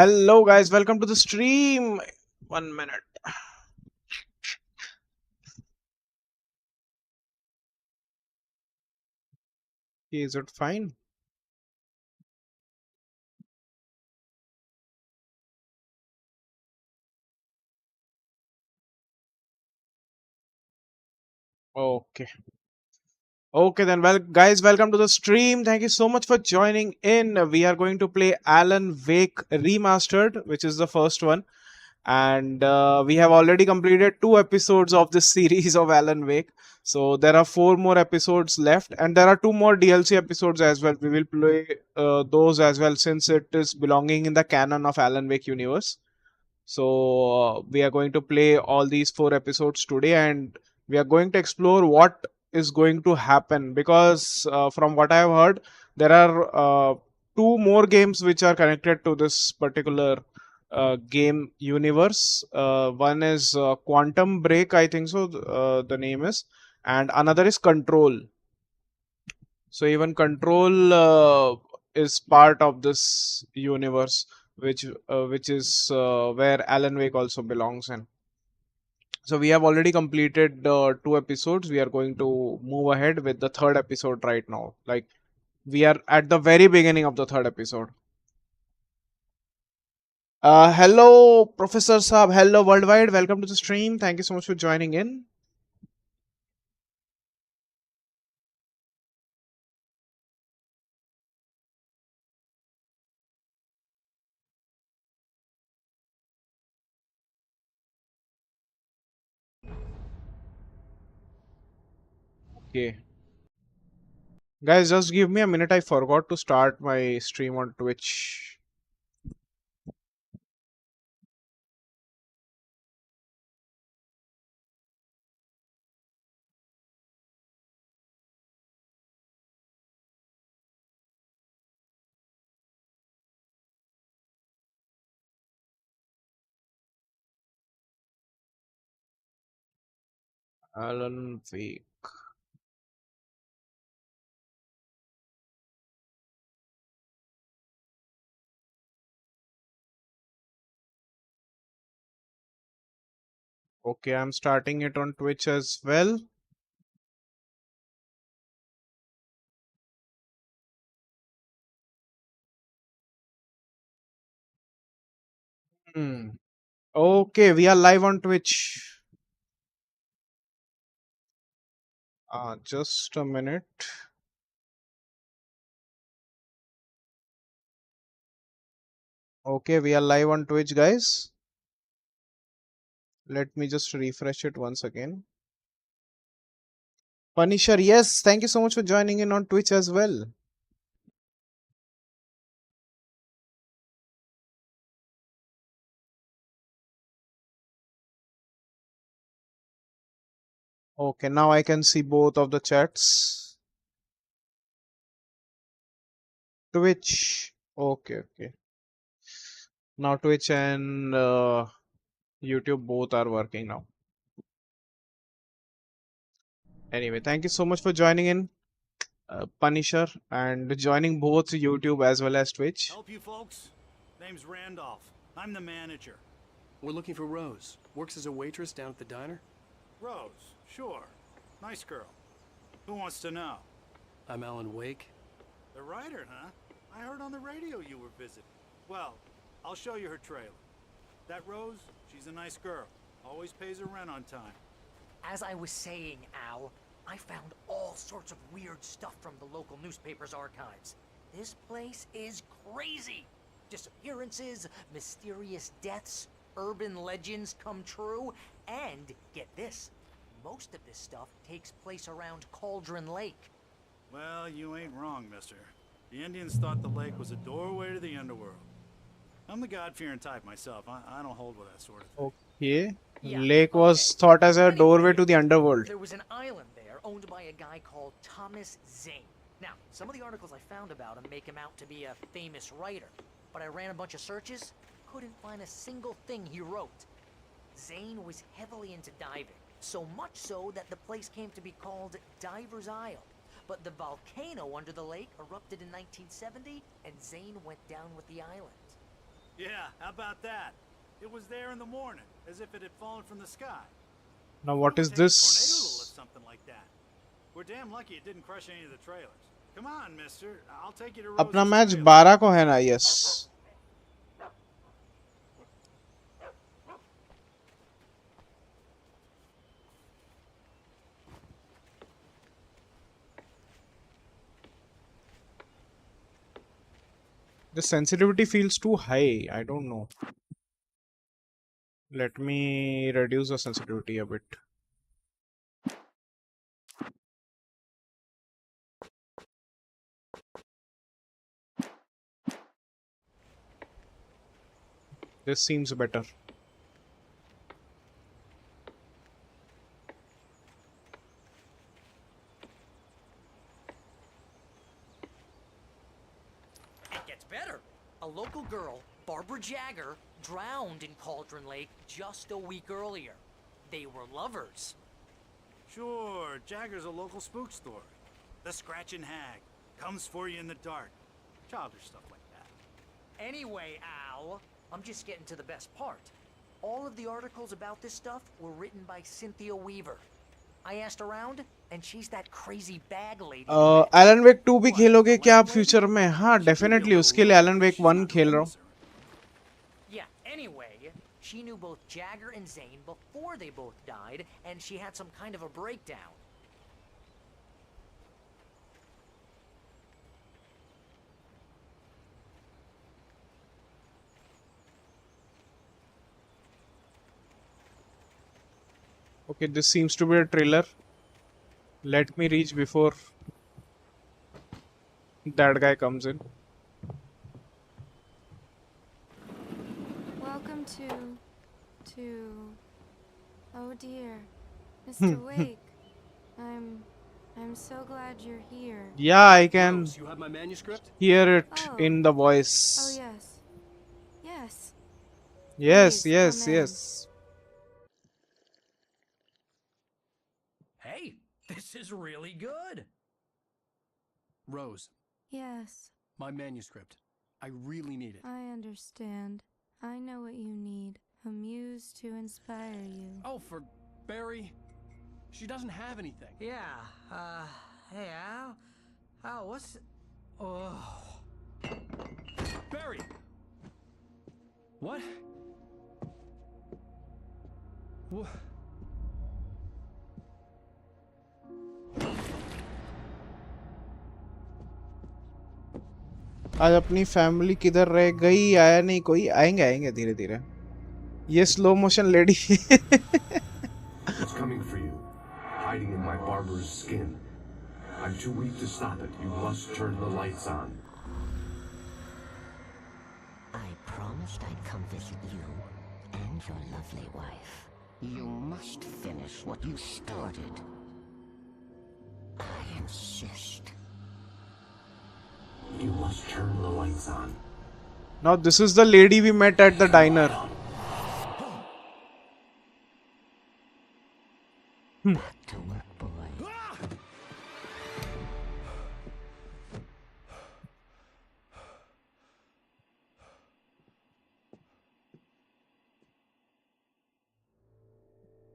Hello guys, welcome to the stream. 1 minute. Is it fine? Okay. Okay then, well guys, welcome to the stream. Thank you so much for joining in. We are going to play Alan Wake Remastered, which is the first one. And we have already completed 2 episodes of this series of Alan Wake. So there are 4 more episodes left, and there are 2 more DLC episodes as well. We will play those as well since it is belonging in the canon of Alan Wake universe. So we are going to play all these 4 episodes today, and we are going to explore what is going to happen because from what I have heard, there are 2 more games which are connected to this particular game universe. One is Quantum Break, I think so. The name is, and another is Control. So even Control is part of this universe, which is where Alan Wake also belongs in. So we have already completed 2 episodes. We are going to move ahead with the third episode right now. Like we are at the very beginning of the third episode. Hello, Professor Saab. Hello, worldwide. Welcome to the stream. Thank you so much for joining in. Okay. Guys, just give me a minute. I forgot to start my stream on Twitch. Alan Wake. Okay, I'm starting it on Twitch as well. Hmm. Okay, we are live on Twitch. Just a minute. Okay, we are live on Twitch, guys. Let me just refresh it once again. Punisher, yes, thank you so much for joining in on Twitch as well. Okay, now I can see both of the chats. Twitch. Okay, okay. Now Twitch and YouTube both are working now. Anyway, thank you so much for joining in, Punisher, and joining both YouTube as well as Twitch. Help you folks? Name's Randolph. I'm the manager. We're looking for Rose. Works as a waitress down at the diner. Rose, sure. Nice girl. Who wants to know? I'm Alan Wake. The writer, huh? I heard on the radio you were visiting. Well, I'll show you her trailer. That Rose, she's a nice girl. Always pays her rent on time. As I was saying, Al, I found all sorts of weird stuff from the local newspaper's archives. This place is crazy. Disappearances, mysterious deaths, urban legends come true, and get this, most of this stuff takes place around Cauldron Lake. Well, you ain't wrong, mister. The Indians thought the lake was a doorway to the underworld. I'm the God-fearing type myself. I don't hold with that sort of thing. Okay. Yeah, Lake was okay. thought as a Anyway, doorway to the underworld. There was an island there owned by a guy called Thomas Zane. Now, some of the articles I found about him make him out to be a famous writer, but I ran a bunch of searches, couldn't find a single thing he wrote. Zane was heavily into diving, so much so that the place came to be called Diver's Isle. But the volcano under the lake erupted in 1970, and Zane went down with the island. Yeah, how about that? It was there in the morning, as if it had fallen from the sky. Now what It is would take a tornado to this? lift something like that. We're damn lucky it didn't crush any of the trailers. Come on, mister. I'll take you to Rose's अपना match trailer. 12 को है ना? Yes. The sensitivity feels too high. I don't know. Let me reduce the sensitivity a bit. This seems better. It gets better. A local girl, Barbara Jagger, drowned in Cauldron Lake just a week earlier. They were lovers. Sure, Jagger's a local spook story. The Scratching Hag comes for you in the dark. Childish stuff like that. Anyway, Al, I'm just getting to the best part. All of the articles about this stuff were written by Cynthia Weaver. I asked around, and she's that crazy bag lady. Alan Wake 2 भी खेलोगे क्या आप future में? हाँ, definitely. उसके लिए Elon वेक 1 खेल रहा हूँ. Yeah, anyway, she knew both Jagger and Zane before they both died, and she had some kind of a breakdown. Okay, this seems to be a trailer. Let me reach before that guy comes in. Welcome to, oh dear, Mr. Wake. I'm so glad you're here. Yeah, I can Rose, you have my manuscript? hear it Oh. in the voice. Oh yes, yes. Yes, Please, yes, come in. yes. Hey, this is really good. Rose, Yes, my manuscript. I really need it. I understand. I know what you need. A muse to inspire you. Oh, for Barry. She doesn't have anything. Yeah, hey, Al? Al, what's... Oh... Barry! What? What? आज अपनी family किधर रह गई? आया नहीं कोई. आएंगे धीरे धीरे. ये slow motion lady. It's coming for you, hiding in my barber's skin. I'm too weak to stop it. You must turn the lights on. I promised I'd come visit you and your lovely wife. You must finish what you started. I insist. You must turn the lights on. Now this is the lady we met at the diner. Back to work, boy.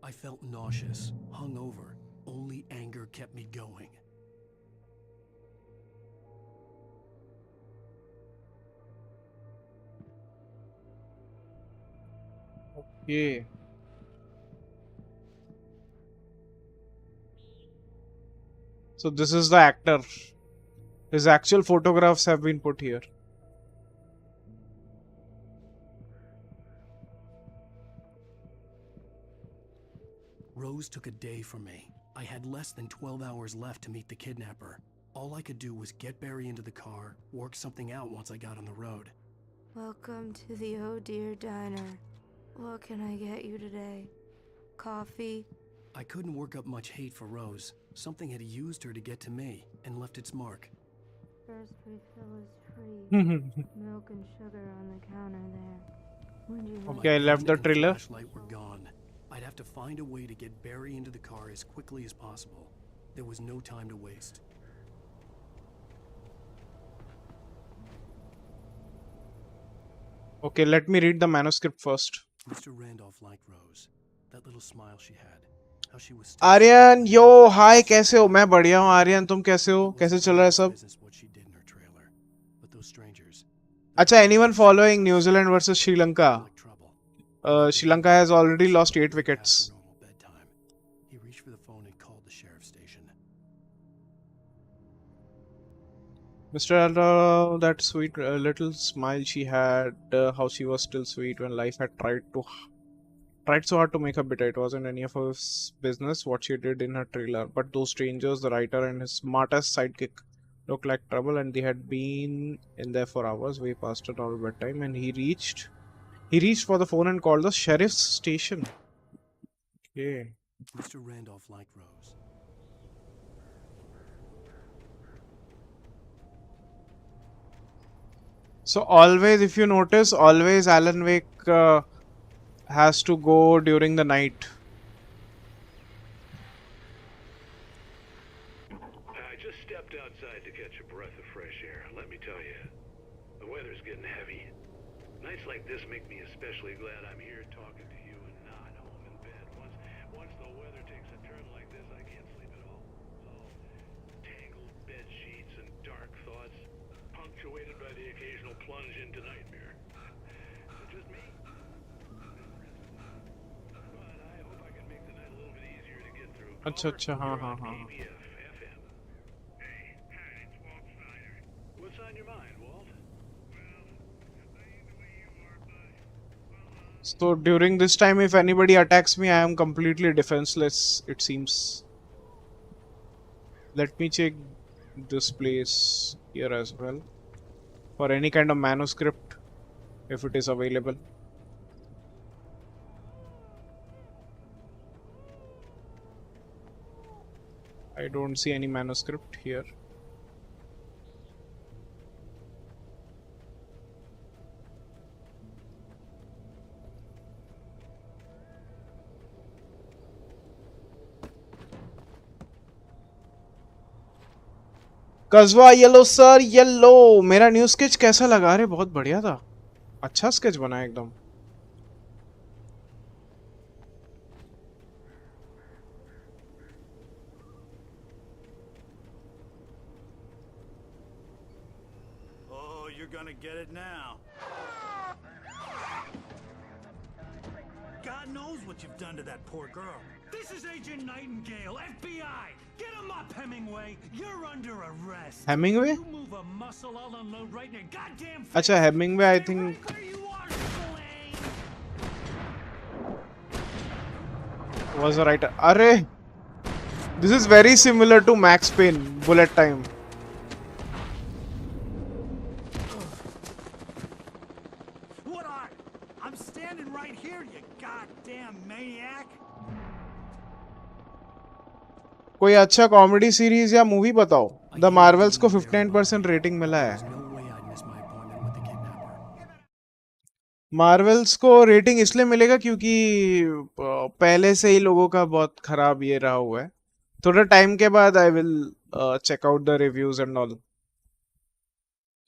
I felt nauseous, hungover. Only anger kept me going. Yeah. So this is the actor. His actual photographs have been put here. Rose took a day from me. I had less than 12 hours left to meet the kidnapper. All I could do was get Barry into the car, work something out once I got on the road. Welcome to the Oh Dear Diner. What can I get you today? Coffee? I couldn't work up much hate for Rose. Something had used her to get to me and left its mark. First refill is free. Milk and sugar on the counter there. Would you like Okay, I left the And trailer. flashlight were gone. I'd have to find a way to get Barry into the car as quickly as possible. There was no time to waste. Okay, let me read the manuscript first. Mr. Randolph liked Rose. That little smile she had. How she was still Aryan smiling yo even after hi all कैसे हो? this मैं बढ़िया हूँ आर्यन, तुम कैसे हो? It कैसे wasn't चल रहा है her सब? business what she did in her trailer, but those strangers. They अच्छा, were anyone dangerous following New strangers. Zealand versus Sri Lanka? Like trouble. And they Sri didn't Lanka has know already it was lost 8 way wickets. past her normal bedtime. He reached for the phone and called the sheriff's station. Mr. Alra, that sweet little smile she had, how she was still sweet when life had tried so hard to make her bitter. It wasn't any of her business what she did in her trailer. But those strangers, the writer and his smartest sidekick, looked like trouble, and they had been in there for hours, way past her normal bedtime. And he reached for the phone and called the sheriff's station. Okay. Mr. Randolph liked Rose. So always, if you notice, always Alan Wake has to go during the night. I just stepped outside to catch a breath of fresh air. Let me tell you, the weather's getting heavy. Nights like this make me especially glad I'm here talking to you and not home in bed. Once the weather takes a turn like this, I can't sleep at all. Tangled bed sheets and dark thoughts, punctuated by the occasional plunge into nightmare. Is it just me? But I hope I can make the night a little bit easier to get through. अच्छा अच्छा हाँ हाँ हाँ. What's on your mind, Walt? So during this time, if anybody attacks me, I am completely defenseless, it seems. Let me check this place here as well for any kind of manuscript if it is available. I don't see any manuscript here. कज़वा yellow sir yellow, मेरा new sketch कैसा लगा? अरे बहुत बढ़िया था, अच्छा sketch बना एकदम. Oh, you're gonna get it now. God knows what you've done to that poor girl. This is Agent Nightingale, FBI! Get him up, Hemingway! You're under arrest! Hemingway? You move a muscle, I'll unload right in your goddamn face! अच्छा, Hemingway I Stay think right where you are, Slane! was a writer. अरे, this is very similar to Max Payne, Bullet Time. What are? I'm standing right here, you goddamn maniac. कोई अच्छा comedy series या movie बताओ. The Marvels को 59% rating मिला है. There's no way I'd miss my appointment with the kidnapper. Marvels को rating इसलिए मिलेगा क्योंकि पहले से ही लोगों का बहुत खराब ये रहा हुआ है. थोड़ा टाइम के बाद I will check out the reviews and all.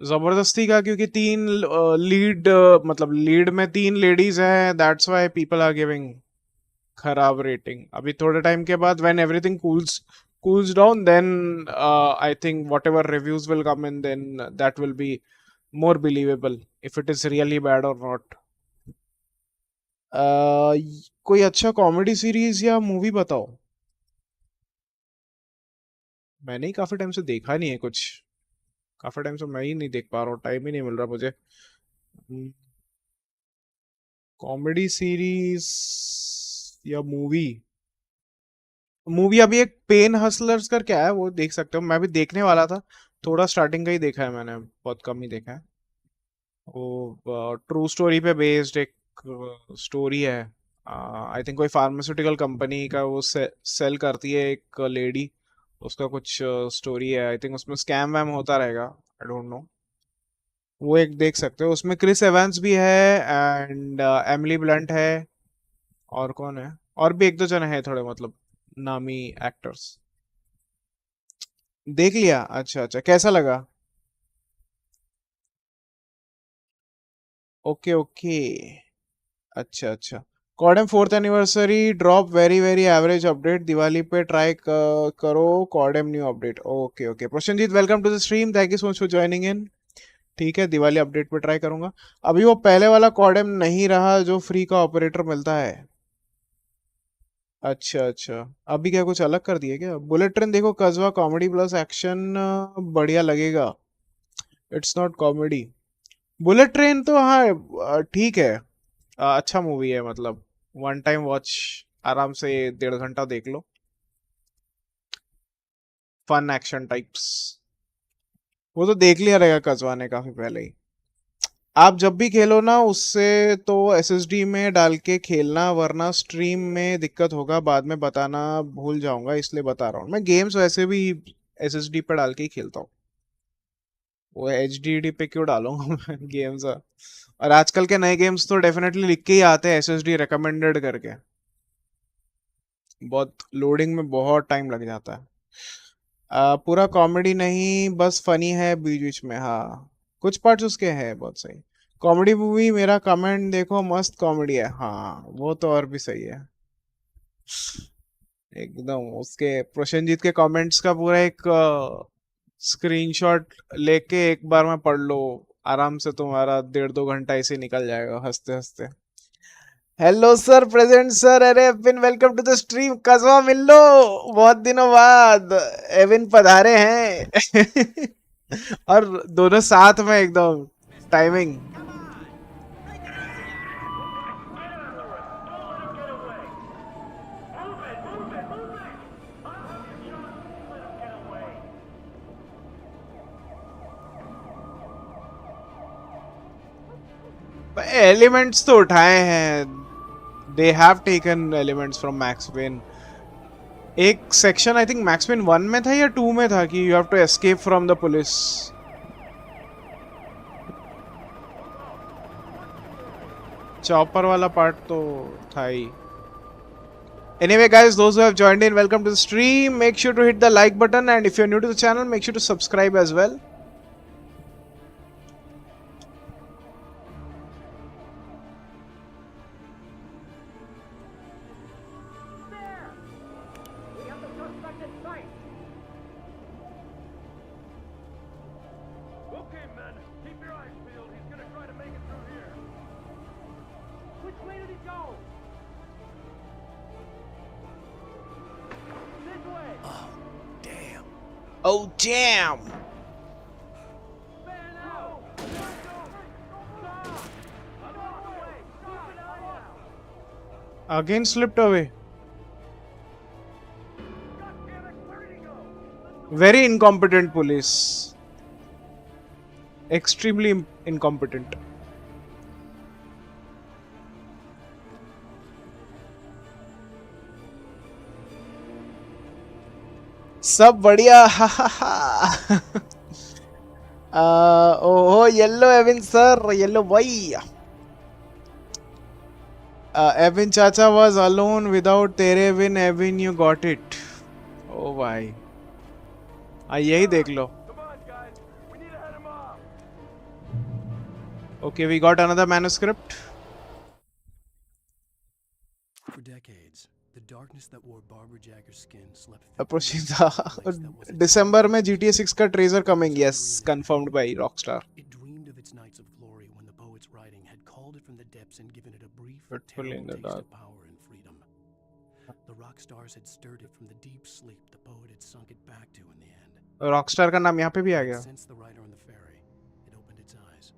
जबरदस्ती का क्योंकि तीन लीड मतलब लीड में 3 लेडीज हैं, that's why people are giving खराब रेटिंग. अभी थोड़े टाइम के बाद when everything cools down, then I think whatever reviews will come in, then that will be more believable if it is really bad or not. कोई अच्छा comedy series या movie बताओ. मैंने ही काफी टाइम से देखा नहीं है कुछ. काफी टाइम से मैं ही नहीं देख पा रहा हूँ, टाइम ही नहीं मिल रहा मुझे. कॉमेडी सीरीज या मूवी अभी एक पेन हसलर्स करके आया, वो देख सकते हो. मैं भी देखने वाला था, थोड़ा स्टार्टिंग का ही देखा है मैंने, बहुत कम ही देखा है. वो ट्रू स्टोरी पे बेस्ड एक स्टोरी है. आई थिंक कोई फार्मास्यूटिकल कंपनी का वो सेल करती है एक लेडी, उसका कुछ स्टोरी है. आई थिंक उसमें स्कैम वैम होता रहेगा, आई डोंट नो. वो एक देख सकते हो. उसमें क्रिस एवेंस भी है एंड एमिली ब्लंट है, और कौन है, और भी एक दो जने हैं थोड़े मतलब नामी एक्टर्स. देख लिया? अच्छा अच्छा, कैसा लगा? ओके ओके, अच्छा अच्छा। CODM 4th anniversary drop very very average update, Diwali पे ट्राई करो CODM new update. Okay okay Prasenjit, welcome to the stream, thank you so much for joining in. ठीक है, दिवाली अपडेट पे ट्राई करूंगा। अभी वो पहले वाला कॉडम नहीं रहा जो फ्री का ऑपरेटर मिलता है। अच्छा अच्छा, अभी क्या कुछ अलग कर दिए क्या? बुलेट ट्रेन देखो कज़वा, कॉमेडी प्लस एक्शन बढ़िया लगेगा। It's not comedy. Bullet train तो हाँ ठीक है, अच्छा मूवी है, मतलब वन टाइम वॉच, आराम से 1.5 घंटा देख लो, फन एक्शन टाइप्स। वो तो देख लिया रहेगा कज़वा ने काफी पहले ही। आप जब भी खेलो ना उससे तो एसएसडी में डाल के खेलना, वरना स्ट्रीम में दिक्कत होगा, बाद में बताना भूल जाऊंगा, इसलिए बता रहा हूँ। मैं गेम्स वैसे भी एसएसडी पे डाल के ही खेलता हूँ, वो एचडीडी पे क्यों डालूंगा मैं गेम्स। और आजकल के नए गेम्स तो डेफिनेटली लिख के ही आते हैं एसएसडी रिकमेंडेड करके, बहुत लोडिंग में बहुत टाइम लग जाता है। पूरा कॉमेडी नहीं, बस फनी है बीच बीच में, हाँ कुछ पार्ट्स उसके हैं बहुत सही। कॉमेडी मूवी, मेरा कमेंट देखो, मस्त कॉमेडी है, हाँ वो तो और भी सही है एकदम। उसके प्रसेनजीत के कमेंट्स का पूरा एक स्क्रीनशॉट लेके एक बार में पढ़ लो, आराम से तुम्हारा 1.5-2 घंटा ऐसे निकल जाएगा हंसते हंसते। हेलो सर, प्रेजेंट सर, अरे Evin welcome to the stream, कज़वा मिल लो, बहुत दिनों बाद एविन पधारे हैं और दोनों साथ में एकदम टाइमिंग। एलिमेंट्स तो उठाए हैं, they have taken elements from Max Payne. एक section I think Max Payne 1 में था या 2 में था कि you have to escape from the police. Chopper वाला पार्ट तो था ही। Anyway guys, those who have joined in, welcome to the stream. Make sure to hit the like button, and if you're new to the channel, make sure to subscribe as well. Oh damn! Again slipped away. Very incompetent police. Extremely incompetent. सब बढ़िया ओहो yellow Evin sir, yellow भाई। Evin चाचा was alone without तेरे win, Evin you got it। ओ भाई, यही देख लो। Okay, we got another manuscript. For decades, the darkness that wore Barbara Jagger's skin slept Approaching the December में GTA 6 का treasure coming, yes, confirmed by Rockstar. It dreamed of its nights of glory when the poet's writing had called it from the depths and given it a brief, Fitfully in the terrible taste dark. of power and freedom. The rock stars had stirred it from the deep sleep the poet had sunk it back to in the end. Rockstar का नाम यहाँ पे भी आ गया। Since the writer on the ferry, it opened its eyes.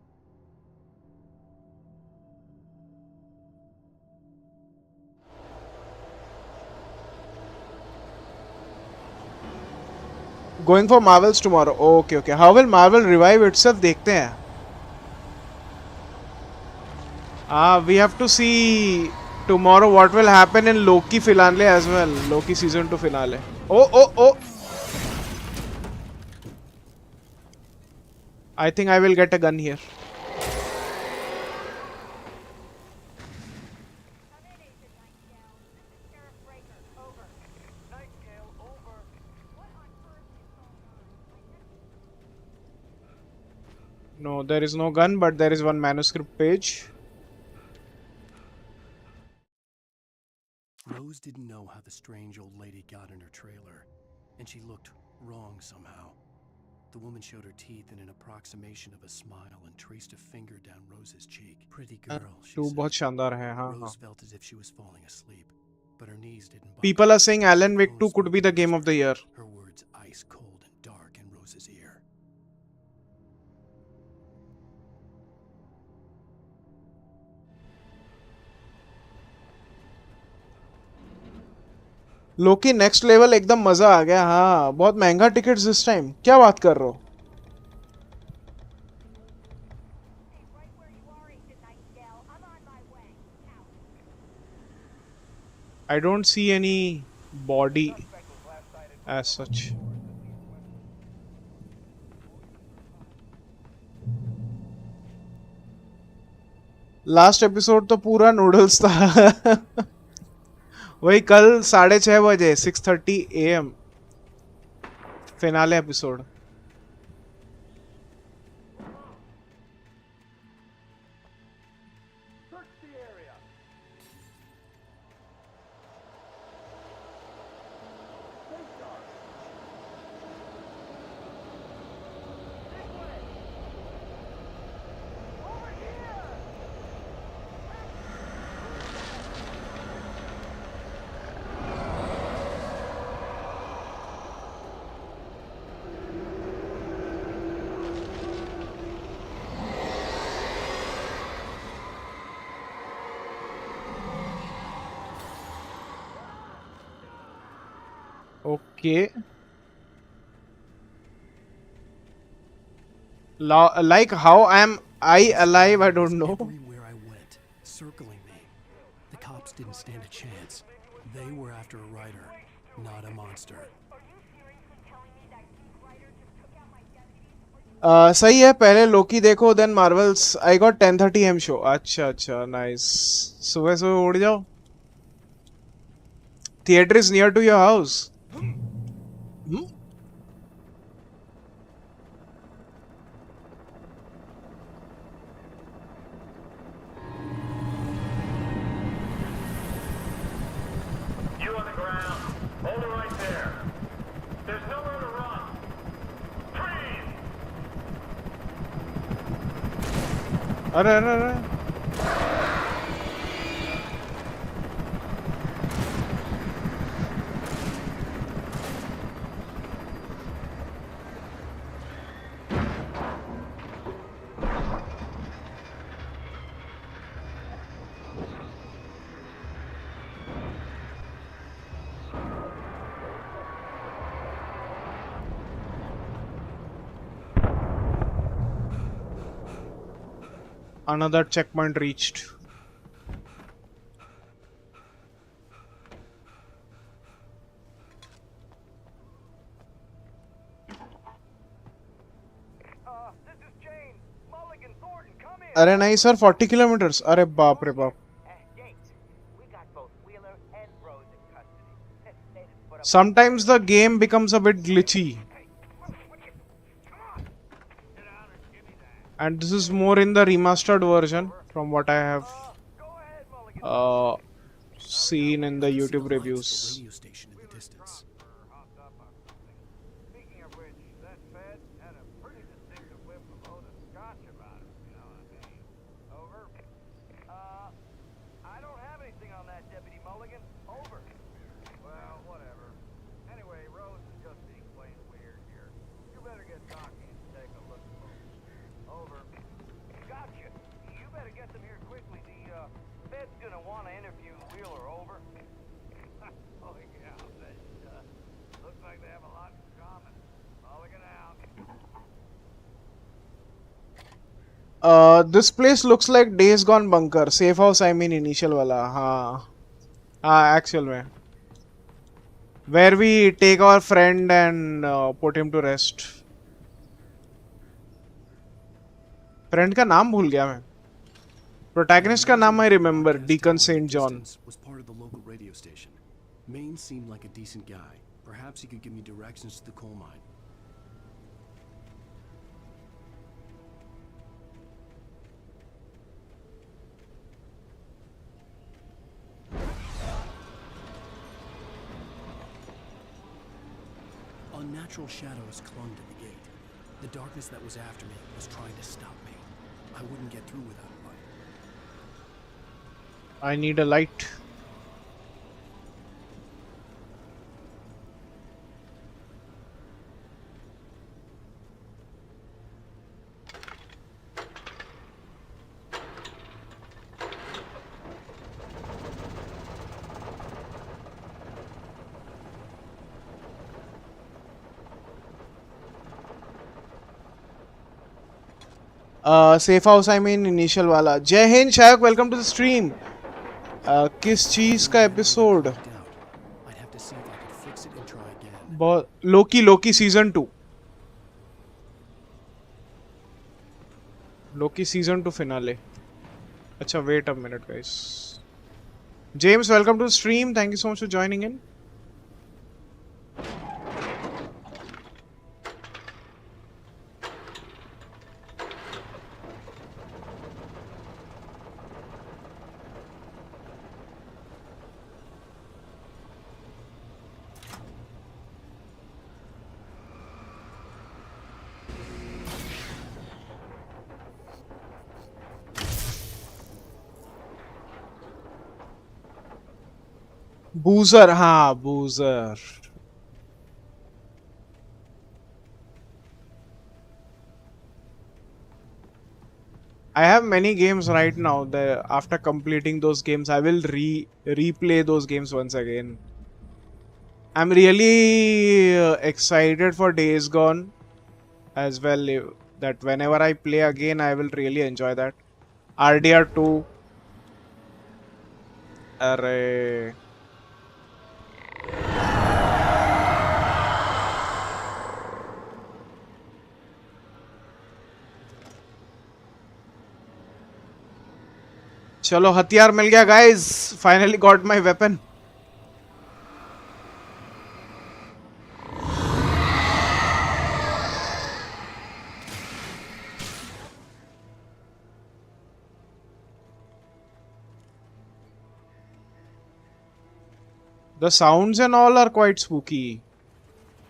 Going for Marvels tomorrow. Okay, okay. How will Marvel revive itself? देखते हैं। We have to see tomorrow what will happen in Loki finale as well. Loki season 2 finale. Oh. I think I will get a gun here. No, there is no gun, but there is one manuscript page. Rose didn't know how the strange old lady got in her trailer, and she looked wrong somehow. The woman showed her teeth in an approximation of a smile and traced a finger down Rose's cheek. Pretty girl, she तू said. बहुत शानदार है, हाँ हाँ. Rose felt as if she was falling asleep, but her knees didn't buckle. People are saying Alan Wake 2 Rose could be the game of the year. her words ice cold and dark in Rose's ear. Loki next level एकदम मजा आ गया. हाँ, बहुत महंगा tickets this time. क्या बात कर रहे हो? I don't see any body as such. Last episode तो पूरा नूडल्स था. वही कल 6:30 बजे 6:30 AM finale episode. Okay. Like how am I alive? I don't know. Everywhere I went, circling me. The cops didn't stand a chance. They were after a writer, not a monster. सही है. पहले लोकी देखो, then Marvels. I got 10:30 AM show. अच्छा अच्छा, nice. सुबह सुबह उड़ जाओ. Theater is near to your house. अरे अरे अरे. Another checkpoint reached. अरे नहीं सर, 40 किलोमीटर्स. अरे बाप रे बाप. Sometimes the game becomes a bit glitchy. And this is more in the remastered version from what I have seen in the YouTube reviews. Radio station in the distance. Speaking of which, that Fed had a pretty distinctive whip of load of scotch about it, you know what I mean? Over. I don't have anything on that, Deputy Mulligan. Over. Well, whatever. Anyway, Rose is just being plain weird here. You better get talking and take a look at those. Over. Gotcha. You better get them here quickly. The Fed's gonna want to interview Wheeler. Over. Oh yeah, that looks like they have a lot in common. Mulligan out. This place looks like Days Gone bunker. Safe house, I mean initial wala. हाँ हाँ, actual में. Where we take our friend and put him to rest. Friend का नाम भूल गया मैं. Protagonist का नाम I remember. Deacon St. John. Was part of the local radio station. Maine seemed like a decent guy. Perhaps he could give me directions to the coal mine. Unnatural shadows clung to the gate. The darkness that was after me was trying to stop me. I wouldn't get through without a light. I need a light. Safe house I mean initial वाला. जय Hind शायक, welcome to the stream. किस चीज का episode? I'd have to see if I could fix it and try again. बहुत Loki season 2. Loki season 2 finale. अच्छा wait a minute guys. James welcome to the stream. Thank you so much for joining in. Boozer, हाँ Boozer. I have many games right now. After completing those games, I will replay those games once again. I'm really excited for Days Gone as well. That whenever I play again, I will really enjoy that. RDR 2. Array. चलो हथियार मिल गया guys. Finally got my weapon. The sounds and all are quite spooky.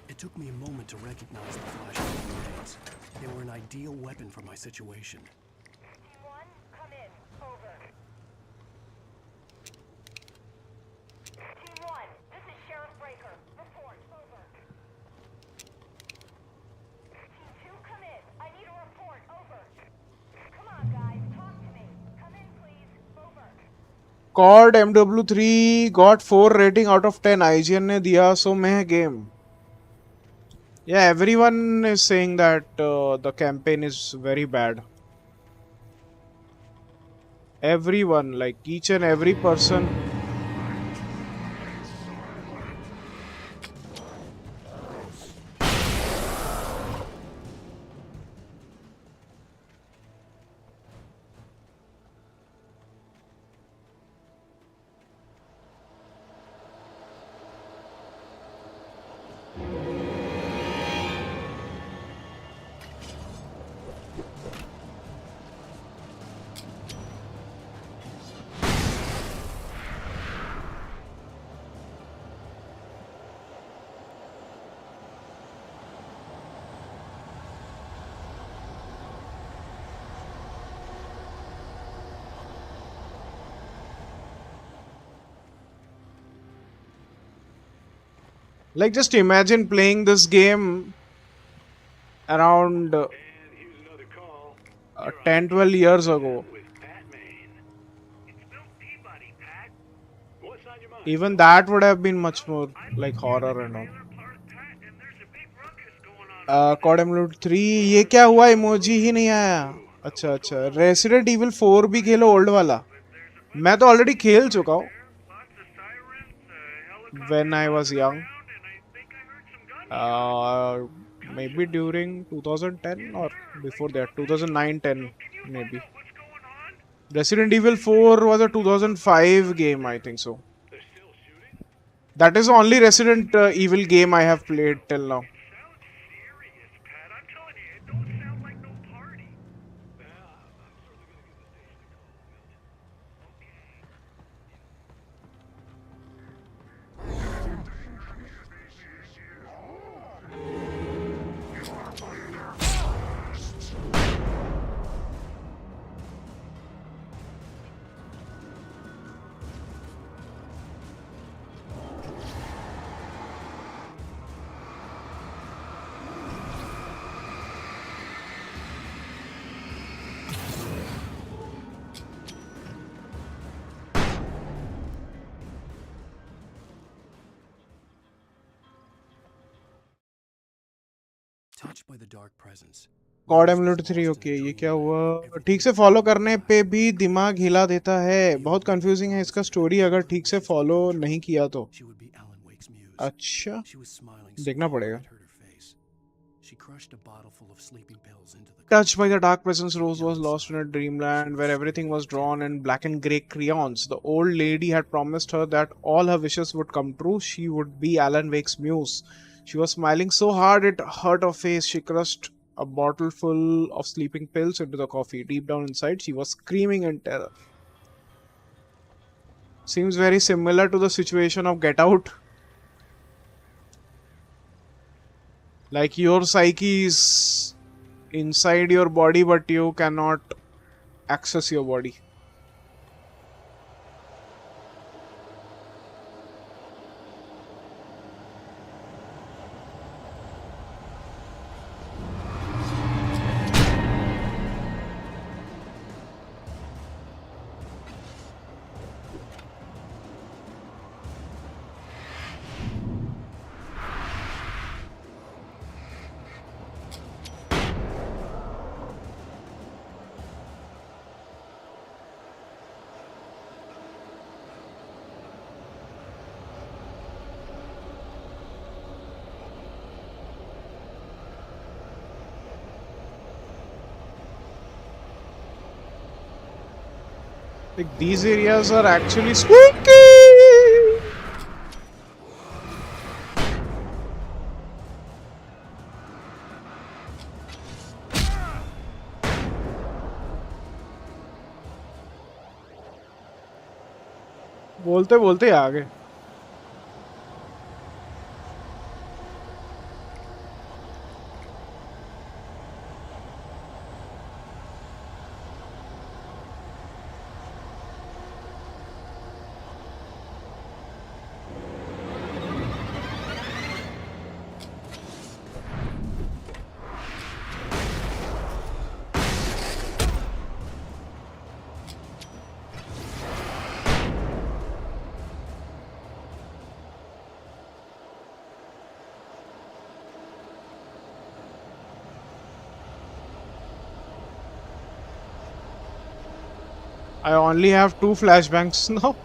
It took me a moment to recognize the flashing grenades. They were an ideal weapon for my situation. Team 1, come in. Over. Team 1, this is Sheriff Breaker. Report. Over. Team 2, come in. I need a report. Over. Come on, guys. Talk to me. Come in, please. Over. COD MW3 got 4 rating out of 10. IGN ने दिया. So meh game. Yeah, everyone is saying that the campaign is very bad. Everyone, like each and every person. Like just imagine playing this game around 10-12 years ago. Even that would have been much more like horror and all. COD MW3 ये क्या हुआ? Emoji ही नहीं आया. अच्छा अच्छा. Resident evil 4 भी खेलो old वाला. मैं तो ऑलरेडी खेल चुका हूँ when I was young. Maybe during 2010 or before that, 2009-10 maybe. Resident Evil 4 was a 2005 game, I think so. That is the only Resident Evil game I have played till now. Touched by the dark presence. कॉड Rose was emulate 3 lost in okay a ये क्या dreamland हुआ where everything ठीक से was follow fine करने and पे happy. भी दिमाग हिला देता है The बहुत old lady कंफ्यूजिंग है promised इसका that if स्टोरी her अगर wishes ठीक से would फॉलो come true, नहीं किया तो she would be Alan Wake's muse. अच्छा She was smiling so देखना hard पड़ेगा it hurt her face. She crushed a bottle full of sleeping pills into the Touched by coffee. the dark presence, Rose was Down lost in a inside, dreamland she where was everything scared was drawn in terribly. black and grey crayons. The old lady had promised her that all her wishes would come true. She would be Alan Wake's muse. She was smiling so hard it hurt her face. She crushed a bottle full of sleeping pills into the coffee. Deep down inside, she was screaming in terror. Seems very similar to the situation of Get Out. Like your psyche is inside your body, but you cannot access your body. Like these areas are actually spooky. बोलते बोलते आ गए I only have 2 flashbangs now.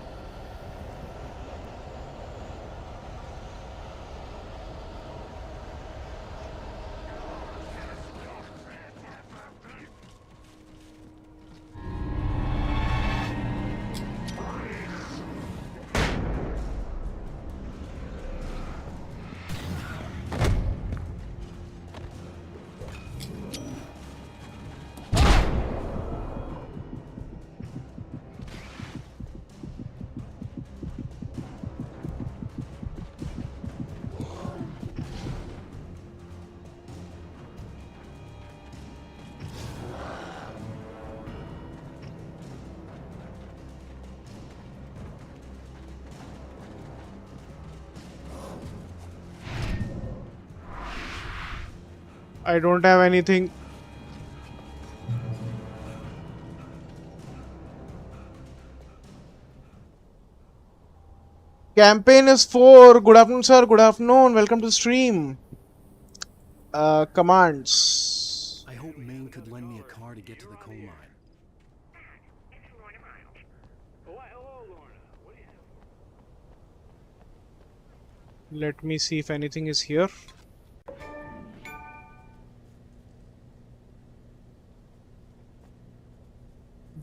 I don't have anything. Campaign is 4. Good afternoon, sir. Good afternoon. Welcome to the stream. Commands. I hope Maine could lend me a car to get to the coal mine. Hello, Lorna. What do you have? Let me see if anything is here.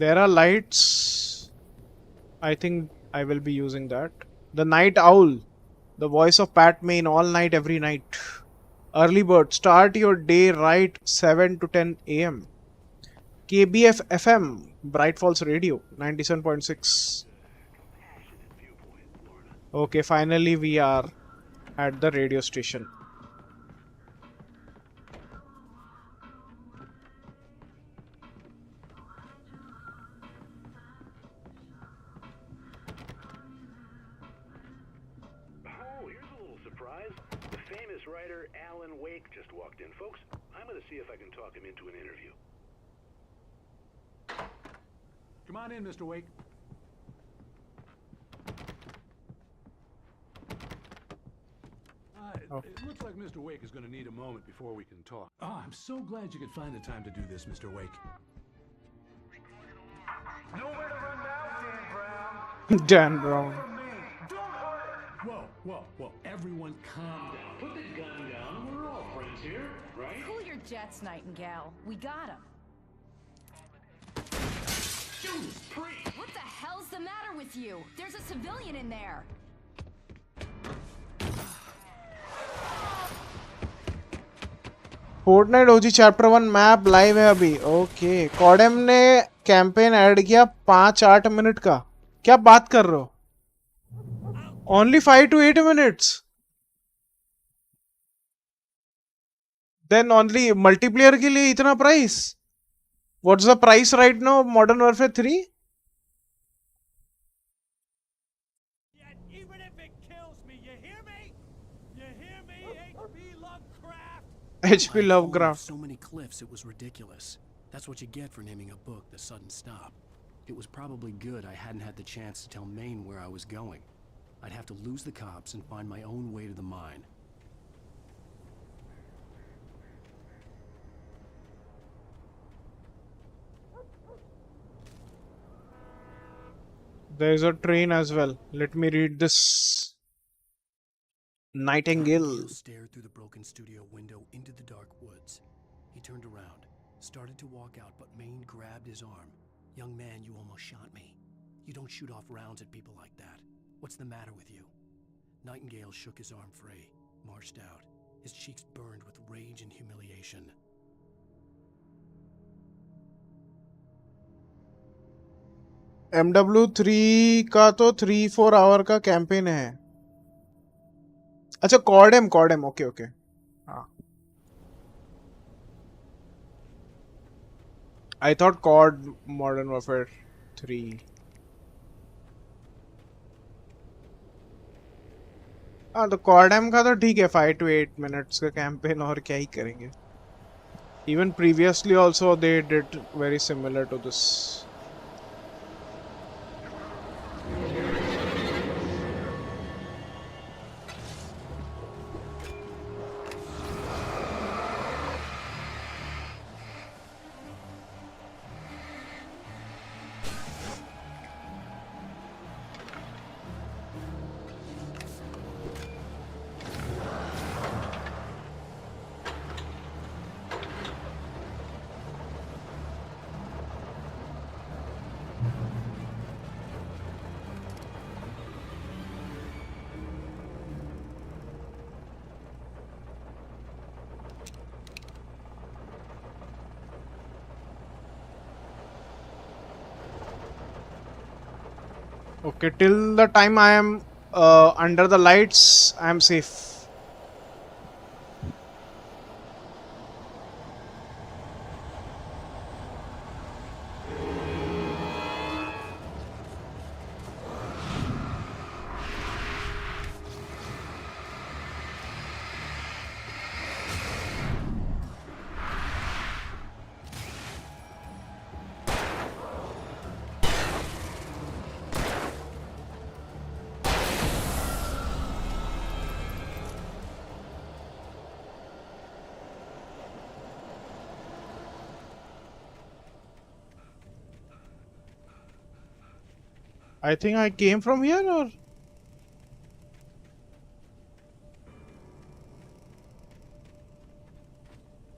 There are lights. I think I will be using that. The Night Owl. The voice of Pat Main all night, every night. Early bird. Start your day right 7 to 10 a.m. KBF FM. Bright Falls Radio 97.6. Okay, finally we are at the radio station. Writer Alan Wake just walked in, folks. I'm going to see if I can talk him into an interview. Come on in, Mr. Wake. It looks like Mr. Wake is going to need a moment before we can talk. I'm so glad you could find the time to do this, Mr. Wake. Nowhere to run now, Dan Brown. Dan Brown. Don't hurt her. Whoa. Everyone calm down. Put the gun down. We're all friends here, right? Cool your jets, Nightingale. We got him. Judas Priest! What the hell's the matter with you? There's a civilian in there. Fortnite OG chapter 1 map live है अभी. Okay कॉडेम ने campaign add किया 5-8 minute का. क्या बात कर रहे हो? Only 5 to 8 minutes. Then only multiplayer के लिए इतना price. What's the price right now Modern Warfare 3? HP Lovecraft. So many cliffs, it was ridiculous. That's what you get for naming a book The Sudden Stop. It was probably good I hadn't had the chance to tell Maine where I was going. I'd have to lose the cops and find my own way to the mine. There is a train as well. Let me read this. Nightingale. Stared through the broken studio window into the dark woods. He turned around, started to walk out, but Maine grabbed his arm. Young man, you almost shot me. You don't shoot off rounds at people like that. What's the matter with you? Nightingale shook his arm free, marched out. His cheeks burned with rage and humiliation. MW3 का तो 3-4 our का campaign है. अच्छा कॉर्डेम okay. हाँ. I thought COD Modern Warfare 3. हाँ तो कॉर्डेम का तो ठीक है 5 to 8 minutes का कैंपेन. और क्या ही करेंगे. Even previously also they did very similar to this. Okay, till the time I am under the lights, I am safe. I think I came from here, or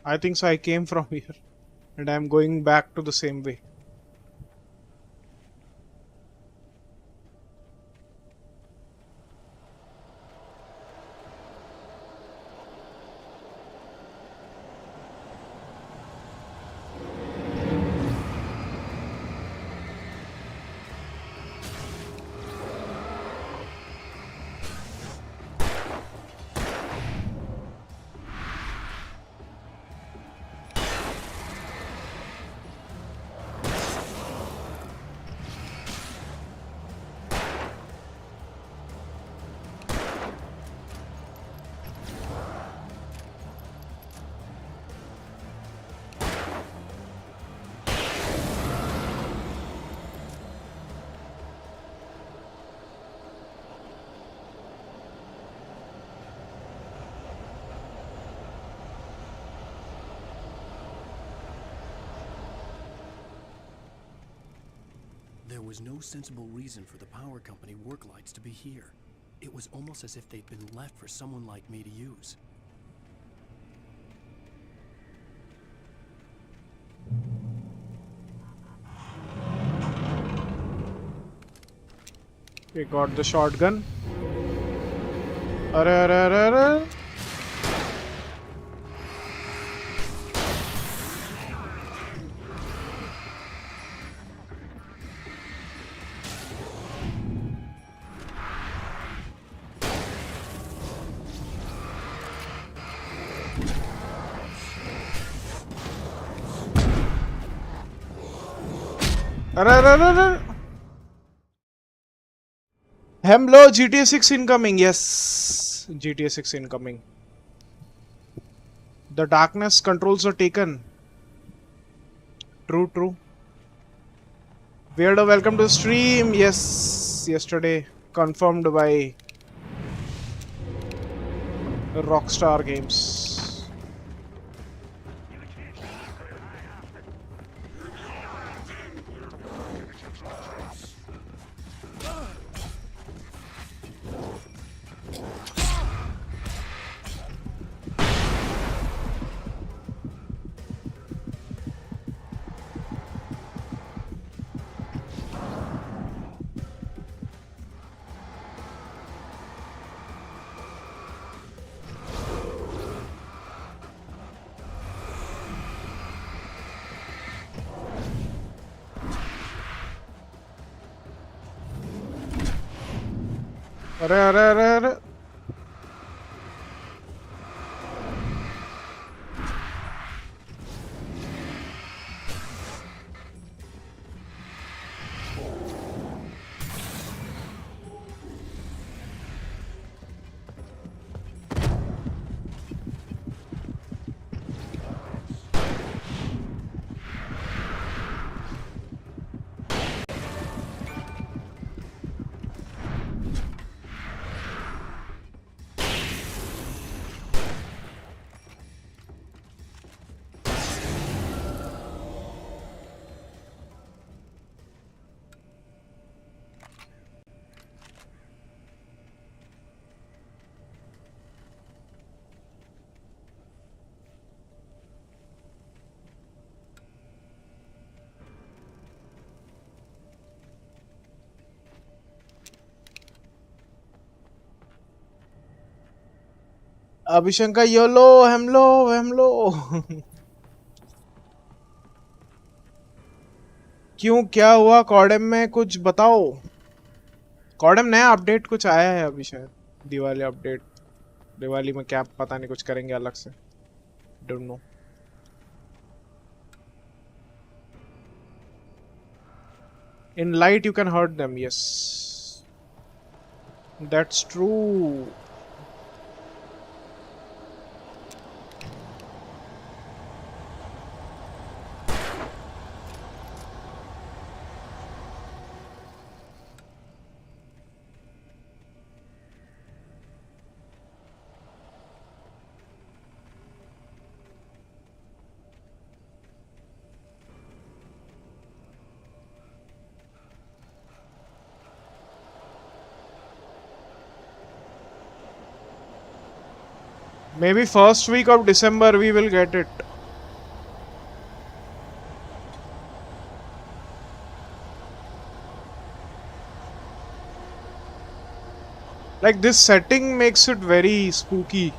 I think so I came from here and I am going back to the same way. was no sensible reason for the power company work lights to be here. It was almost as if they'd been left for someone like me to use. We got the shotgun. Arre, arre, arre, arre. Hello, GTA 6 incoming. Yes, GTA 6 incoming. The darkness controls are taken. True, true. Weirdo, welcome to the stream. Yes, yesterday confirmed by Rockstar Games. अरे अरे अरे अरे Abishanka, YOLO, हमलो क्यों क्या हुआ कॉर्डम में कुछ बताओ कॉर्डम नया अपडेट कुछ आया है अभी शायद दिवाली अपडेट दिवाली में क्या पता नहीं कुछ करेंगे अलग से don't know in light you can hurt them yes that's true Maybe first week of December we will get it. Like this setting makes it very spooky.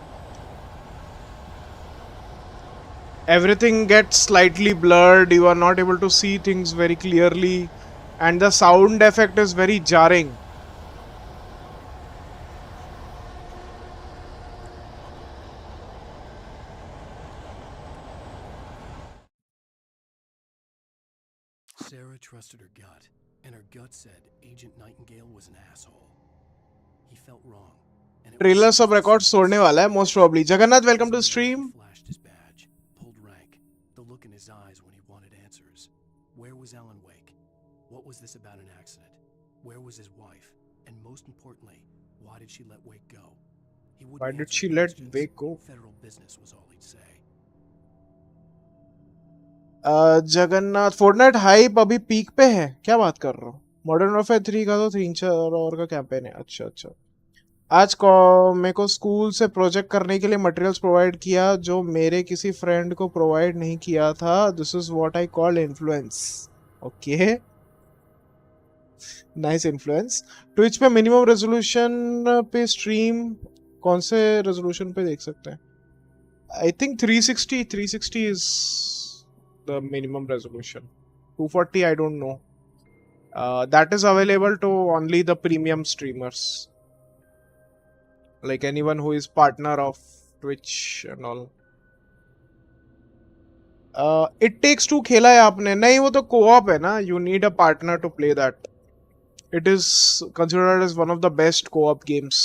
Everything gets slightly blurred, you are not able to see things very clearly and the sound effect is very jarring. Sarah trusted her gut, and her gut said Agent Nightingale was an asshole. He felt wrong. And Trailer सब records तोड़ने वाला है most probably. Jagannath, welcome to the stream. Flashed his badge, pulled rank, the look in his eyes when he wanted answers. Where was Alan Wake? What was this about an accident? Where was his wife? And most importantly, why did she let Wake go? He wouldn't Why did answer she let questions. Wake go? Federal business was all he'd say. Jagannath Fortnite hype अभी peak पे है क्या बात कर रहे हो modern Warfare 3 का तो 3-4 का कैंपेन है। अच्छा अच्छा। आज को मेरे को स्कूल से प्रोजेक्ट करने के लिए मटेरियल्स प्रोवाइड किया जो मेरे किसी फ्रेंड को प्रोवाइड नहीं किया था। This is what I call influence. Okay, nice influence. Twitch पे मिनिमम रेजोल्यूशन पे स्ट्रीम कौन से रेजोल्यूशन पे देख सकते हैं? I think 360 is the minimum resolution. 240 I don't know. That is available to only the premium streamers, like anyone who is partner of Twitch and all. It Takes Two खेला है आपने? नहीं, वो तो co-op है ना. You need a partner to play that. It is considered as one of the best co-op games.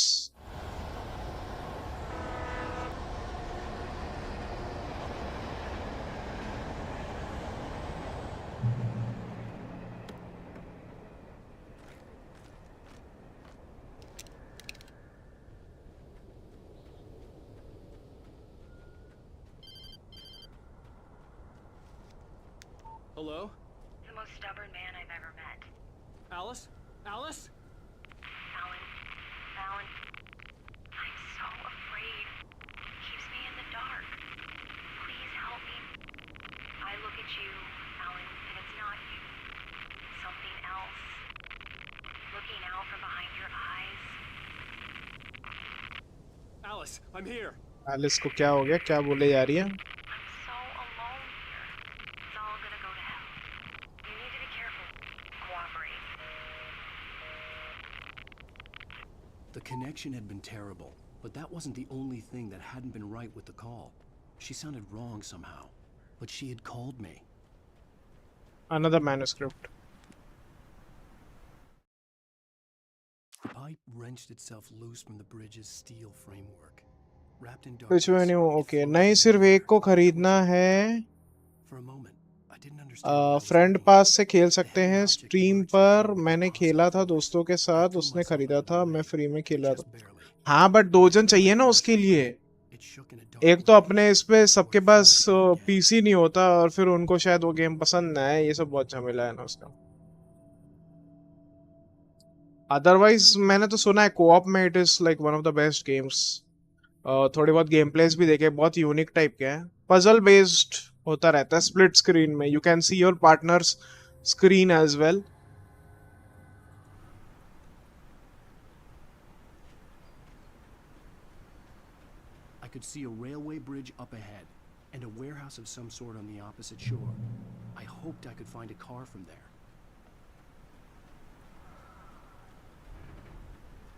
Hello? The most stubborn man I've ever met. Alice? Alice? Alan. Alan. I'm so afraid. He keeps me in the dark. Please help me. I look at you, Alan, and it's not you. It's something else. Looking out from behind your eyes. Alice, I'm here. Alice को क्या हो गया? क्या बोले जा रही है? I'm so alone here. It's all gonna go to hell. You need to be careful. Cooperate. The connection had been terrible, but that wasn't the only thing that hadn't been right with the call. She sounded wrong somehow, but she had called me. Another manuscript. The pipe wrenched itself loose from the bridge's steel framework. Wrapped in Which darkness, menu? it Okay, floated नहीं in सिर्फ the एक को air. खरीदना है. For a moment, I didn't understand what I was friend doing. पास से खेल The सकते heavy हैं. object स्ट्रीम emerged पर from the मैंने closet. खेला था दोस्तों के I साथ. threw उसने myself खरीदा out of था, the मैं way, फ्री में but खेला just था. barely. हाँ, बट 2 जन चाहिए ना उसके लिए. It shook in a dark एक तो way. अपने इस पे सबके What pass felt like again. PC नहीं होता और फिर उनको शायद वो गेम पसंद ना आए. ये सब बहुत झमेला है ना उसका. अदरवाइज मैंने तो सुना है कोऑप में it is like one of the best games. थोड़े बहुत गेम प्लेस भी देखे, बहुत यूनिक टाइप के हैं. पजल बेस्ड होता रहता है स्प्लिट स्क्रीन में. You can see your partner's screen as well. I could see a railway bridge up ahead, and a warehouse of some sort on the opposite shore. I hoped I could find a car from there.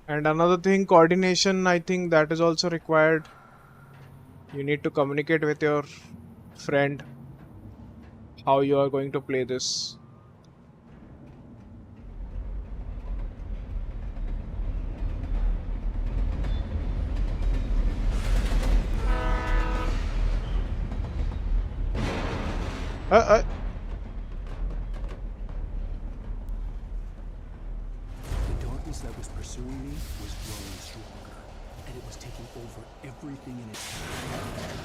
And another thing, coordination, I think that is also required. You need to communicate with your friend how you are going to play this. The darkness that was pursuing me was growing stronger, and it was taking over everything in its path.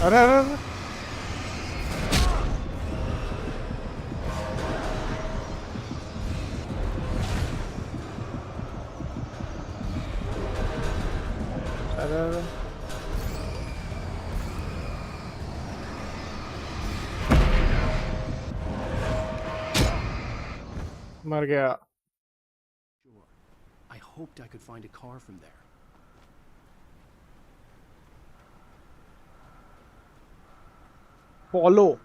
अरे अरे अरे. अरे अरे. मर गया. Sure. I hoped I could find a car from there. Follow.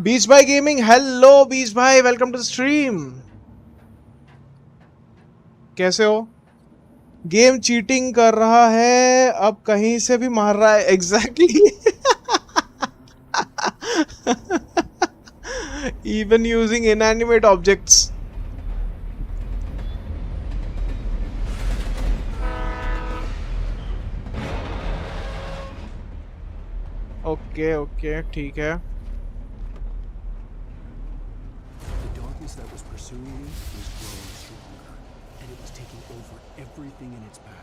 Beach Bhai Gaming, hello Beach Bhai, welcome to the stream. कैसे हो? Game cheating कर रहा है, अब कहीं से भी मार रहा है. Exactly. Even using inanimate objects. Okay okay ठीक है. The pursuing me was growing stronger, and it was taking over everything in its path.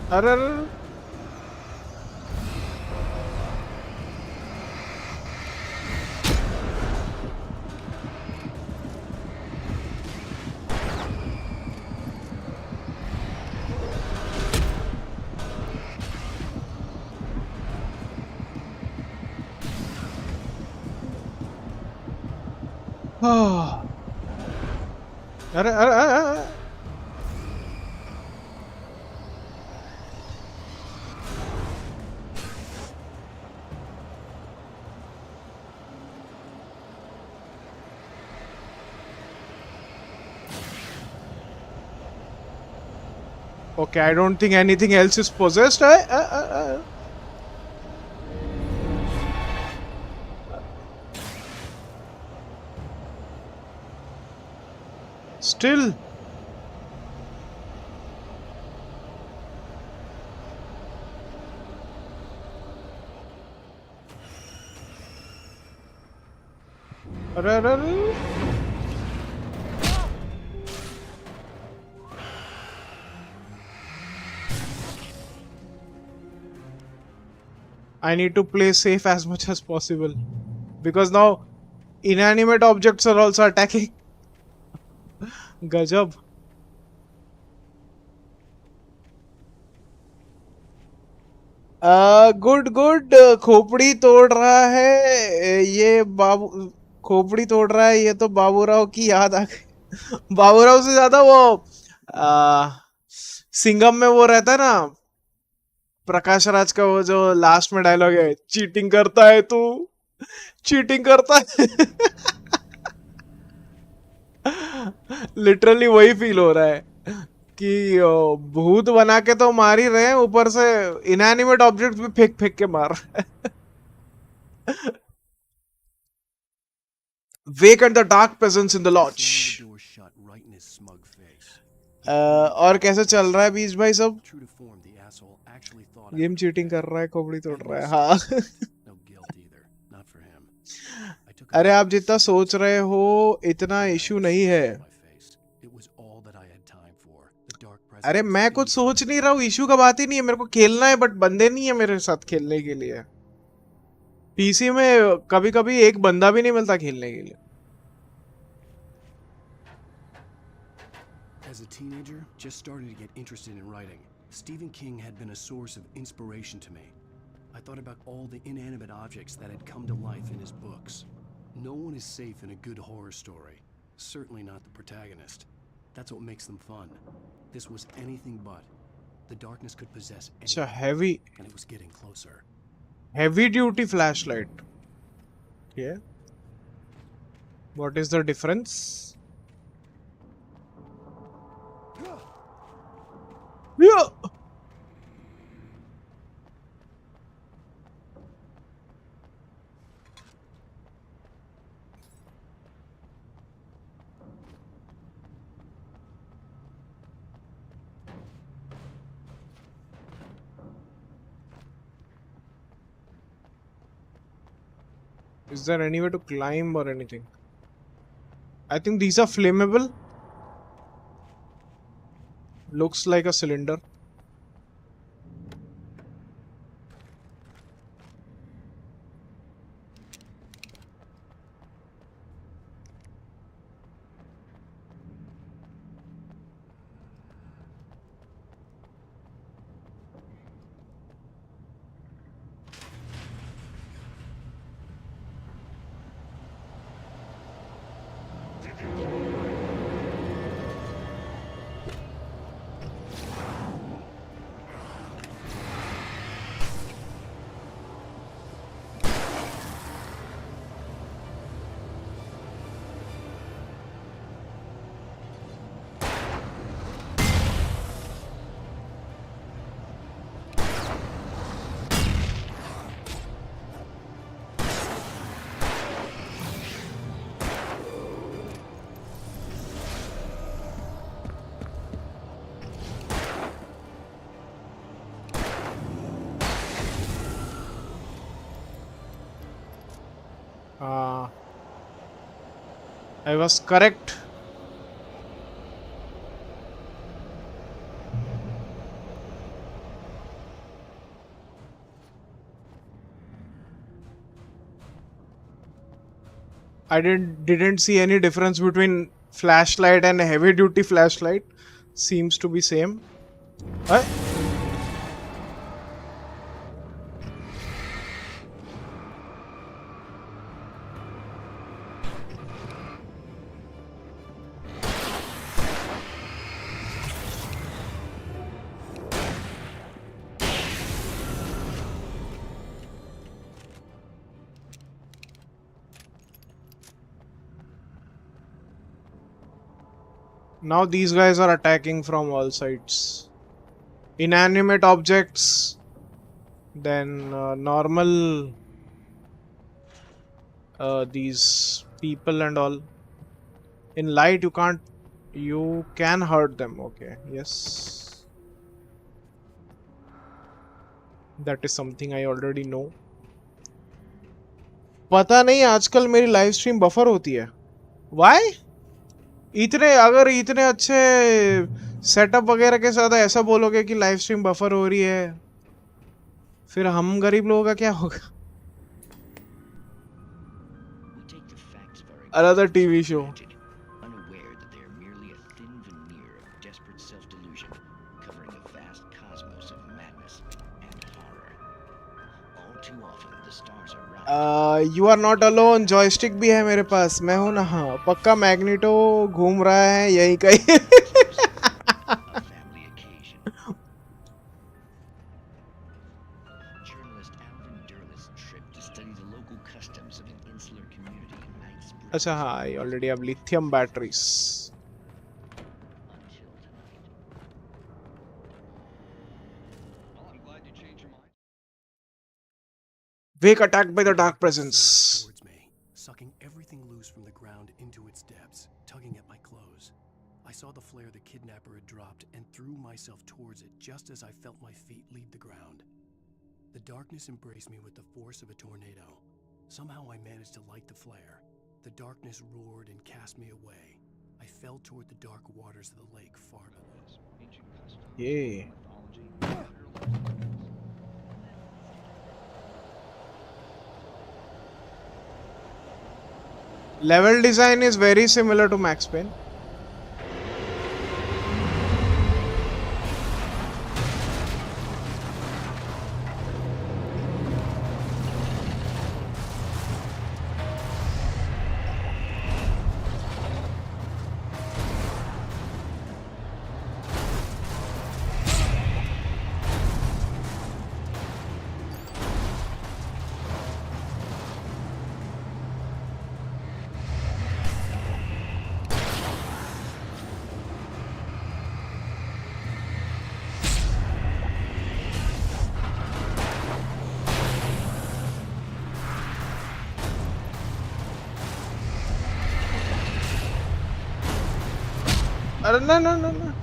अरे अरे अरे अरे Okay, I don't think anything else is possessed. Still. I need to play safe as much as possible because now inanimate objects are also attacking. Gajab. Good good खोपड़ी तोड़ रहा है ये बाबू खोपड़ी तोड़ रहा है ये तो बाबूराव की याद आ गई बाबूराव से ज्यादा वो सिंघम में वो रहता है ना प्रकाश राज का वो जो लास्ट में डायलॉग है चीटिंग करता है तू चीटिंग करता है लिटरली वही फील हो रहा है कि भूत बना के तो मार ही रहे हैं ऊपर से इनएनिमेट ऑब्जेक्ट्स भी फेंक फेंक के मार रहा है Wake and the dark presence in the lodge. और कैसे चल रहा है बीच भाई सब गेम चीटिंग कर रहा है खोपड़ी तोड़ रहा है हाँ अरे आप जितना सोच रहे हो इतना इशू नहीं है अरे मैं कुछ सोच नहीं रहा हूँ इशू का बात ही नहीं है मेरे को खेलना है बट बंदे नहीं है मेरे साथ खेलने के लिए पीसी में कभी कभी एक बंदा भी नहीं मिलता खेलने के लिए As a teenager, just starting to get interested in writing, Stephen King had been a source of inspiration to me. I thought about all the inanimate objects that had come to life in his books. No one is safe in a good horror story. Certainly not the protagonist. That's what makes them fun. This was anything but. The darkness could possess anything. It's a heavy... And it was getting closer. Heavy duty flashlight. Yeah. What is the difference? Yeah. Is there any way to climb or anything? I think these are flammable. Looks like a cylinder. I was correct. I didn't see any difference between flashlight and heavy duty flashlight. Seems to be same. Huh? Now these guys are attacking from all sides. Inanimate objects, then normal these people and all. In light you can hurt them. Okay, yes. That is something I already know. पता नहीं आजकल मेरी live stream buffer होती है. Why? अगर इतने अच्छे setup वगैरह के साथ ऐसा बोलोगे कि लाइव स्ट्रीम बफर हो रही है, फिर हम गरीब लोगों का क्या होगा? Another TV show. Unaware that they are merely a thin veneer of desperate self-delusion, covering a vast cosmos of madness and horror. All too often, the stars are right. You are not alone. Joystick भी है मेरे पास. मैं हूं ना. हाँ, पक्का magneto घूम रहा है यही कहीं. अच्छा हाँ, I already have lithium batteries. Wake attacked by the dark presence. Towards me, sucking everything loose from the ground into its depths, tugging at my clothes. I saw the flare the kidnapper had dropped and threw myself towards it just as I felt my feet leave the ground. The darkness embraced me with the force of a tornado. Somehow I managed to light the flare. The darkness roared and cast me away. I fell toward the dark waters of the lake far below. Yeah. Level design is very similar to Max Payne. अरे ना ना ना ना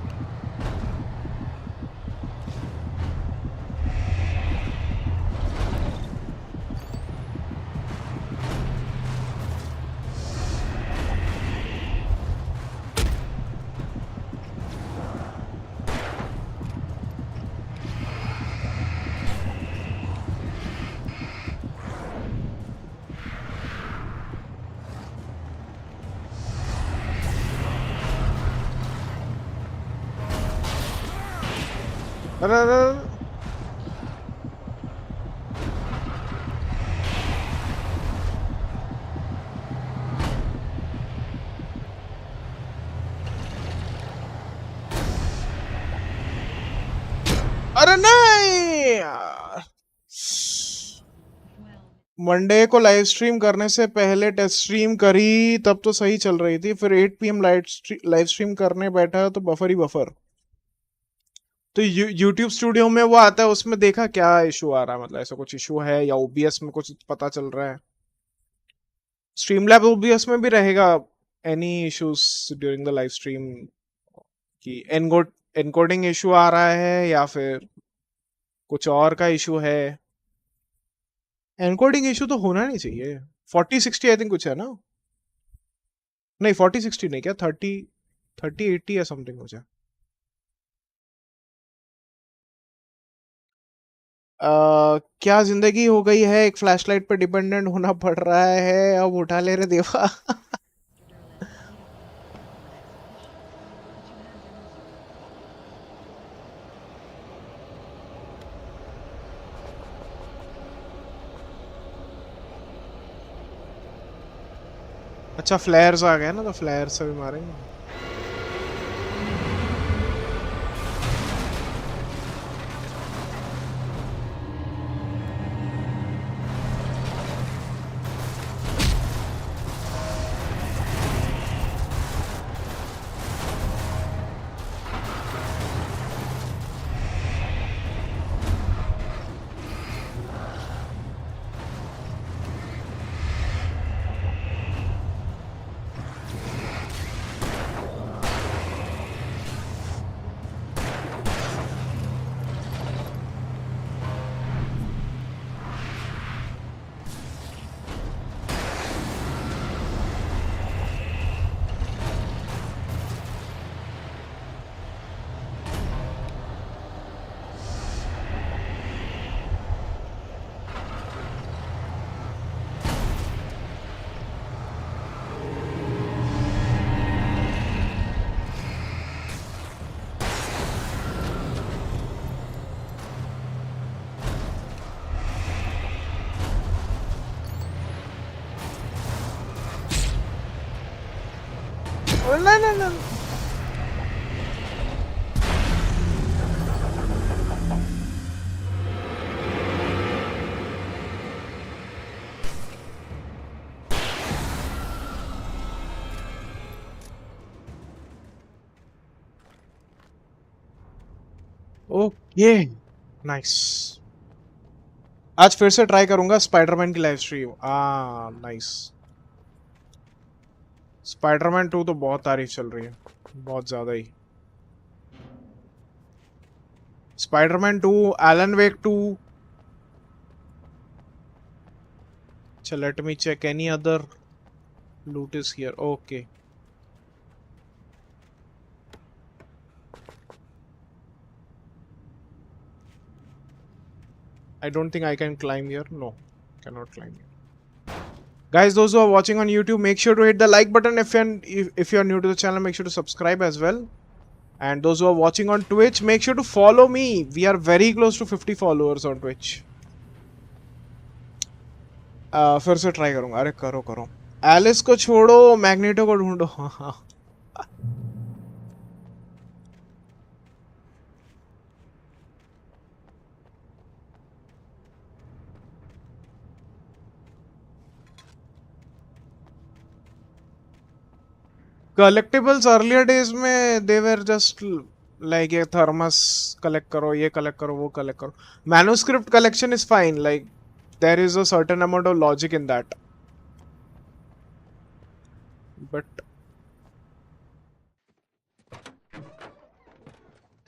अरे अरे अरे नहीं यार. मंडे को लाइव स्ट्रीम करने से पहले टेस्ट स्ट्रीम करी तब तो सही चल रही थी. फिर 8 PM लाइव स्ट्रीम करने बैठा तो बफर ही बफर. तो YouTube स्टूडियो में वो आता है, उसमें देखा क्या इशू आ रहा है, मतलब ऐसा कुछ इशू है या OBS में कुछ पता चल रहा है? स्ट्रीमलैब OBS में भी रहेगा any issues during the live stream कि एनकोडिंग इशू आ रहा है या फिर कुछ और का इशू है? एनकोडिंग इशू तो होना नहीं चाहिए. 4060 आई थिंक कुछ है ना, नहीं 4060 नहीं, क्या 3080 या समथिंग कुछ है। क्या जिंदगी हो गई है, एक फ्लैशलाइट पे डिपेंडेंट होना पड़ रहा है, अब उठा ले रे देवा। अच्छा फ्लेयर्स आ गए ना, तो फ्लेयर से भी मारेंगे। No. ओके नाइस, आज फिर से ट्राई करूंगा स्पाइडरमैन की लाइव स्ट्रीम। नाइस, स्पाइडरमैन 2 तो बहुत तारीफ चल रही है, बहुत ज्यादा ही। Spiderman 2, Elon Wake 2। अच्छा let me check any other loot is here. Okay I don't think I can climb here. No, cannot climb here. Guys, those who are watching on YouTube, make sure to hit the like button. If you are new to the channel, make sure to subscribe as well. And those who are watching on Twitch, make sure to follow me. We are very close to 50 followers on Twitch. फिर से try करूंगा। अरे करो Alice को छोड़ो, magneto को ढूंढो। हाँ कलेक्टिबल्स अर्लियर डेज में दे वर जस्ट लाइक ये थर्मस कलेक्ट करो, ये कलेक्ट करो, वो कलेक्ट करो। Manuscript collection is fine, like there is a certain amount of logic in that, but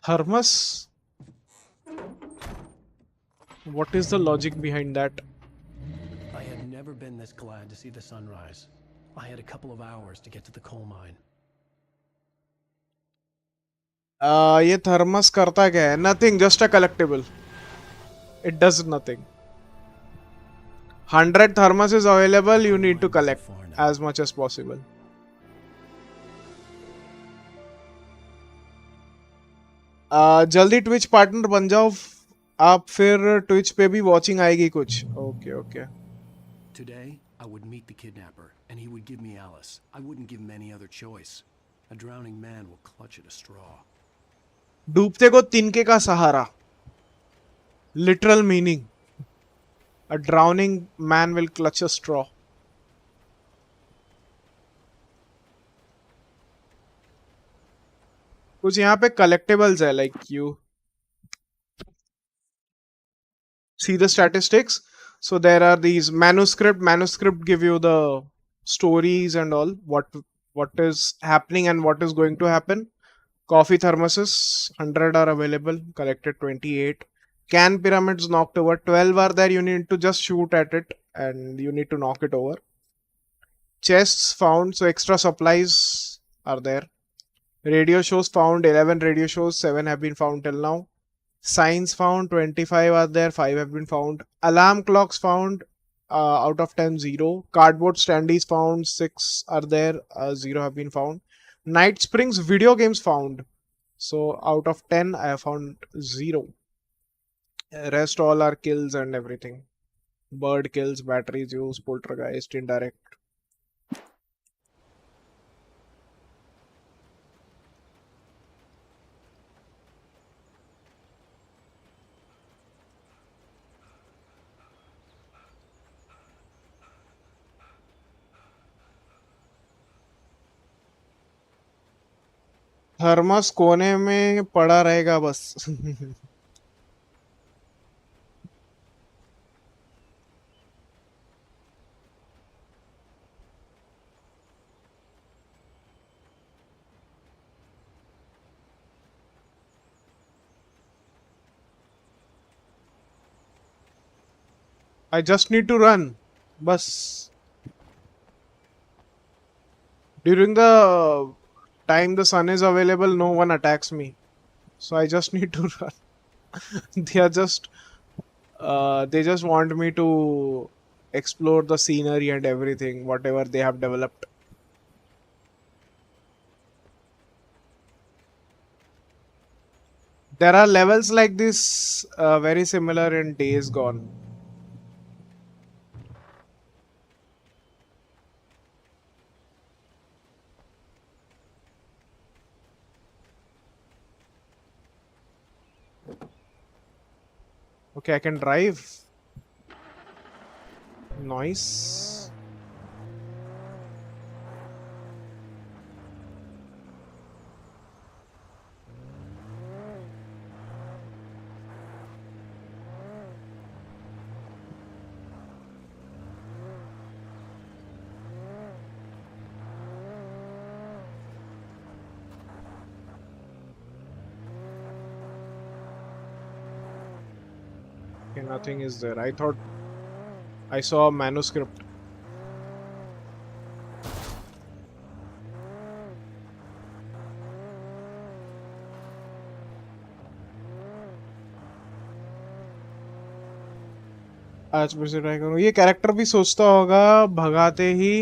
thermos, what is the logic behind that? I had never been this glad to see the sunrise. I had a couple of hours to get to the coal mine. ये thermos करता क्या है? Nothing, just a collectible. It does nothing. 100 thermos is available. You need to collect as much as possible. जल्दी Twitch partner बन जाओ आप, फिर Twitch पे भी वॉचिंग आएगी कुछ। Okay Today I would meet the kidnapper and he would give me Alice. I wouldn't give him any other choice. A drowning man will clutch at a straw. डूबते को तिनके का सहारा, literal meaning. A drowning man will clutch a straw. कुछ यहाँ पे collectibles है, like you see the statistics. So there are these manuscript give you the stories and all, what is happening and what is going to happen. Coffee thermoses 100 are available, collected 28. Can pyramids knocked over 12 are there. You need to just shoot at it and you need to knock it over. Chests found, so extra supplies are there. Radio shows found, 11 radio shows, 7 have been found till now. Signs found, 25 are there, 5 have been found. Alarm clocks found, out of 10, 0. Cardboard standees found, 6 are there, 0 have been found. Night Springs video games found. So out of 10, I have found 0. Rest all are kills and everything. Bird kills, batteries used, poltergeist, indirect. Thermos कोने में पड़ा रहेगा बस. I just need to run. Bus. During the time the sun is available, no one attacks me. So I just need to run. They are just they just want me to explore the scenery and everything, whatever they have developed. There are levels like this very similar in Days Gone. Okay, I can drive. Nice. Okay, nothing is there. I thought I saw a manuscript. आज फिर से try करूँ. ये character भी सोचता होगा भगाते ही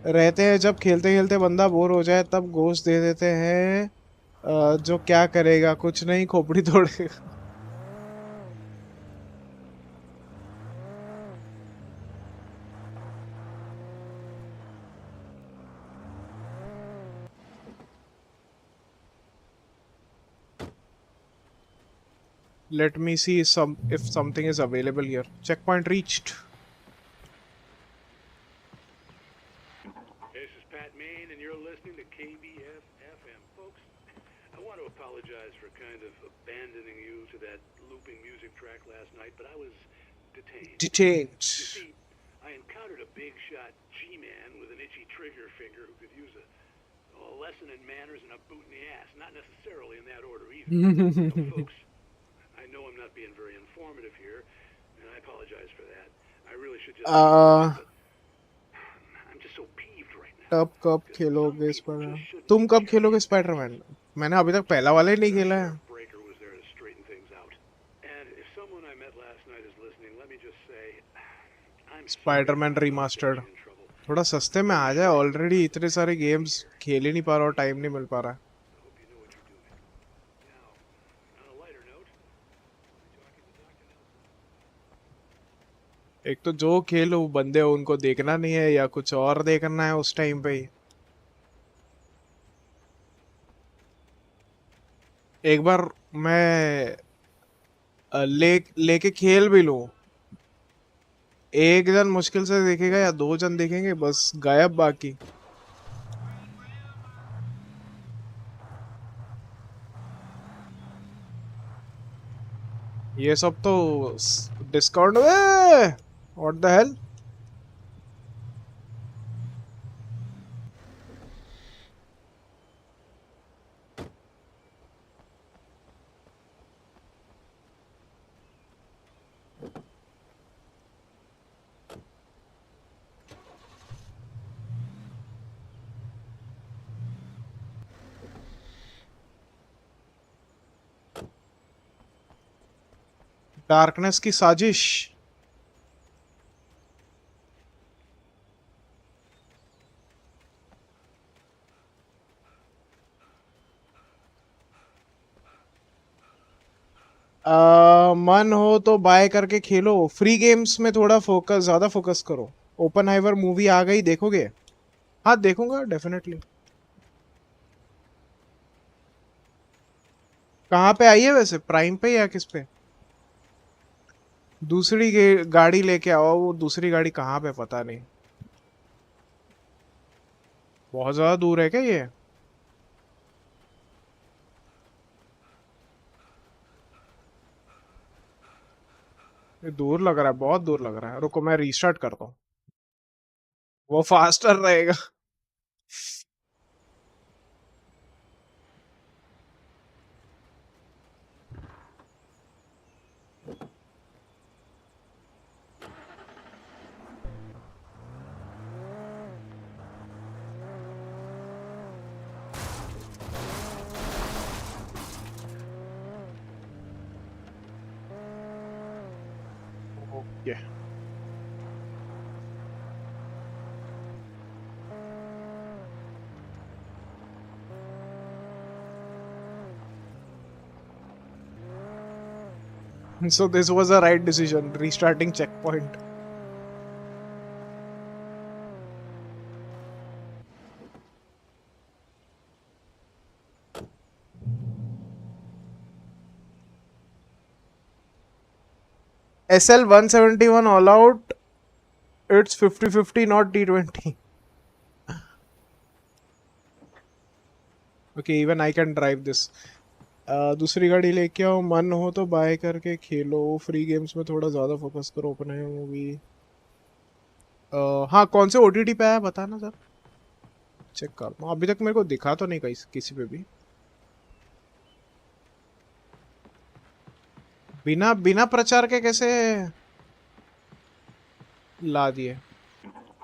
रहते हैं, जब खेलते खेलते बंदा बोर हो जाए तब घोस्ट दे देते हैं. जो क्या करेगा, कुछ नहीं, खोपड़ी तोड़ेगा. Let me see if something is available here. Checkpoint reached. This is Pat Main, and you're listening to KBF FM. Folks, I want to apologize for kind of abandoning you to that looping music track last night, but I was detained. You see, I encountered a big shot G-man with an itchy trigger finger who could use a lesson in manners and a boot in the ass. Not necessarily in that order either. So, folks, I know I'm not being very informative here, and I apologize for that. I really should just... I'm just so peeved right now. तब कब खेलोगे Spiderman? तुम कब खेलोगे Spiderman? मैंने अभी तक पहला वाला ही नहीं खेला है. स्पाइडरमैन रीमास्टर्ड थोड़ा सस्ते में आ जाए. ऑलरेडी इतने सारे गेम्स खेल ही नहीं पा रहा और टाइम नहीं मिल पा रहा है. एक तो जो खेल वो बंदे उनको देखना नहीं है या कुछ और देखना है उस टाइम पे ही. एक बार मैं लेके खेल भी लूं, एक जन मुश्किल से देखेगा या 2 जन देखेंगे, बस गायब बाकी. ये सब तो डिस्काउंट में. What the hell. डार्कनेस की साजिश। मन हो तो बाय करके खेलो, फ्री गेम्स में थोड़ा फोकस, ज्यादा फोकस करो। ओपनहाइमर मूवी आ गई, देखोगे? हाँ देखूंगा डेफिनेटली। कहाँ पे आई है वैसे, प्राइम पे या किस पे? दूसरी गाड़ी लेके आओ, वो दूसरी गाड़ी कहाँ पे पता नहीं। बहुत ज्यादा दूर है क्या ये? ये दूर लग रहा है, बहुत दूर लग रहा है। रुको मैं रीस्टार्ट करता हूँ, वो फास्टर रहेगा। Okay so this was a right decision, restarting checkpoint. SL 171 all out, it's 50-50 not T20. okay, even I can drive this. दूसरी गाड़ी लेके आओ, मन हो तो बाय करके खेलो, फ्री गेम्स में थोड़ा ज़्यादा फोकस करो। ओपन है मूवी। हाँ कौन से OTT पे आया बताना सर, चेक कर लो। अभी तक मेरे को दिखा तो नहीं किसी पे भी। बिना बिना प्रचार के कैसे ला दिए?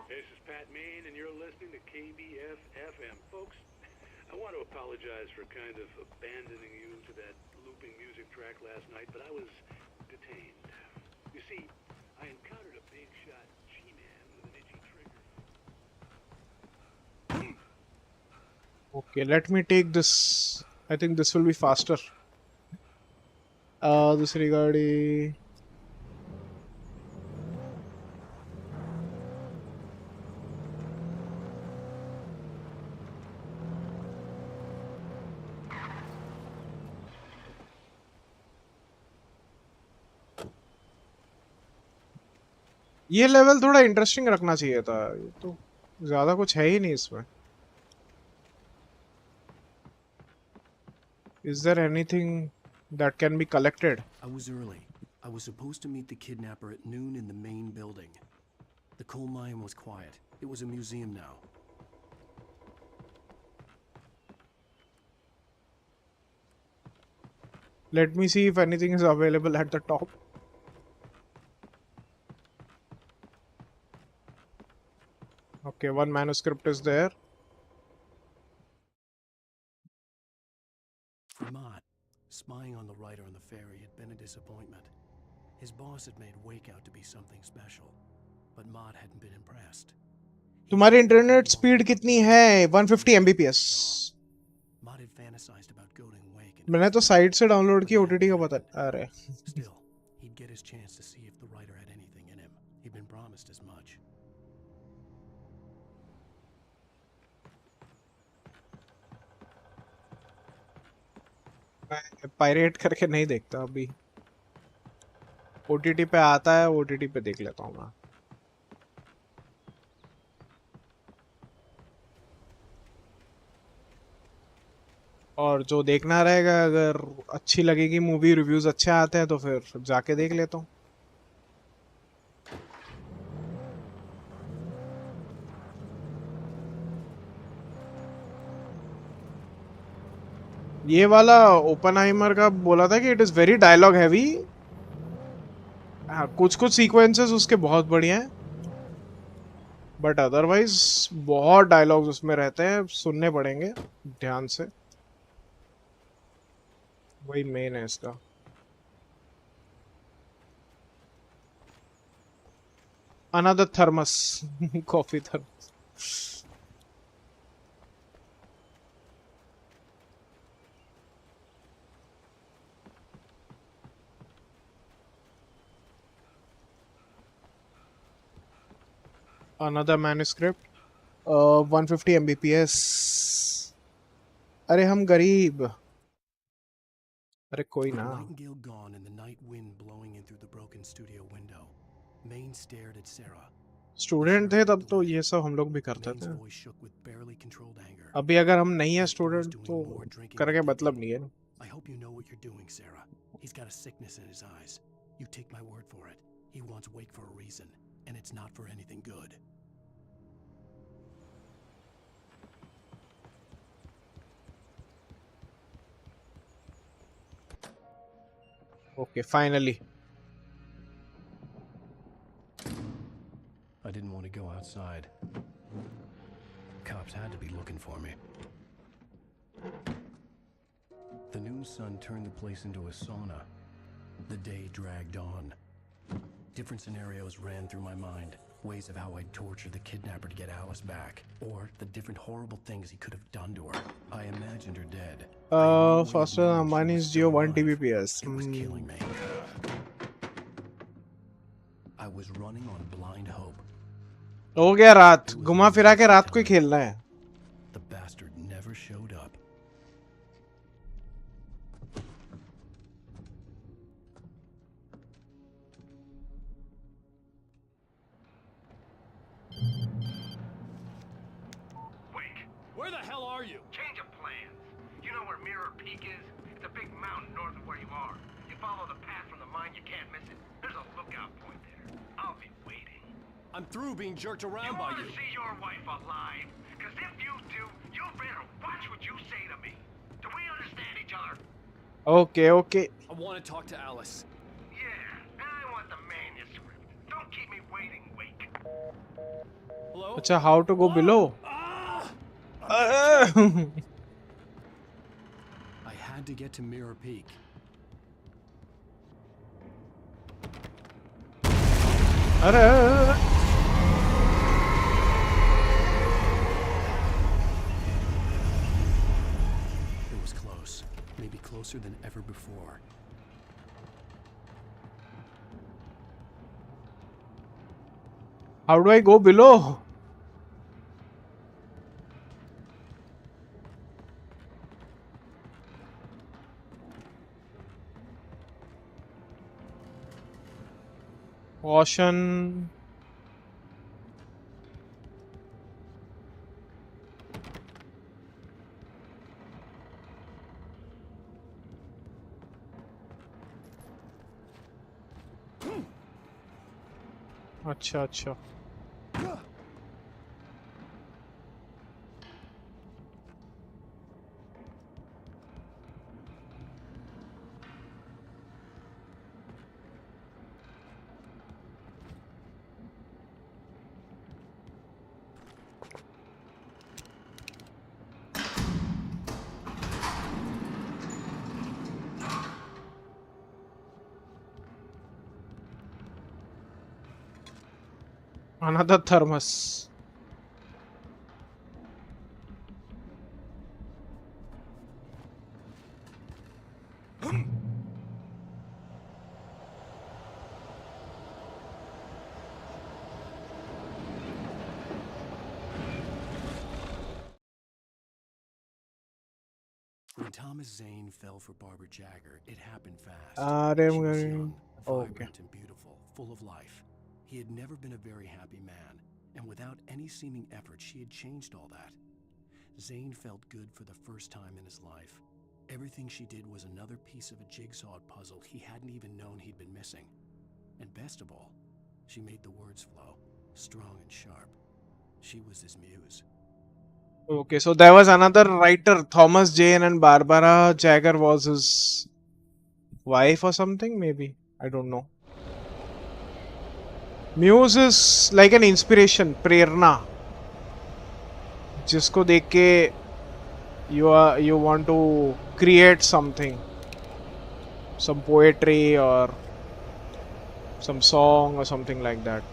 This is Pat Main, and you're listening to KBF-FM. Folks, I want to apologize for kind of abandoning you to that looping music track last night, but I was detained. You see, I encountered a big shot G-man with an itchy trigger. Okay, let me take this. I think this will be faster. दूसरी गाड़ी। ये level थोड़ा interesting रखना चाहिए था, ये तो ज्यादा कुछ है ही नहीं इसमें। Is there anything that can be collected? I was early. I was supposed to meet the kidnapper at noon in the main building. The coal mine was quiet. It was a museum now. Let me see if anything is available at the top. Okay, one manuscript is there. For Mott, spying on the writer on the ferry had been a disappointment. His boss had made Wake out to be something special, but Mott hadn't been impressed. तुम्हारी internet speed कितनी है? 150 Mbps. Mott had fantasized about goading Wake. मैंने तो site से download की, OTT का पता। अरे Still, he'd get his chance to see if the writer had anything in him. He'd been promised as much. मैं पायरेट करके नहीं देखता अभी, OTT पे आता है, OTT पे देख लेता हूँ मैं। और जो देखना रहेगा, अगर अच्छी लगेगी मूवी, रिव्यूज अच्छे आते हैं तो फिर जाके देख लेता हूँ। ये वाला ओपनहाइमर का बोला था कि it is very dialogue heavy. हाँ, कुछ कुछ सीक्वेंसेस उसके बहुत बढ़िया हैं, बट अदरवाइज बहुत डायलॉग्स उसमें रहते हैं, सुनने पड़ेंगे ध्यान से। वही मेन है इसका। Another thermos. Coffee thermos. Another manuscript. 150 Mbps. अरे हम गरीब. अरे कोई ना. Nightingale gone and the night wind blowing in through the broken studio window. Maine stared at Sarah. Student थे तब तो ये सब हम लोग भी करते थे. अभी अगर हम नहीं है स्टूडेंट तो करके मतलब नहीं है. I hope you know what you're doing, Sarah. He's got a sickness in his eyes. You take my word for it. He wants Wake for a reason, and it's not for anything good. Okay, finally. I didn't want to go outside. Cops had to be looking for me. The noon sun turned the place into a sauna. The day dragged on. Different scenarios ran through my mind. Ways of how I'd torture the kidnapper to get Alice back. Or the different horrible things he could have done to her. I imagined her dead. Faster than Ambani's Geo 1 Tbps. It was killing me. I was running on blind hope. हो गया रात. घुमा फिरा के रात को ही खेलना है. The bastard never showed up. Wake, where the hell are you? Change of plans. You know where Mirror Peak is? It's a big mountain north of where you are. You follow the path from the mine, you can't miss it. There's a lookout point there. I'll be waiting. I'm through being jerked around by you. You want to see your wife alive? Because if you do, you better watch what you say to me. Do we understand each other? Okay, okay. I want to talk to Alice. Yeah, and I want the manuscript. Don't keep me waiting, Wake. Hello? अच्छा, how to go below? I had to get to Mirror Peak. अरे It was close. Maybe closer than ever before. how do I go below? Caution. अच्छा अच्छा. Another thermos. When Thomas Zane fell for Barbara Jagger, it happened fast. I'm She was going. young, Okay. vibrant and beautiful, full of life. He had never been a very happy man, and without any seeming effort, she had changed all that. Zane felt good for the first time in his life. Everything she did was another piece of a jigsaw puzzle he hadn't even known he'd been missing. And best of all, she made the words flow, strong and sharp. She was his muse. Okay, so there was another writer, Thomas Jane, and Barbara Jagger was his wife or something, maybe. I don't know. Muse is like an inspiration, prerna. जिसको देख के you want to create something, some poetry or some song or something like that.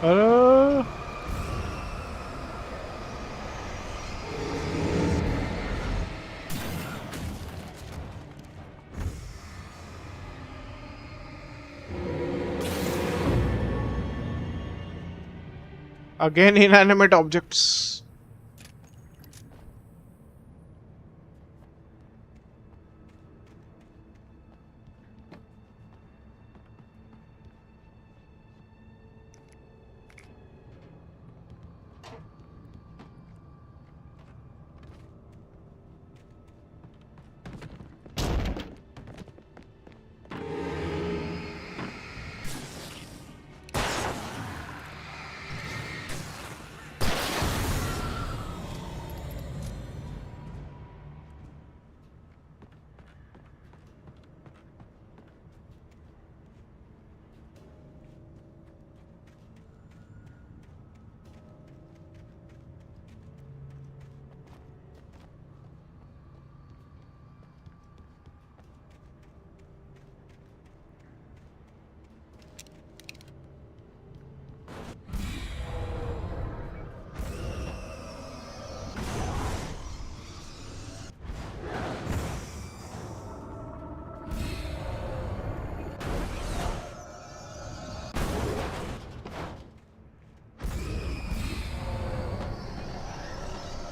Uh, Again, inanimate objects.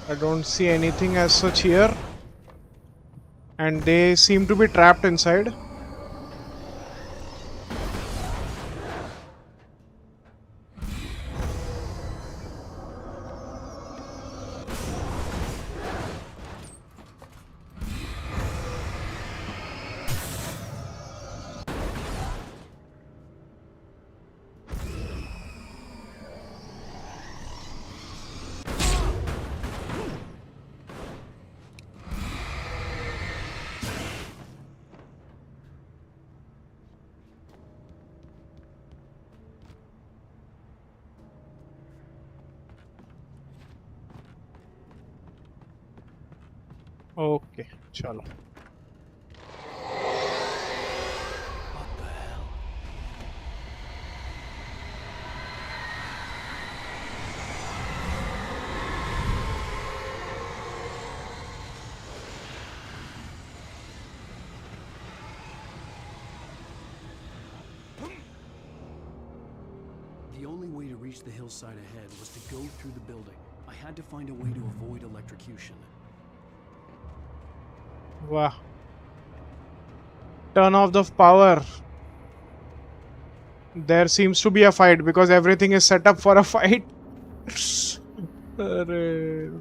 I don't see anything as such here, and they seem to be trapped inside. Okay, chalo. What the hell? The only way to reach the hillside ahead was to go through the building. I had to find a way to avoid electrocution. Wow. Turn off the power. There seems to be a fight because everything is set up for a fight. Arre.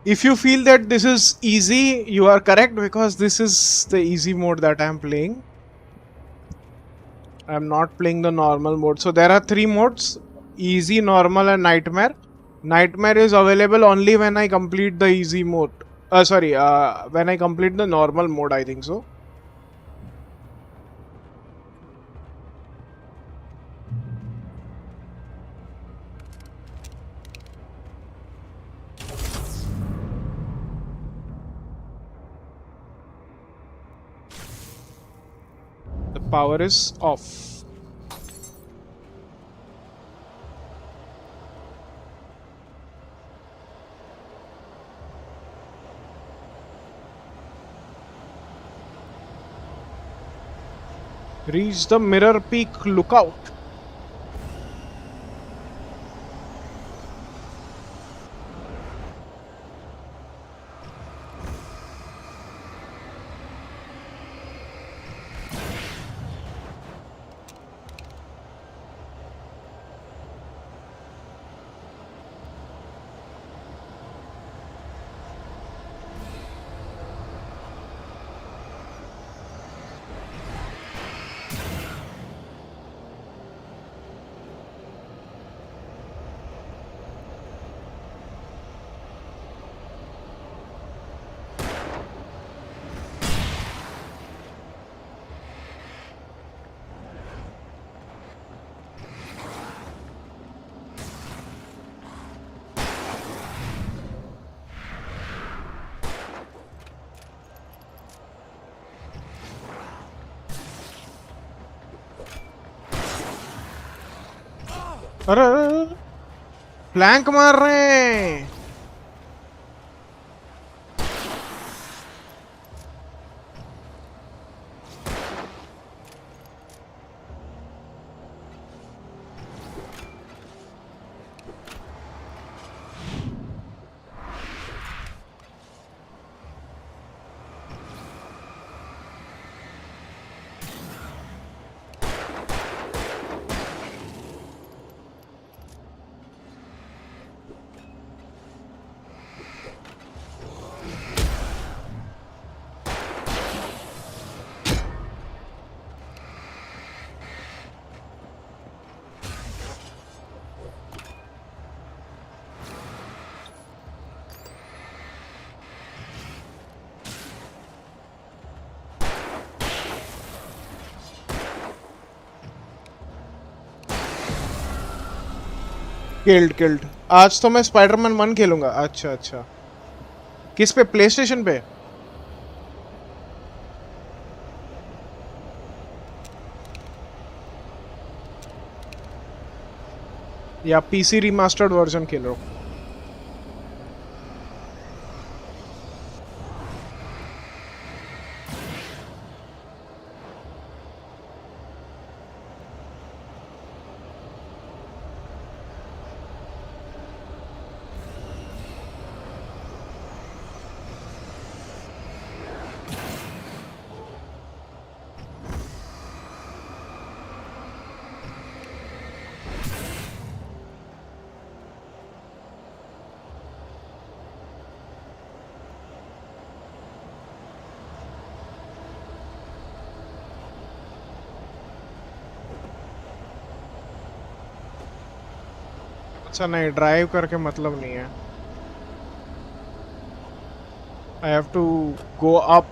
If you feel that this is easy, you are correct, because this is the easy mode that I am playing. I am not playing the normal mode. So there are 3 modes: easy, normal and nightmare. Nightmare is available only when I complete the easy mode. When I complete the normal mode, I think so. The Power is off. Reach the mirror peak lookout. अरे flank मार रहे हैं। Killed आज तो मैं Spiderman 1 खेलूंगा। अच्छा अच्छा, किस पे? प्ले स्टेशन पे? या पीसी रिमास्टर्ड वर्जन खेलो? अच्छा नहीं, ड्राइव करके मतलब नहीं है। I have to go up.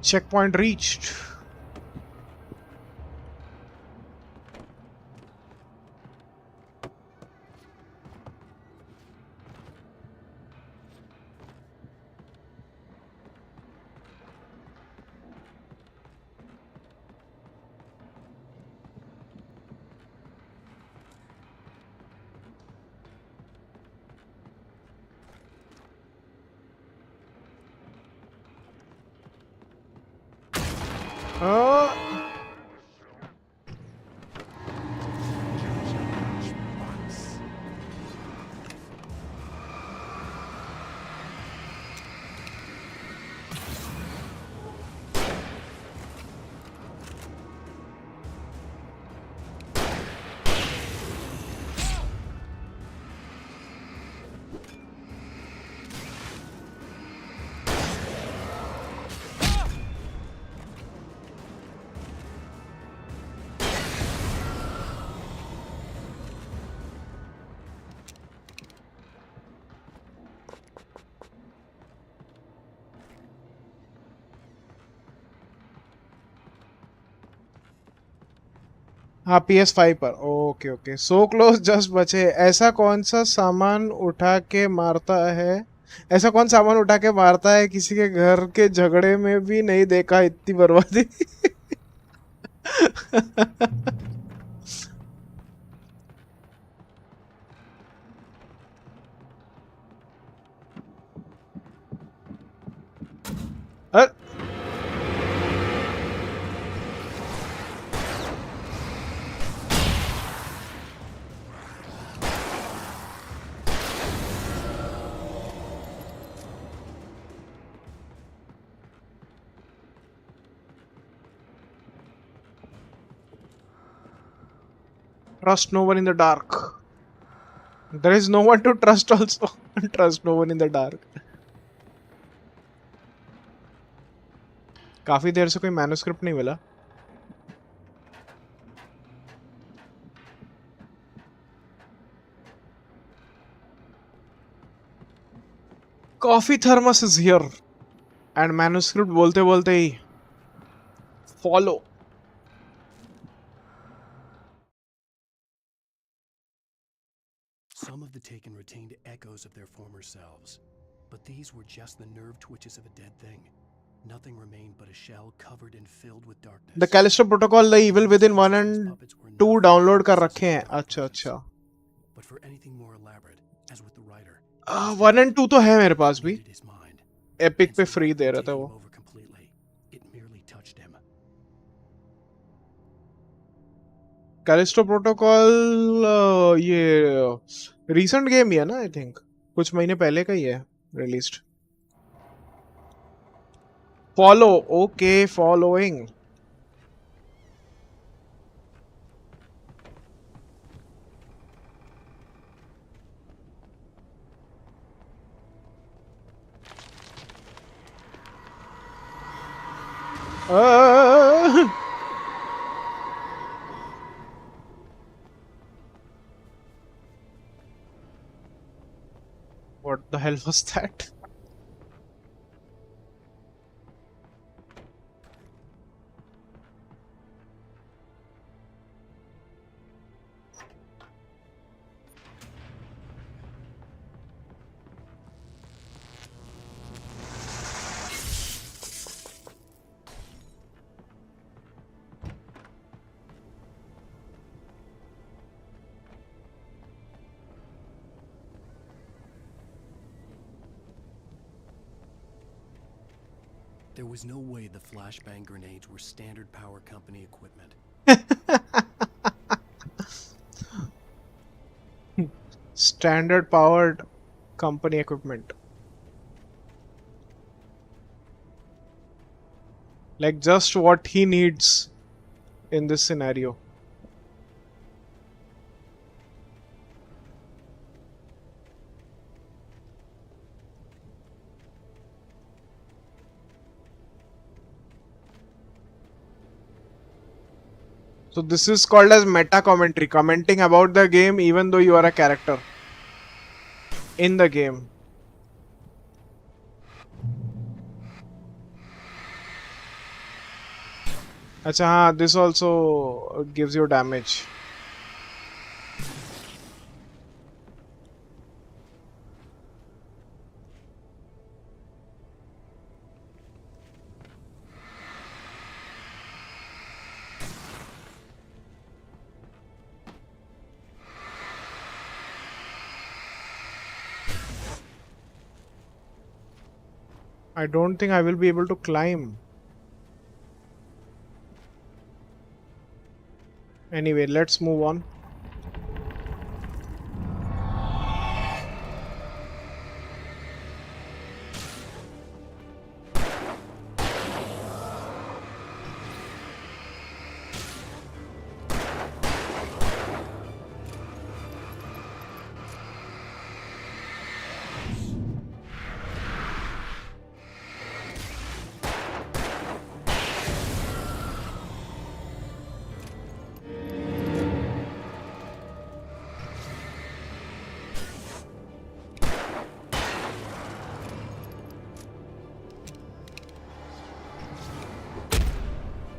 Checkpoint reached. हाँ PS5 पर. Okay okay. So close just बचे. ऐसा कौन सामान उठा के मारता है किसी के घर के झगड़े में भी नहीं देखा इतनी बर्बादी. Trust no one in the dark. There is no one to trust also. Trust no one in the dark. काफी देर से कोई मैन्युस्क्रिप्ट नहीं मिला. Coffee thermos is here. And manuscript बोलते बोलते ही follow. Some of the Taken retained echoes of their former selves, but these were just the nerve twitches of a dead thing. Nothing remained but a shell covered and filled with darkness. The Callisto Protocol, the Evil Within 1 and 2 download कर रखे हैं. अच्छा अच्छा. But for anything more elaborate, as with the writer, 1 and 2 तो है मेरे पास भी. Epic पे free दे रहा था वो. It merely touched him. Callisto Protocol ये recent game ही है ना, I think. कुछ महीने पहले का ही है released. Follow. Okay, following. What the hell was that? There was no way the flashbang grenades were standard power company equipment. Standard powered company equipment. Like just what he needs in this scenario. So this is called as meta commentary, commenting about the game even though you are a character in the game. Acha, हाँ, this also gives you damage. I don't think I will be able to climb. Anyway, let's move on.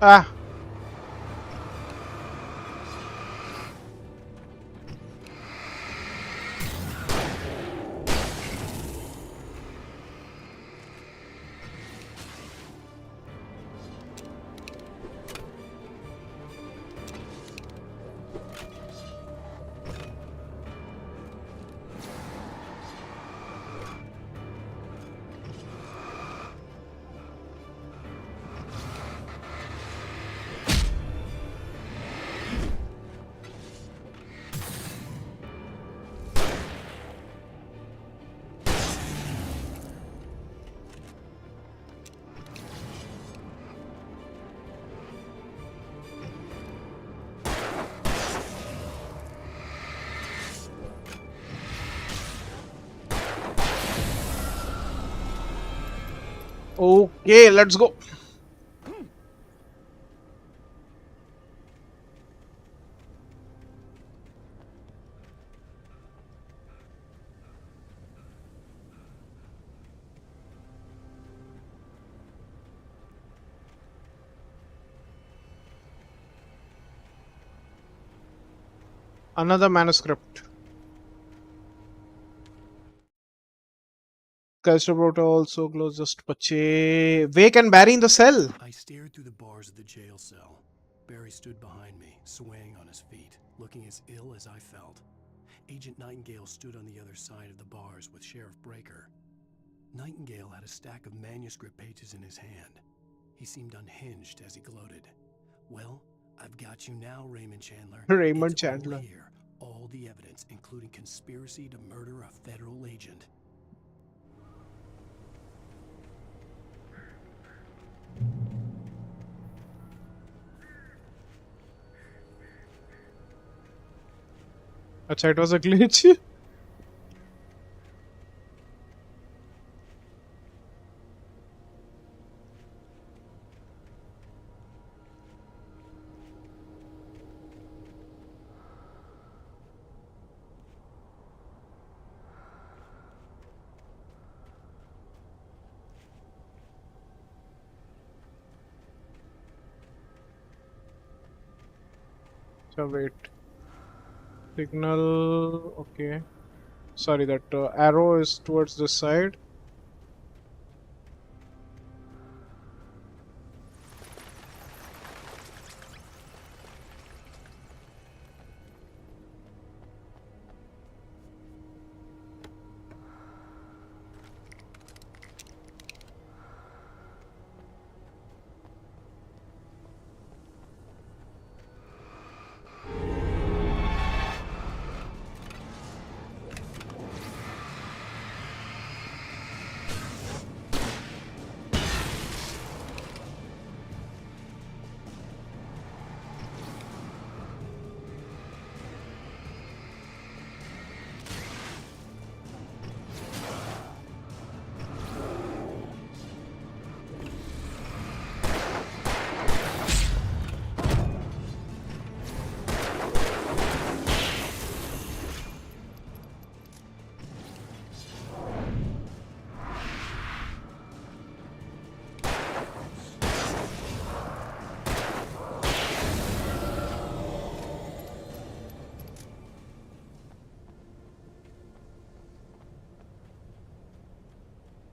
Ah. Okay, let's go. Another manuscript. kAzvA also closest pache. Wake and Barry in the cell. I stared through the bars of the jail cell. Barry stood behind me, swaying on his feet, looking as ill as I felt. Agent Nightingale stood on the other side of the bars with Sheriff Breaker. Nightingale had a stack of manuscript pages in his hand. He seemed unhinged as he gloated. Well, I've got you now, Raymond Chandler. Raymond It's Chandler. all here. All the evidence, including conspiracy to murder a federal agent. Acha, it was a glitch. So wait. Signal. Okay. Sorry, that arrow is towards this side.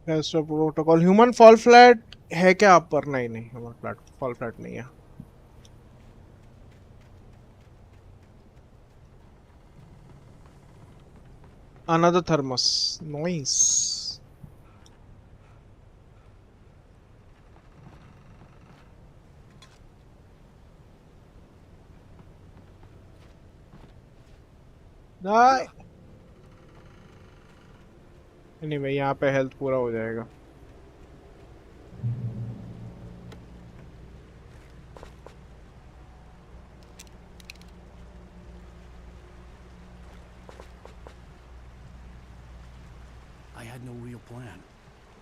kAzvA protocol. Human fall flat है क्या आप पर? नहीं नहीं, हमारा flat fall flat नहीं है. Another thermos. Nice. Die. Anyway, यहाँ पे हेल्थ पूरा हो जाएगा. I had no real plan.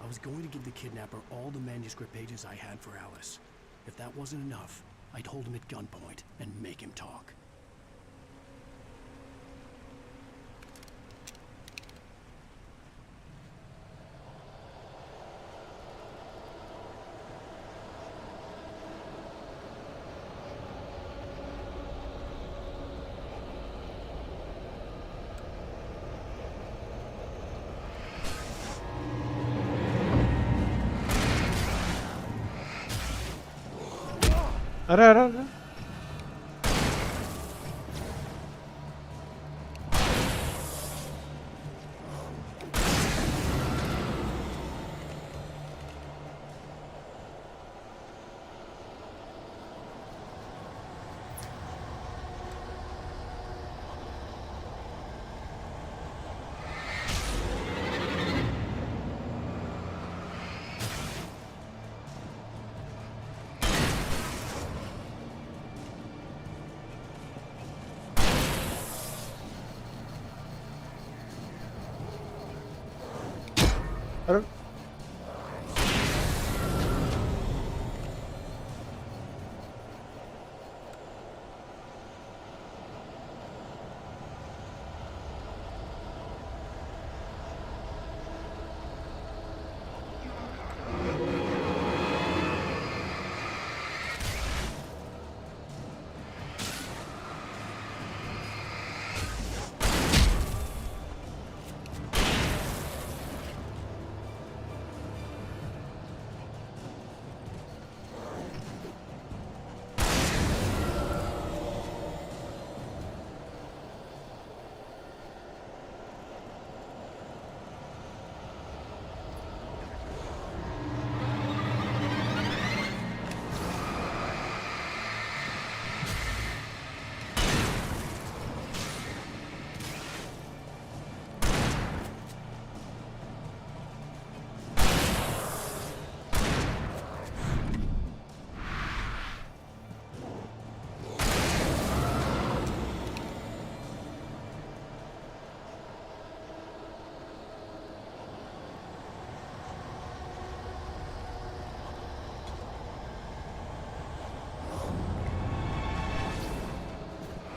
I was going to give the kidnapper all the manuscript pages I had for Alice. If that wasn't enough, I'd hold him at gunpoint and make him talk. अरे अरे अरे.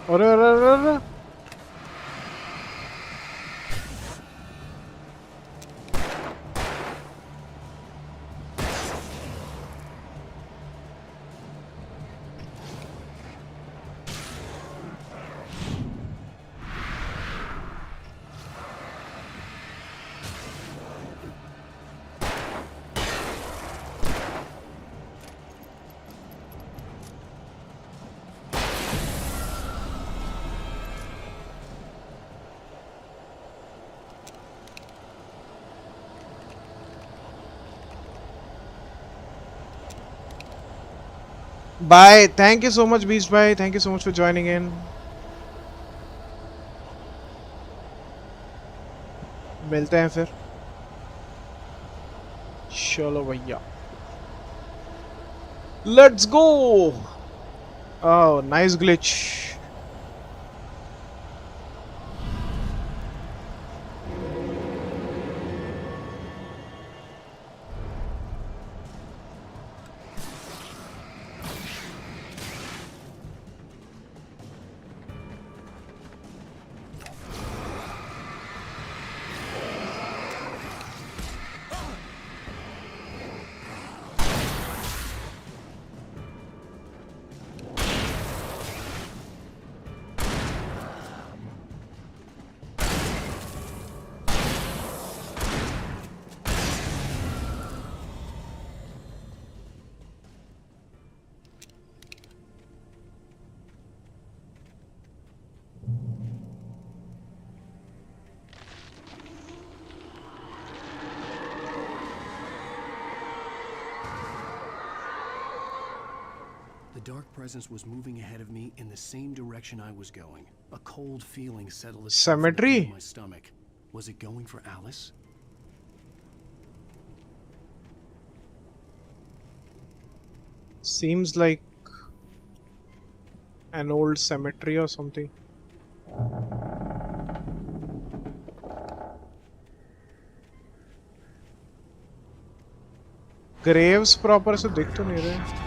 अरे अरे अरे अरे Bye. Thank you so much, Beast Bye. Thank you so much for joining in. मिलते हैं फिर. चलो भैया. Let's go. Oh, nice glitch. The dark presence was moving ahead of me in the same direction I was going. A cold feeling settled itself in my stomach. Was it going for Alice? Seems like an old cemetery or something. Graves proper से दिख तो नहीं रहे.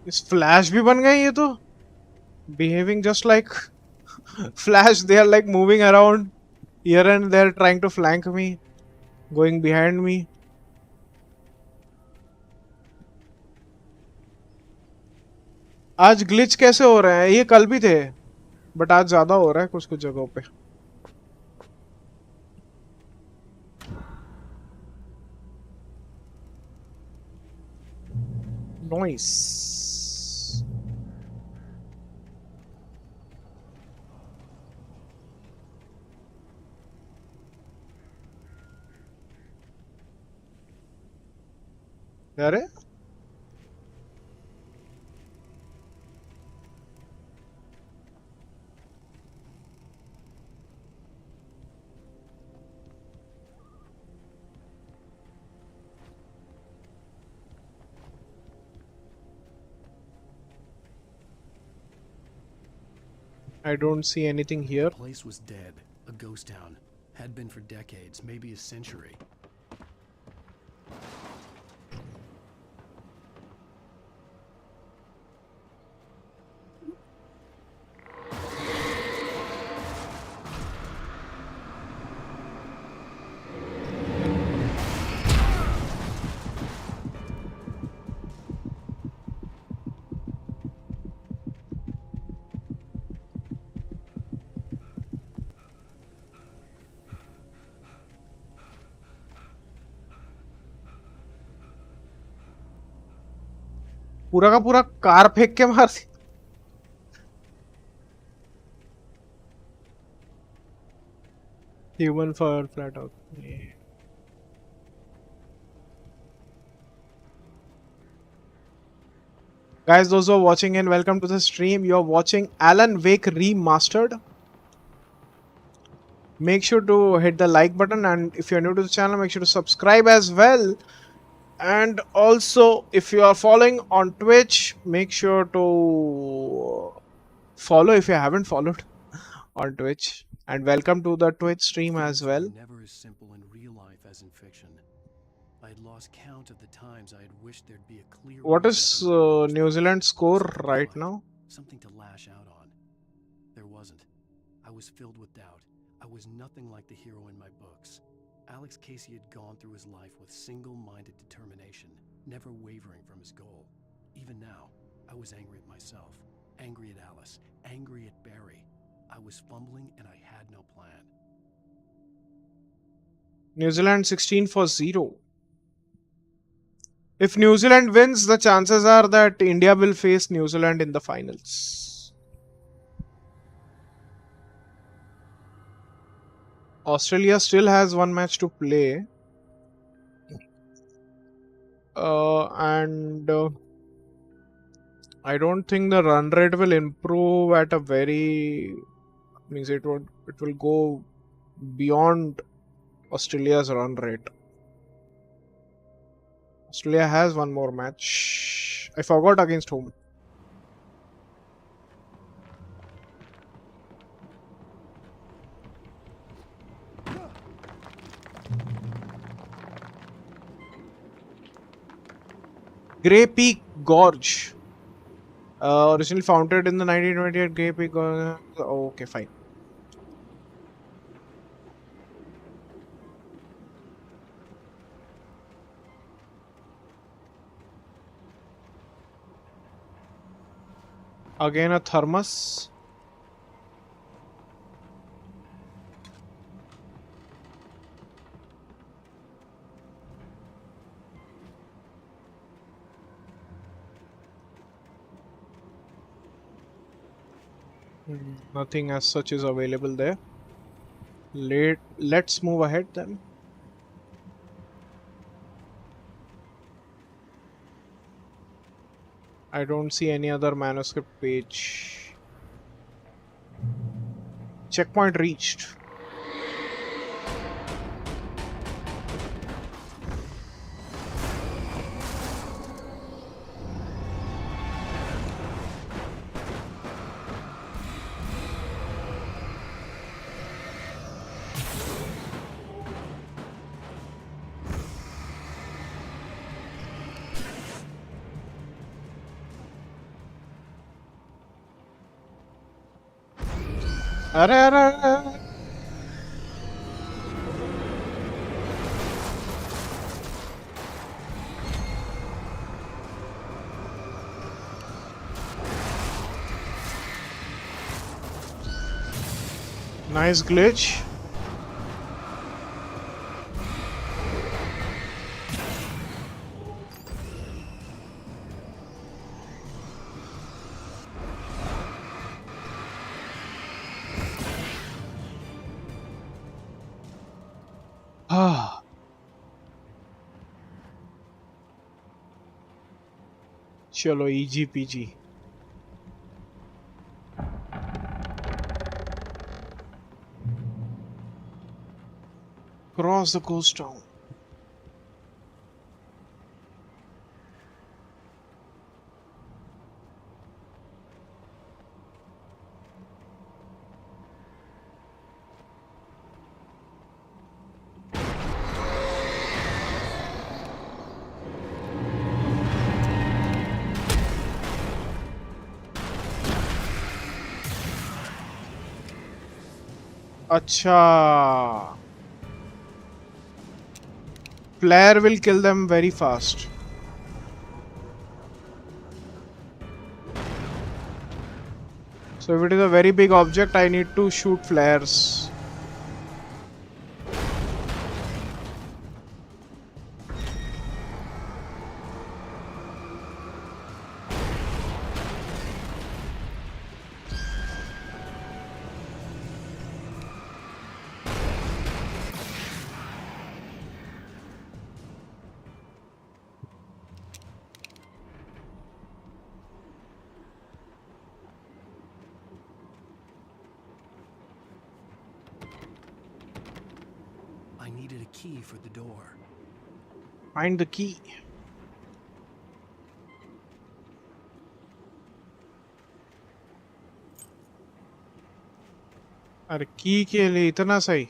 इस flash भी बन गए ये तो. Behaving just like Flash. They are like moving around here and there trying to flank me, going behind me. आज ग्लिच कैसे हो रहे हैं? ये कल भी थे बट आज ज्यादा हो रहा है कुछ कुछ जगहों पे. Noise. अरे I don't see anything here. The place was dead. A ghost town. Had been for decades, maybe a century. पूरा का पूरा कार फेंक के मार दी। Human for flat out. Guys, those who are watching in, welcome to the stream. You're watching Alan Wake Remastered. Make sure to hit the like button, and if you're new to the channel, make sure to subscribe as well. And also, if you are following on Twitch, make sure to follow if you haven't followed on Twitch. And welcome to the Twitch stream as well. Never as simple in real life as in fiction. I had lost count of the times I had wished there'd be a clear. What is New Zealand's score right now? Something to lash out on. There wasn't. I was filled with doubt. I was nothing like the hero in my books. Alex Casey had gone through his life with single-minded determination, never wavering from his goal. Even now, I was angry at myself, angry at Alice, angry at Barry. I was fumbling and I had no plan. New Zealand 16-0. If New Zealand wins, the chances are that India will face New Zealand in the finals. Australia still has one match to play. And I don't think the run rate will improve at a very... means it will go beyond Australia's run rate. Australia has one more match. I forgot against whom. Grey Peak Gorge. Originally founded in the 1928 Grey Peak Gorge. Oh, okay, fine. Again a thermos. Nothing as such is available there. Let's move ahead then. I don't see any other manuscript page. Checkpoint reached. अरे अरे अरे nice glitch. चलो easy PG cross the coast town. अच्छा, flare will kill them very fast. So if it is a very big object, I need to shoot flares. needed a key for the door. Find the key. अरे की के लिए इतना सही?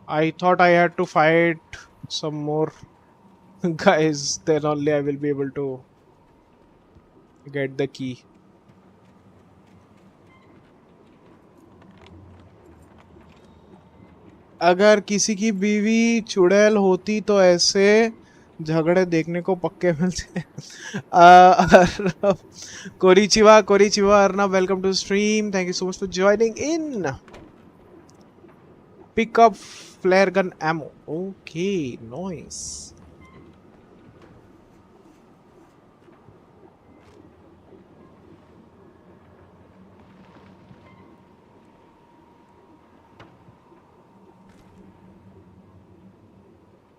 I thought I had to fight some more guys, then only I will be able to get the key. अगर किसी की बीवी चुड़ैल होती तो ऐसे झगड़े देखने को पक्के मिलते। कोरिचिवा Arnab, welcome to stream, thank you so much for joining in. Pick up flare gun ammo, okay nice.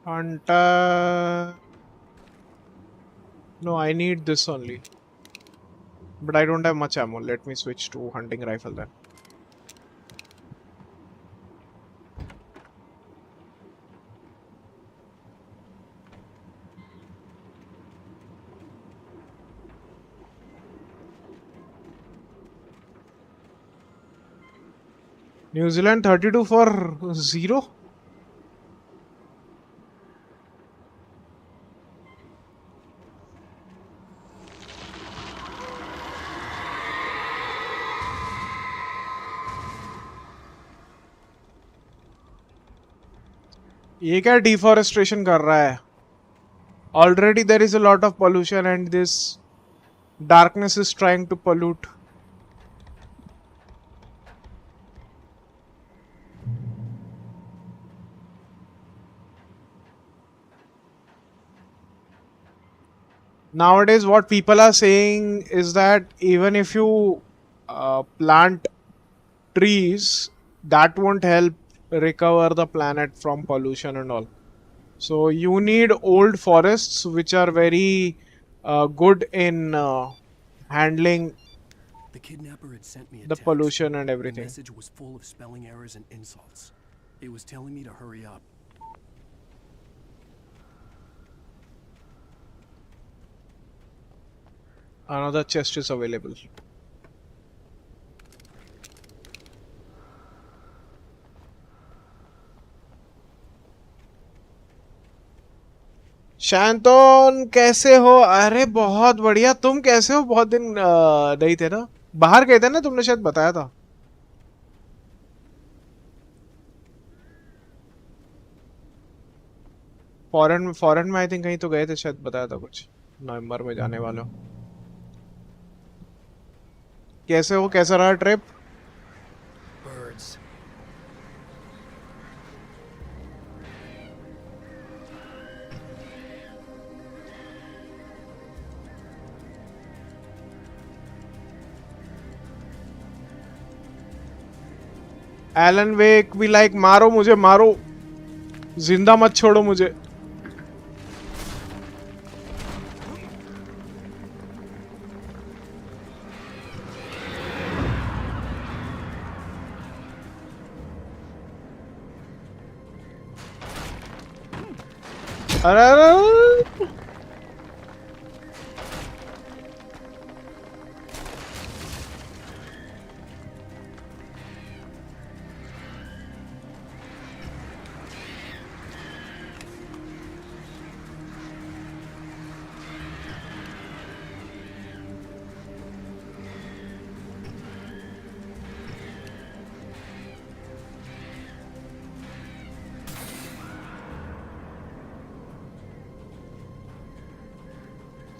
Hunter. No, I need this only. But I don't have much ammo. Let me switch to hunting rifle then. New Zealand 32 for 0. ये क्या deforestation कर रहा है? Already there is a lot of pollution and this darkness is trying to pollute. Nowadays what people are saying is that even if you plant trees, that won't help recover the planet from pollution and all. So you need old forests which are very good in handling The kidnapper had sent me a the text. pollution and The everything. message was full of spelling errors and insults. It was telling me to hurry up. Another chest is available. शांतोन कैसे हो? अरे बहुत बढ़िया, तुम कैसे हो? बहुत दिन नहीं थे ना, बाहर गए थे ना, तुमने शायद बताया था। फॉरेन में आई थिंक कहीं तो गए थे शायद, बताया था कुछ, नवंबर में जाने वाले हो। कैसे हो? कैसा रहा ट्रिप? Birds. एलन वेक भी लाइक मारो मुझे, मारो, जिंदा मत छोड़ो मुझे। अरे अरे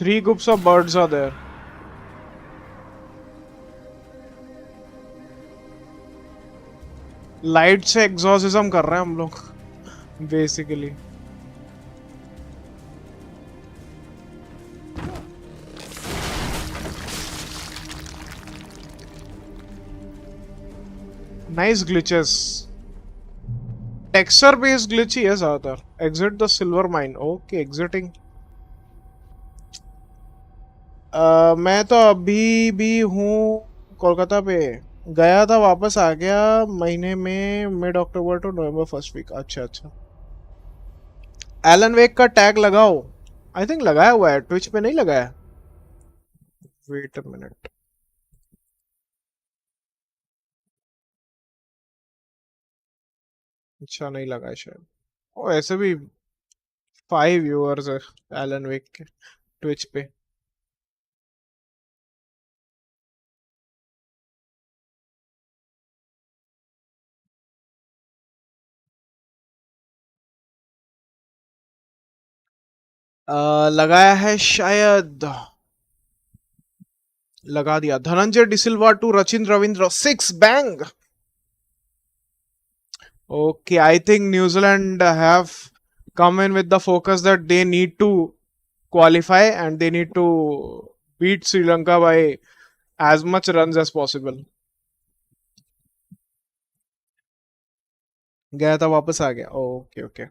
Three groups of birds are there. Light से एग्जॉसिज्म कर रहे हैं हम लोग basically. Nice glitches, texture based glitch ही है ज्यादातर। Exit the silver mine, okay exiting. मैं तो अभी भी हूँ कोलकाता पे। गया था वापस आ गया महीने में mid October to November first week. अच्छा अच्छा। एलन वेक का टैग लगाओ। आई थिंक लगाया हुआ है, ट्विच पे नहीं लगाया। Wait a minute. अच्छा नहीं लगा है शायद। ओ ऐसे भी 5 व्यूअर्स है एलन वेक के ट्विच पे। लगाया है शायद। लगा दिया। Dhananjaya de Silva to Rachin Ravindra 6 bang. Okay, I think New Zealand have come in with the focus that they need to qualify and they need to beat Sri Lanka by as much runs as possible. गया था वापस आ गया। Okay okay.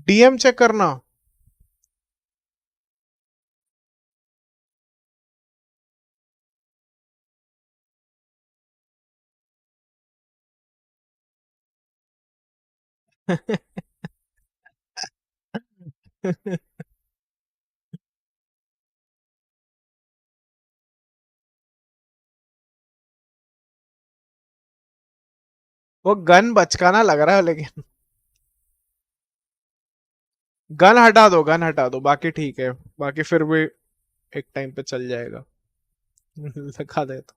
DM check करना। वो gun बचकाना लग रहा है लेकिन। गन हटा दो, गन हटा दो, बाकी ठीक है। बाकी फिर भी एक टाइम पे चल जाएगा। लगा दे तो।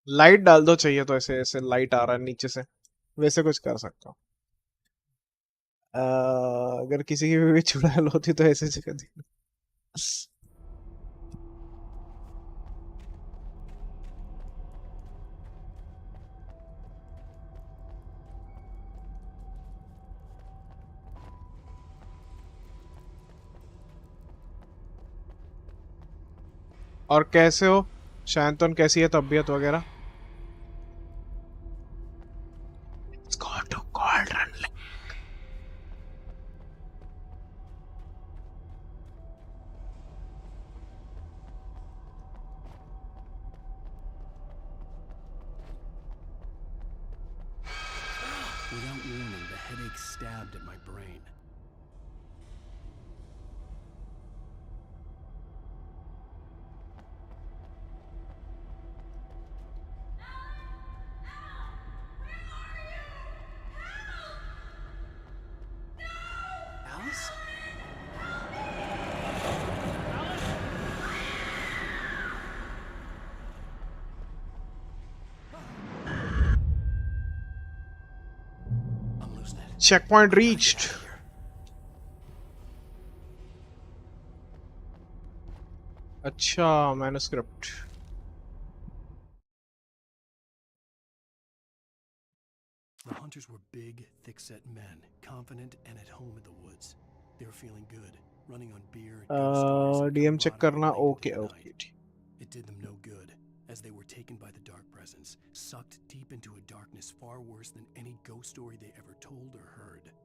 लाइट डाल दो चाहिए तो। ऐसे ऐसे लाइट आ रहा है नीचे से, वैसे कुछ कर सकता हूँ। अगर किसी की भी चुड़ैल होती तो ऐसे जगह दी। और कैसे हो शांतन, कैसी है तबीयत वगैरह? Without warning, the headache stabbed at my brain. Alice? I'm losing it. Checkpoint reached. अच्छा, manuscript. The hunters were big, thick-set men, confident and at home in the woods. They were feeling good, running on beer and ghost stories and DM check करना। camaraderie okay late into the okay. night. It did them no good, as they were taken by the dark presence, sucked deep into a darkness far worse than any ghost story they ever told or heard.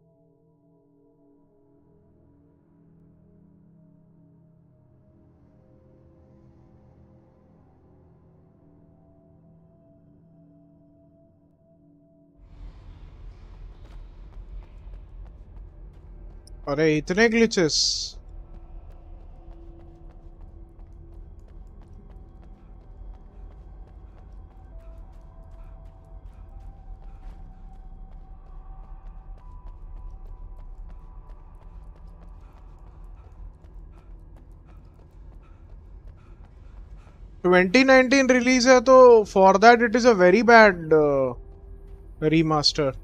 अरे इतने glitches. Twenty 19 release है तो for that it is a very bad remaster.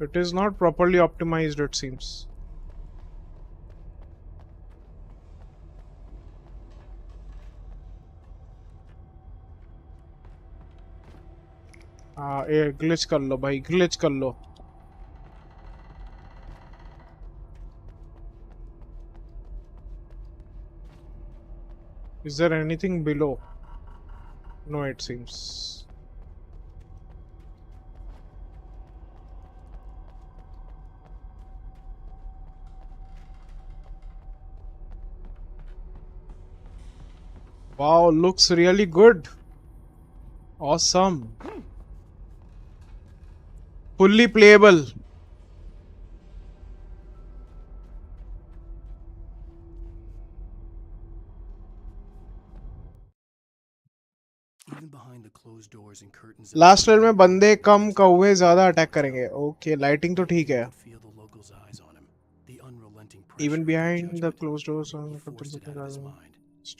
It is not properly optimized, it seems. हाँ, ये glitch कर लो भाई, glitch कर लो। Is there anything below? No, it seems. Wow, looks really good. Awesome. Fully playable. Even behind the closed doors and curtains of last the level में बंदे कम कौवे ज्यादा attack करेंगे. ओके, लाइटिंग तो ठीक है. feel the locals' eyes on him, the unrelenting Even pressure of their behind the judgment. closed doors. He forced it out of his mind.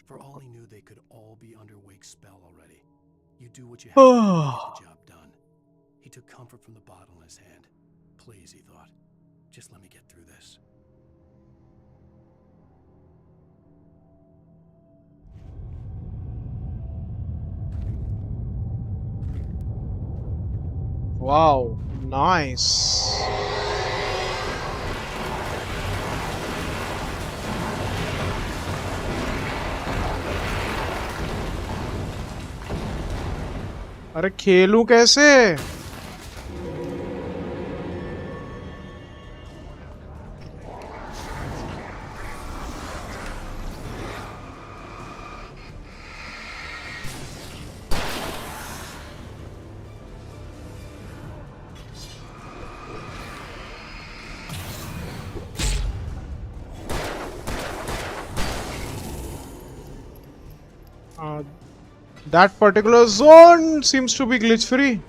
For all he knew, they could all be under Wake's spell already. You do what you have to do to get the job done. He took comfort from the bottle in his hand. Please, he thought, just let me get through this. Wow, nice. अरे खेलूं कैसे? That particular zone seems to be glitch free.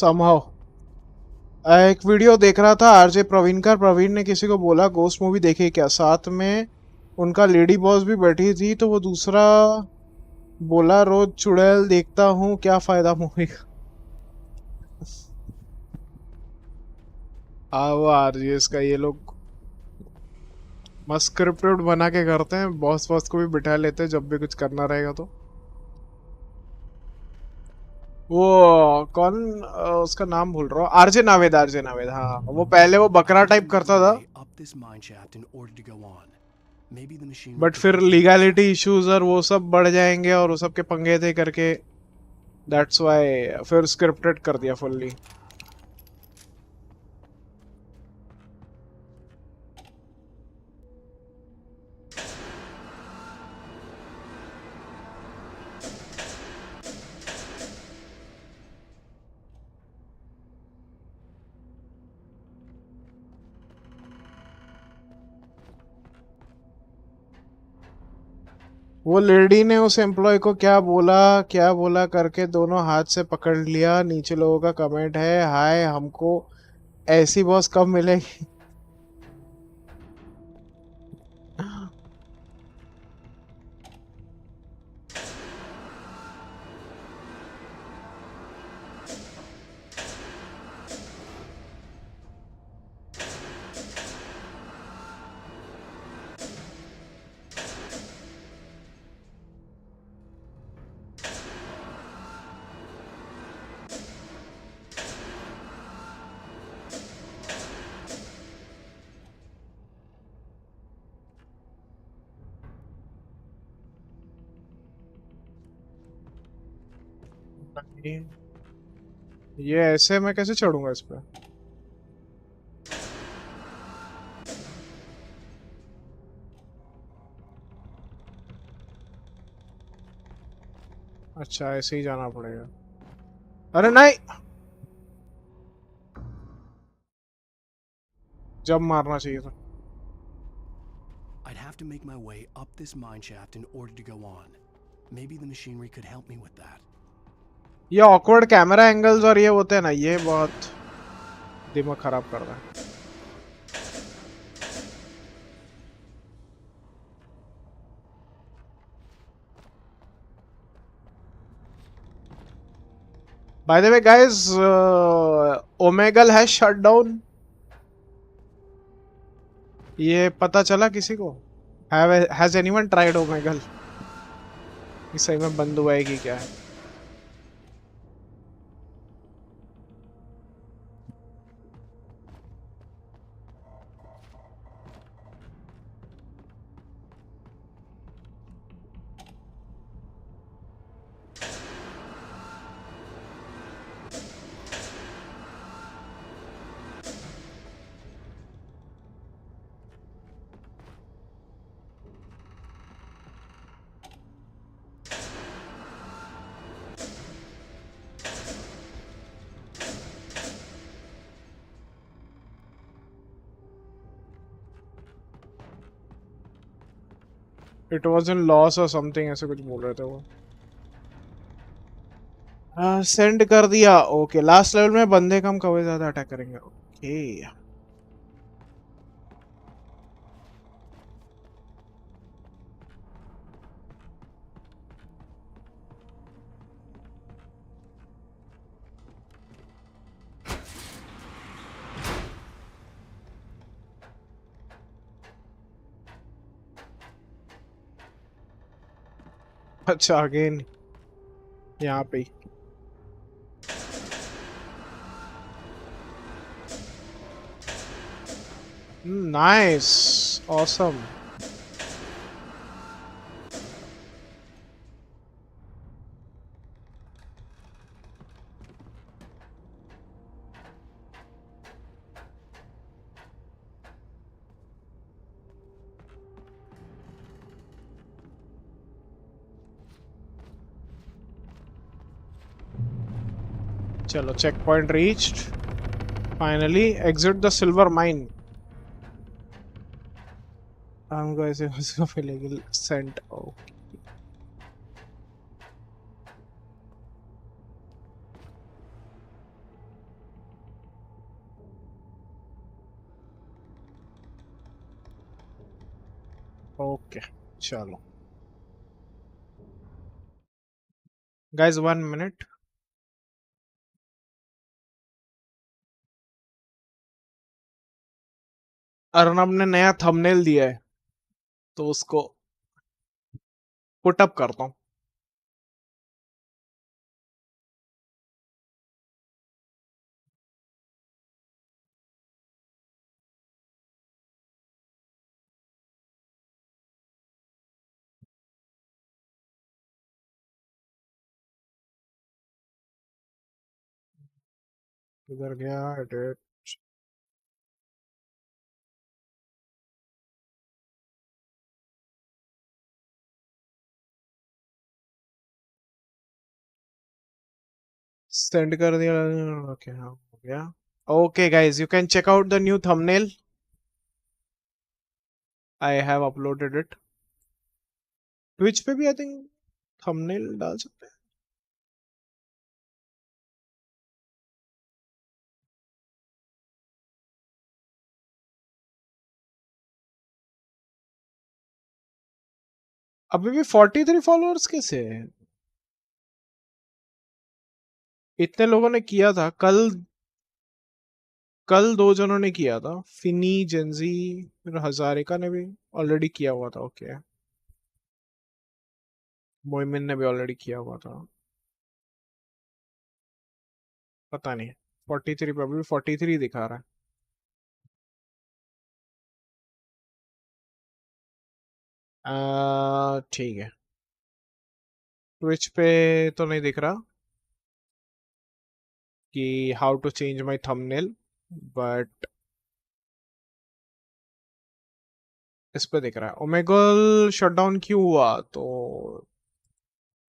Somehow. एक video देख रहा था RJ Praveen का. प्रवीण ने किसी को बोला गोस्ट मूवी देखे क्या, साथ में उनका लेडी बॉस भी बैठी थी, तो वो दूसरा बोला रोज चुड़ैल देखता हूँ, क्या फायदा मूवी का. वो आरजे का ये लोग मस्त स्क्रिप्टेड बना के करते हैं. बॉस को भी बिठा लेते हैं जब भी कुछ करना रहेगा तो. वो कौन, उसका नाम भूल रहा हूँ. आरजे नावेद. हाँ, वो पहले वो बकरा टाइप करता था, बट फिर लीगैलिटी इश्यूज और वो सब बढ़ जाएंगे और वो सब के पंगे थे करके, दैट्स व्हाई फिर स्क्रिप्टेड कर दिया फुल्ली. वो लेडी ने उस एम्प्लॉय को क्या बोला करके दोनों हाथ से पकड़ लिया. नीचे लोगों का कमेंट है, हाय हमको ऐसी बॉस कब मिलेगी. ये ऐसे मैं कैसे चढ़ूंगा इस पे? अच्छा, ऐसे ही जाना पड़ेगा. अरे नहीं, जब मारना चाहिए था. I'd have to make my way up this mine shaft in order to go on. Maybe the machinery could help me with that. ये ऑकवर्ड कैमरा एंगल्स और ये होते हैं ना, ये बहुत दिमाग खराब कर रहा है. By the way, guys, Omegle has shut down. ये पता चला किसी को? Has anyone tried Omegle? ये सही में बंद हुआ है कि क्या है? इट वॉज इन लॉस और समथिंग, ऐसे कुछ बोल रहे थे वो। सेंड कर दिया। ओके, लास्ट लेवल में बंदे कम कभी ज्यादा अटैक करेंगे। ओके अच्छा, अगेन यहाँ पे ही। Nice, awesome. चलो, checkpoint reached. Finally exit the silver mine. हमको ऐसे उसको मिलेगी सेंट। ओके चलो गाइस, 1 मिनट। अर्नब ने नया थंबनेल दिया है तो उसको पुट अप करता हूँ। इधर गया एडिट। सेंड कर दिया। ओके, हाँ हो गया। Okay guys, you can check out the new thumbnail. I have uploaded it. Twitch पे भी आई थिंक थंबनेल डाल सकते हैं। अभी भी 43 फॉलोअर्स कैसे हैं? इतने लोगों ने किया था कल। कल 2 जनों ने किया था, फिनी, जेंजी, फिर हजारिका ने भी ऑलरेडी किया हुआ था। ओके, मोइमिन ने भी ऑलरेडी किया हुआ था। पता नहीं, 43 पे अभी 43 दिखा रहा है। ठीक है। ट्विच पे तो नहीं दिख रहा कि how to change my thumbnail, but इस पे दिख रहा है। ओमेगल शटडाउन क्यों हुआ, तो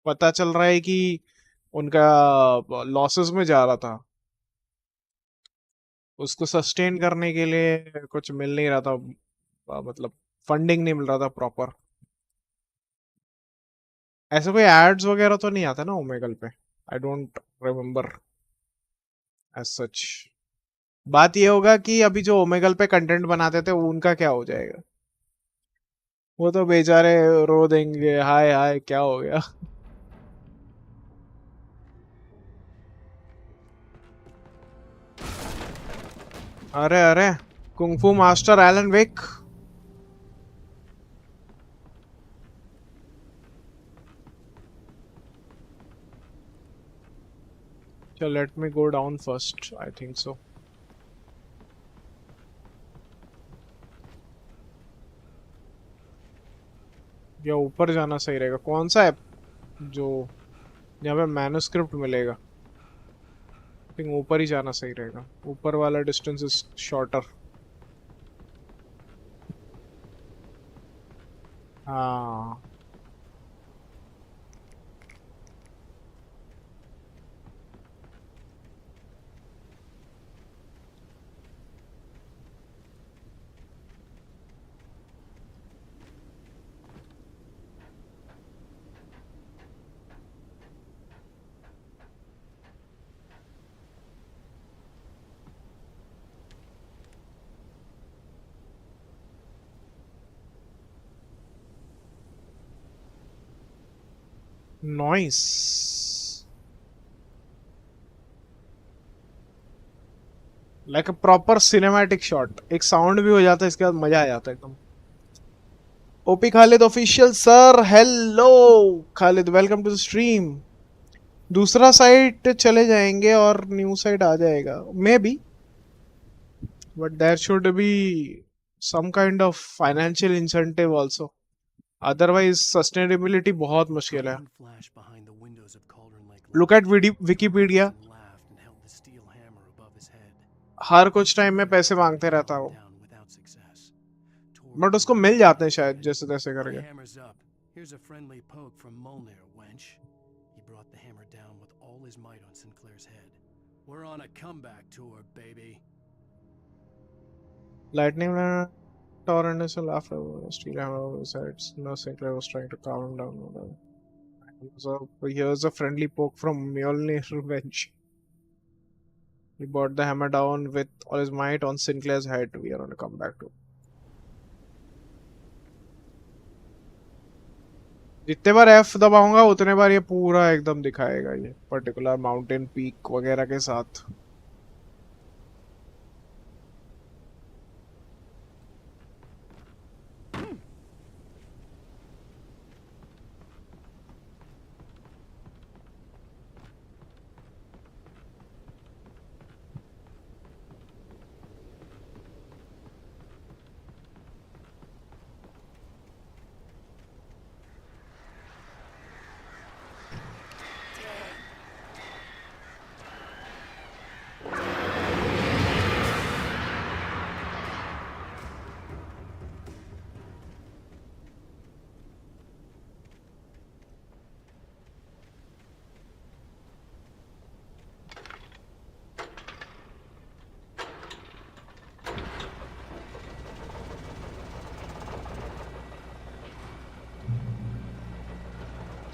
पता चल रहा है कि उनका लॉसेस में जा रहा था। उसको सस्टेन करने के लिए कुछ मिल नहीं रहा था, मतलब फंडिंग नहीं मिल रहा था प्रॉपर। ऐसे कोई एड्स वगैरह तो नहीं आता ना ओमेगल पे? I don't remember as such. बात ये होगा कि अभी जो ओमेगल पे कंटेंट बनाते थे उनका क्या हो जाएगा? वो तो बेचारे रो देंगे, हाय हाय क्या हो गया। अरे अरे, कुंग फू मास्टर एलन वेक। चल let me go down first. I think so. या ऊपर जाना सही रहेगा? कौन सा ऐप जो यहाँ पे मैन्युस्क्रिप्ट मिलेगा? आई थिंक ऊपर ही जाना सही रहेगा. ऊपर वाला डिस्टेंस इज शॉर्टर. हाँ noise. Like a proper cinematic shot. एक साउंड भी हो जाता है, इसके बाद मजा आ जाता है एकदम. OP Khalid official sir, hello Khalid, welcome to the stream. दूसरा साइट चले जाएंगे और न्यू साइट आ जाएगा maybe, but there should be some kind of financial incentive also. Otherwise sustainability बहुत मुश्किल है. Look at Wikipedia. हर कुछ टाइम में पैसे मांगते रहता है वो, बट उसको मिल जाते हैं शायद जैसे तैसे करके. Here's a friendly poke from Molnir, wench. He brought the hammer down with all his might on Sinclair's head. We're on a comeback tour, baby. Lightning torrent is after steel hammer over his head. No, Sinclair was trying to calm him down. So here's a friendly poke from Mjolnir, wench. He brought the hammer down with all his might on Sinclair's head. We are on a comeback tour. जितने बार F दबाऊंगा उतने बार ये पूरा एकदम दिखाएगा, ये particular mountain peak वगैरह के साथ.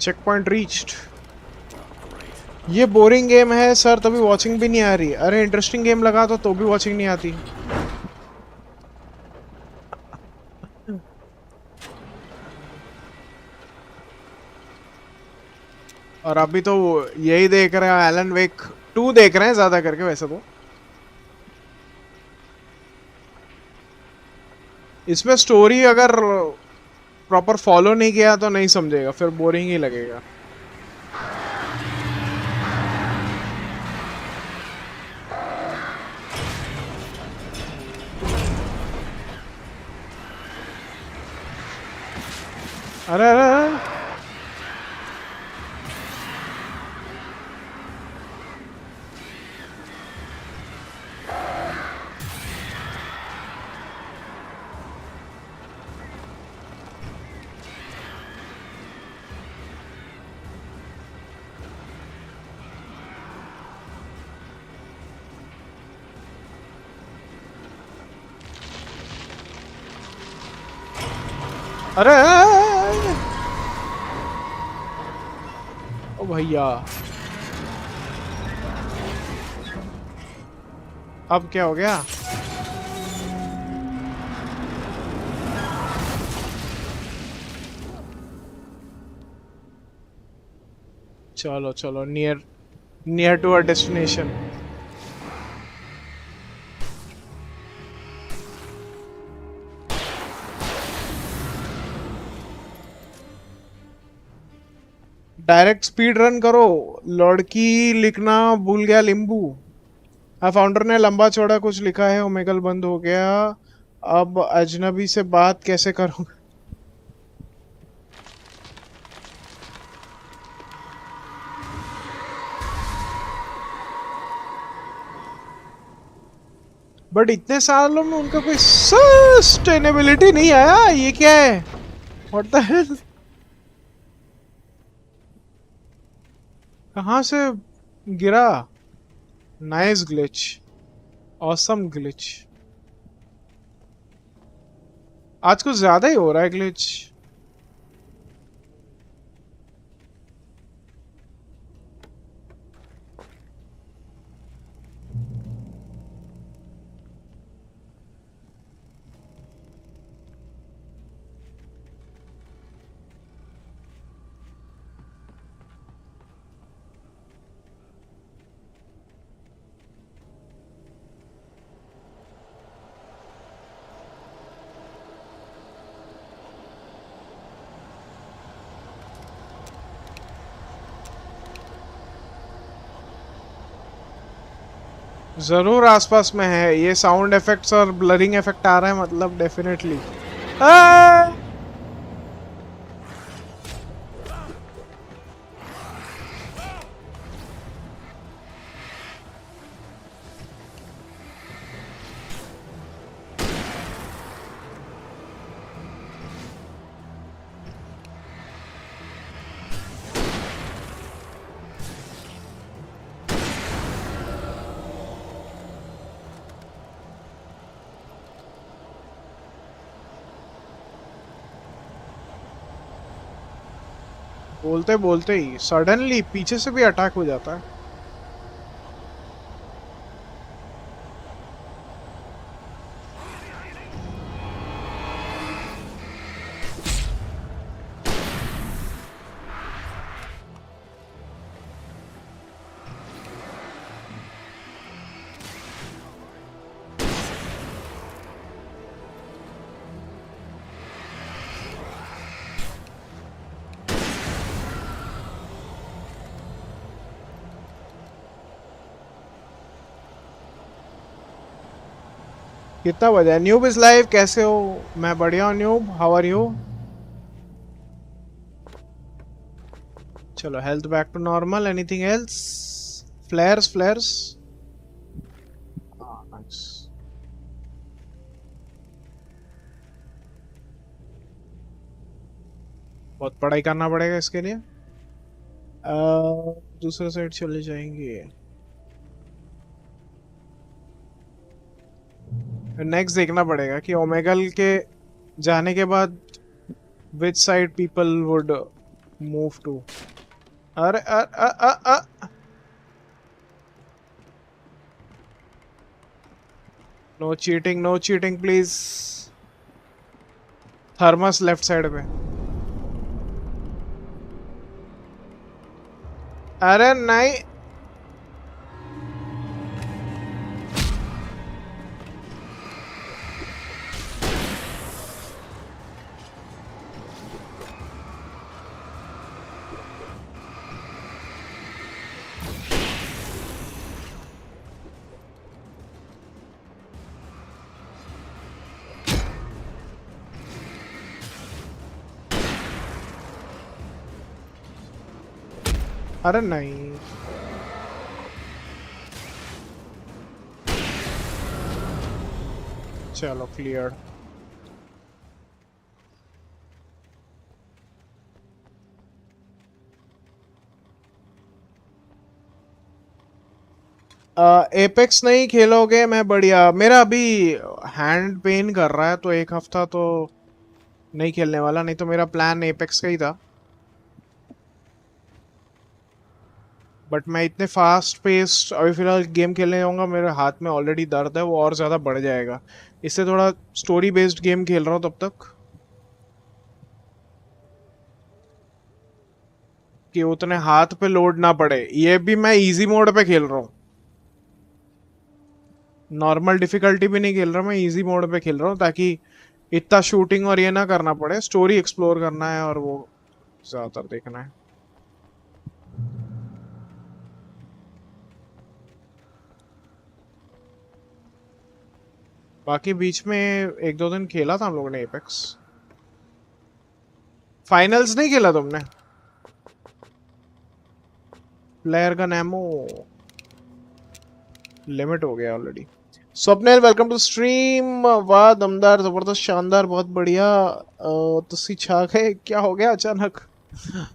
Checkpoint reached. ये बोरिंग गेम है सर, तभी वॉचिंग भी नहीं आ रही. अरे इंटरेस्टिंग गेम लगा तो भी वॉचिंग नहीं आती. और अभी तो यही देख रहे हैं, एलन वेक 2 देख रहे हैं ज्यादा करके वैसे तो. इसमें स्टोरी अगर प्रॉपर फॉलो नहीं किया तो नहीं समझेगा, फिर बोरिंग ही लगेगा. अरे अरे अरे अरे ओ भैया, अब क्या हो गया? चलो चलो, near to our destination. Direct speed run करो। लड़की लिखना भूल गया लिंबू। हाँ, फाउंडर ने लंबा चौड़ा कुछ लिखा है। ओमेगल बंद हो गया, अब अजनबी से बात कैसे करूँगा? बट इतने सालों में उनका कोई सस्टेनेबिलिटी नहीं आया। ये क्या है? What the hell? कहाँ से गिरा? Nice glitch, awesome glitch. आज कुछ ज्यादा ही हो रहा है ग्लिच। जरूर आसपास में है। ये साउंड इफेक्ट्स और ब्लरिंग इफेक्ट आ रहा है, मतलब डेफिनेटली। बोलते बोलते ही सडनली पीछे से भी अटैक हो जाता है। कितना बजा? Noob is live. कैसे हो? मैं बढ़िया हूँ न्यूब, हाउ आर यू? चलो, health back to normal. Anything else? Flares flares. बहुत पढ़ाई करना पड़ेगा इसके लिए। दूसरे साइड चले जाएंगे। नेक्स्ट देखना पड़ेगा कि ओमेगल के जाने के बाद which side people would move to. अरे no cheating, no cheating please. Thermos left side पे। अरे नहीं, अरे नहीं। चलो क्लियर। एपेक्स नहीं खेलोगे? मैं बढ़िया। मेरा अभी हैंड पेन कर रहा है तो एक हफ्ता तो नहीं खेलने वाला, नहीं तो मेरा प्लान एपेक्स का ही था। बट मैं इतने फास्ट पेस्ड अभी फिलहाल गेम खेलने जाऊंगा, मेरे हाथ में ऑलरेडी दर्द है, वो और ज़्यादा बढ़ जाएगा। इससे थोड़ा स्टोरी बेस्ड गेम खेल रहा हूँ तब तक कि उतने हाथ पे लोड ना पड़े। ये भी मैं इजी मोड पे खेल रहा हूँ, नॉर्मल डिफिकल्टी भी नहीं खेल रहा, मैं इजी मोड पे खेल रहा हूँ ताकि इतना शूटिंग और ये ना करना पड़े। स्टोरी एक्सप्लोर करना है और वो ज़्यादातर देखना है। बाकी बीच में एक दो दिन खेला था हम लोगों ने एपेक्स। फाइनल्स नहीं खेला तुमने? प्लेयर का नैमो लिमिट हो गया already. Swapnil welcome to stream. वाह दमदार जबरदस्त शानदार बहुत बढ़िया। तुसी छा गए, क्या हो गया अचानक?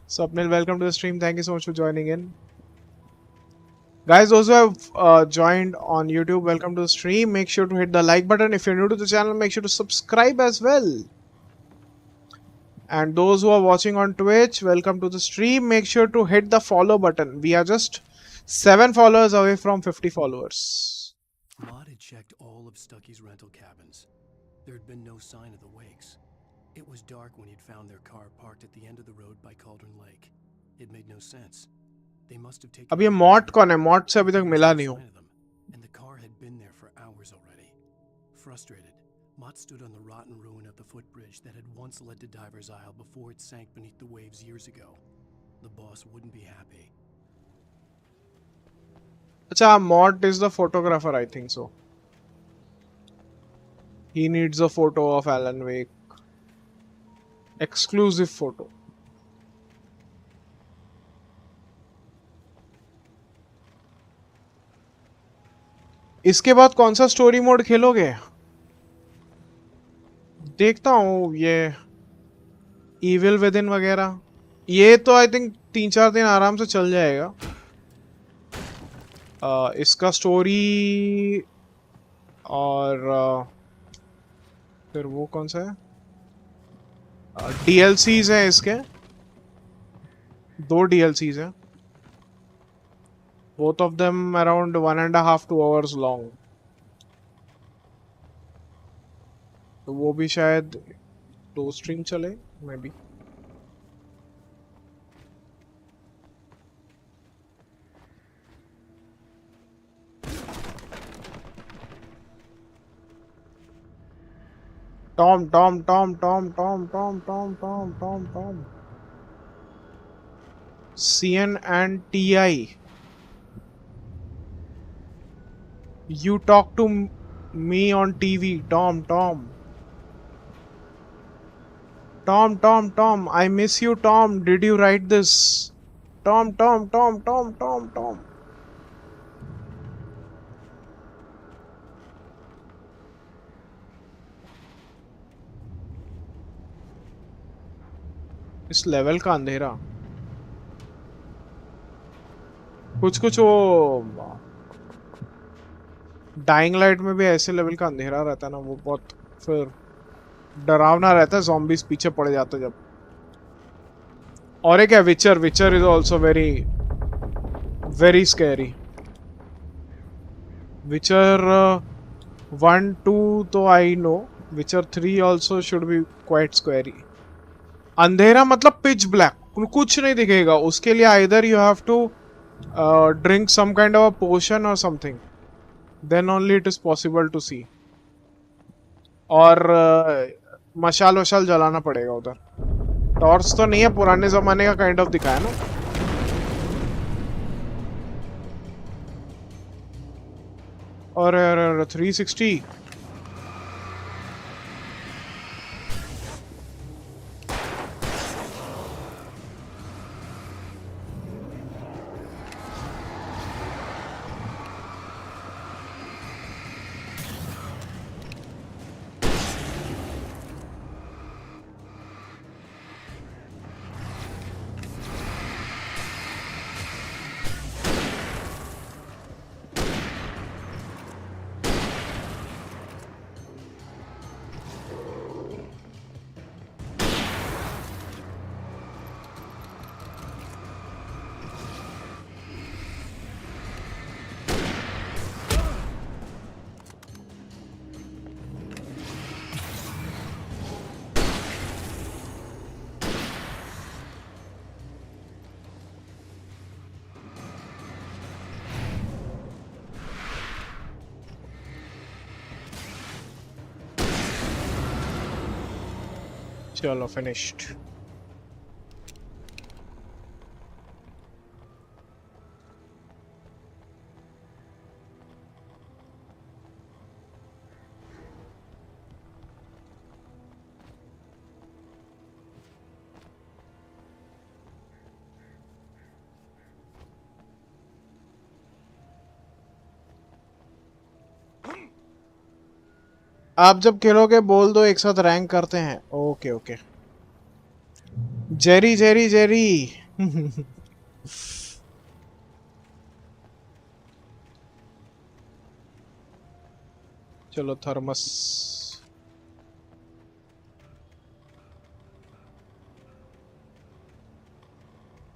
Swapnil welcome to the stream, thank you so much for joining in. Guys, those who have joined on YouTube, welcome to the stream. Make sure to hit the like button. If you're new to the channel, make sure to subscribe as well. And those who are watching on Twitch, welcome to the stream. Make sure to hit the follow button. We are just 7 followers away from 50 followers. Maud had checked all of Stucky's rental cabins. There had been no sign of the wakes. It was dark when he'd found their car parked at the end of the road by Cauldron Lake. It made no sense. They must have taken. अब ये मॉट कौन है? मॉट से अभी तक मिला नहीं हूँ। And the car had been there for hours already. Frustrated, Mott stood on the rotten ruin of the footbridge that had once led to Diver's Isle before it sank beneath the waves years ago. The boss wouldn't be happy. अच्छा, Mott is the photographer, I think so. He needs a photo of Alan Wake. Exclusive photo. इसके बाद कौन सा story mode खेलोगे? देखता हूँ ये evil with in वगैरह। ये तो आई थिंक 3-4 दिन आराम से चल जाएगा। इसका स्टोरी और फिर वो कौन सा है, DLCs हैं इसके, 2 DLCs हैं। Both of them around 1.5-2 hours long. तो वो भी शायद 2 स्ट्रीम चले, may be. Tom. CN and TI. You talk to me on TV, Tom. Tom. I miss you, Tom. Did you write this? Tom. इस level का अंधेरा कुछ वो डाइंग लाइट में भी ऐसे लेवल का अंधेरा रहता है ना, वो बहुत फिर डरावना रहता है। ज़ॉम्बीज पीछे पड़ जाते जब। और एक है विचर इज ऑल्सो वेरी स्कैरी। विचर 1, 2 तो आई know, Witcher 3 also should be quite scary. अंधेरा मतलब पिच ब्लैक, कुछ नहीं दिखेगा। उसके लिए either you have to drink some kind of a potion और something, then only it is possible to see. और मशाल वशाल जलाना पड़ेगा उधर। टॉर्च तो नहीं है, पुराने जमाने का काइंड ऑफ दिखाया ना। और 360 चलो फिनिश्ड। आप जब खेलोगे बोल दो, एक साथ रैंक करते हैं। Okay okay. Jerry Jerry Jerry. चलो thermos.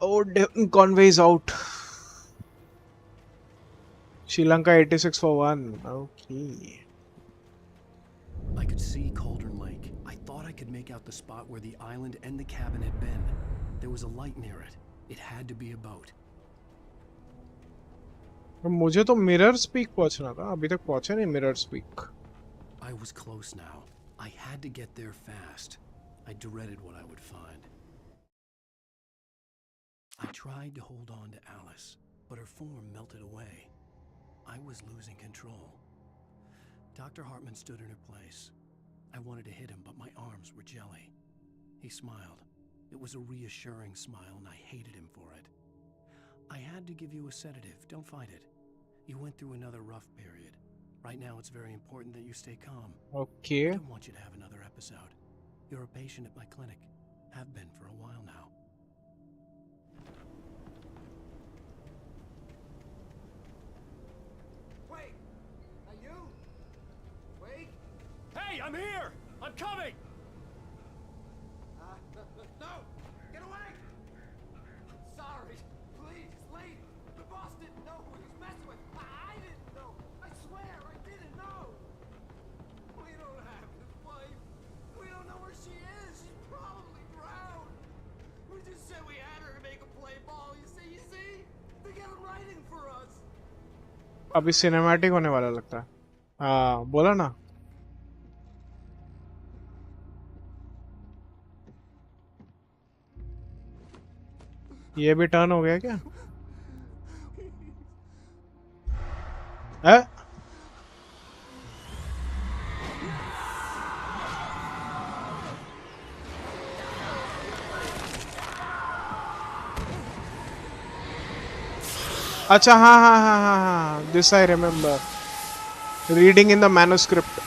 Oh, Conway is out. Sri Lanka 86 for 1. Okay. I could see Cauldron Lake. I thought I could make out the spot where the island and the cabin had been. There was a light near it. It had to be a boat. मुझे तो mirror speak पहुंचना था, अभी तक पहुंचा नहीं mirror speak. I was close now. I had to get there fast. I dreaded what I would find. I tried to hold on to Alice, but her form melted away. I was losing control. Dr. Hartman stood in her place. I wanted to hit him, but my arms were jelly. He smiled. It was a reassuring smile, and I hated him for it. I had to give you a sedative. Don't fight it. You went through another rough period. Right now, it's very important that you stay calm. Okay. I don't want you to have another episode. You're a patient at my clinic. Have been for a while now. Wait! Are you? Wait! Hey, I'm here! I'm coming! No! Get away! I'm sorry. Please, leave. The boss didn't know who he was messing with. I didn't know. I swear, I didn't know. We don't have his wife. We don't know where she is. She's probably drowned. We just said we had her to make a play ball. You see? They get him writing for us. अभी cinematic होने वाला लगता है। हाँ बोला ना। ये भी टर्न हो गया क्या? है? अच्छा हाँ हाँ हाँ हाँ हाँ, this I remember. Reading in the manuscript.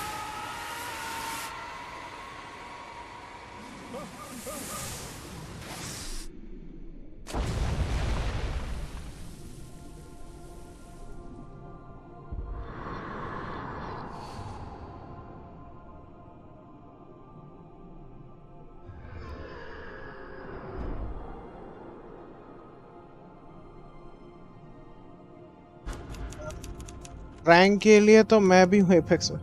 Rank के लिए तो मैं भी हूँ एपेक्स में।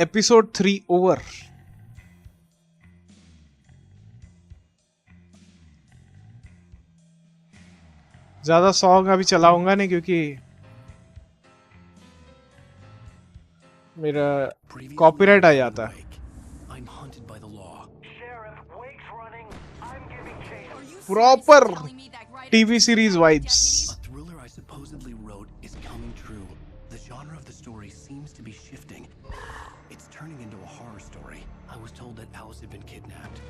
Episode 3 over. ज्यादा सॉन्ग अभी चलाऊंगा नहीं क्योंकि मेरा कॉपीराइट आ जाता है। Proper TV series vibes. A thriller I supposedly wrote is coming true. The genre of the story seems to be shifting. It's turning into a horror story. I was told that Alice had been kidnapped,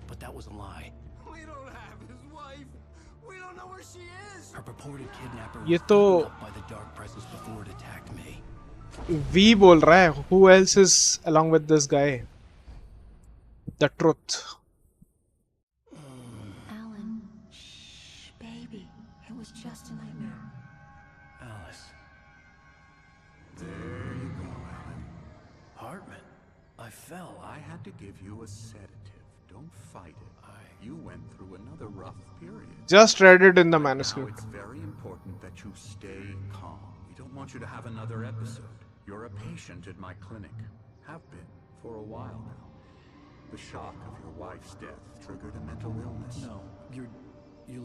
but that was a lie. We don't have his wife. We don't know where she is. Her purported kidnapper ये was तो beaten up by the dark presence before it attacked me. V बोल रहा है। Who else is along with this guy? The truth. Was just a nightmare. Alice. There you go, Alan. Hartman, I fell. I had to give you a sedative. Don't fight it. You went through another rough period. Just read it in the manuscript. Now it's very important that you stay calm. We don't want you to have another episode. You're a patient at my clinic. Have been for a while now. The shock of your wife's death triggered a mental illness. No, you're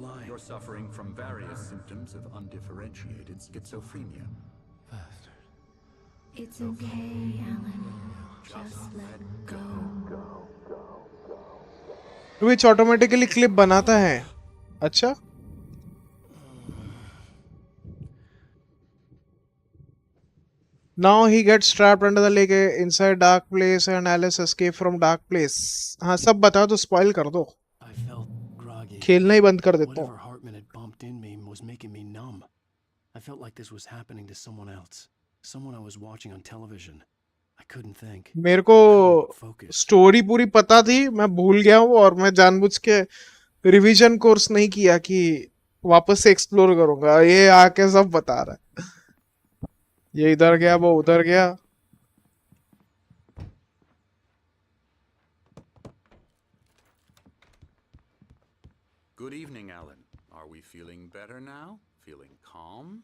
lying. You're suffering from various symptoms of undifferentiated schizophrenia. Bastard. It's okay, Alan. Just let go. Twitch automatically clip बनाता है। अच्छा? Now he gets trapped under the lake inside dark place and Alice escape from dark place. हाँ सब बता दो, spoil कर दो। I felt खेलना ही बंद कर देता हूँ. Whatever Hartman had bumped in me was making me numb. I felt like this was happening to someone else. Someone I was watching on television. I couldn't think. मेरे को story पूरी पता थी, मैं भूल गया हूँ और मैं जानबूझ के रिवीजन कोर्स नहीं किया कि वापस से एक्सप्लोर करूंगा. ये आके सब बता रहा है. ये इधर गया, वो उधर गया. Good evening, Alan. Are we feeling better now? Feeling calm?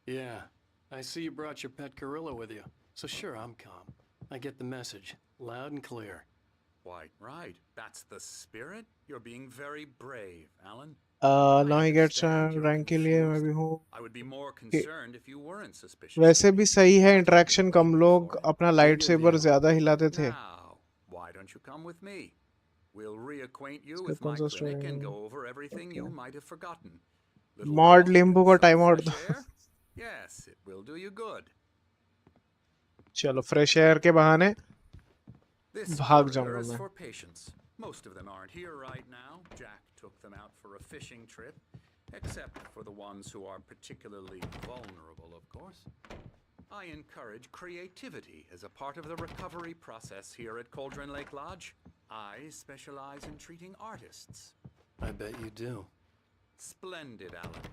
Yeah, I see you brought your pet gorilla with you. So sure, I'm calm. I get the message, loud and clear. Quite right. That's the spirit. You're being very brave, Alan. now he gets rank के लिए मैं भी हूँ. I would be more concerned if you weren't suspicious. वैसे भी सही है interaction कम. लोग अपना लाइट सेबर ज्यादा हिलाते थे. Now, why don't you come with me? We'll reacquaint you with my clinic and go over everything you might have forgotten. Mod limbo का time out. Yes, it will do you good. चलो fresh air के बहाने भाग जाऊंगा मैं. For patients. Most of them aren't here right now. Jack took them out for a fishing trip, except for the ones who are particularly vulnerable, of course. I encourage creativity as a part of the recovery process here at Cauldron Lake Lodge. I specialize in treating artists. I bet you do. Splendid, Alan.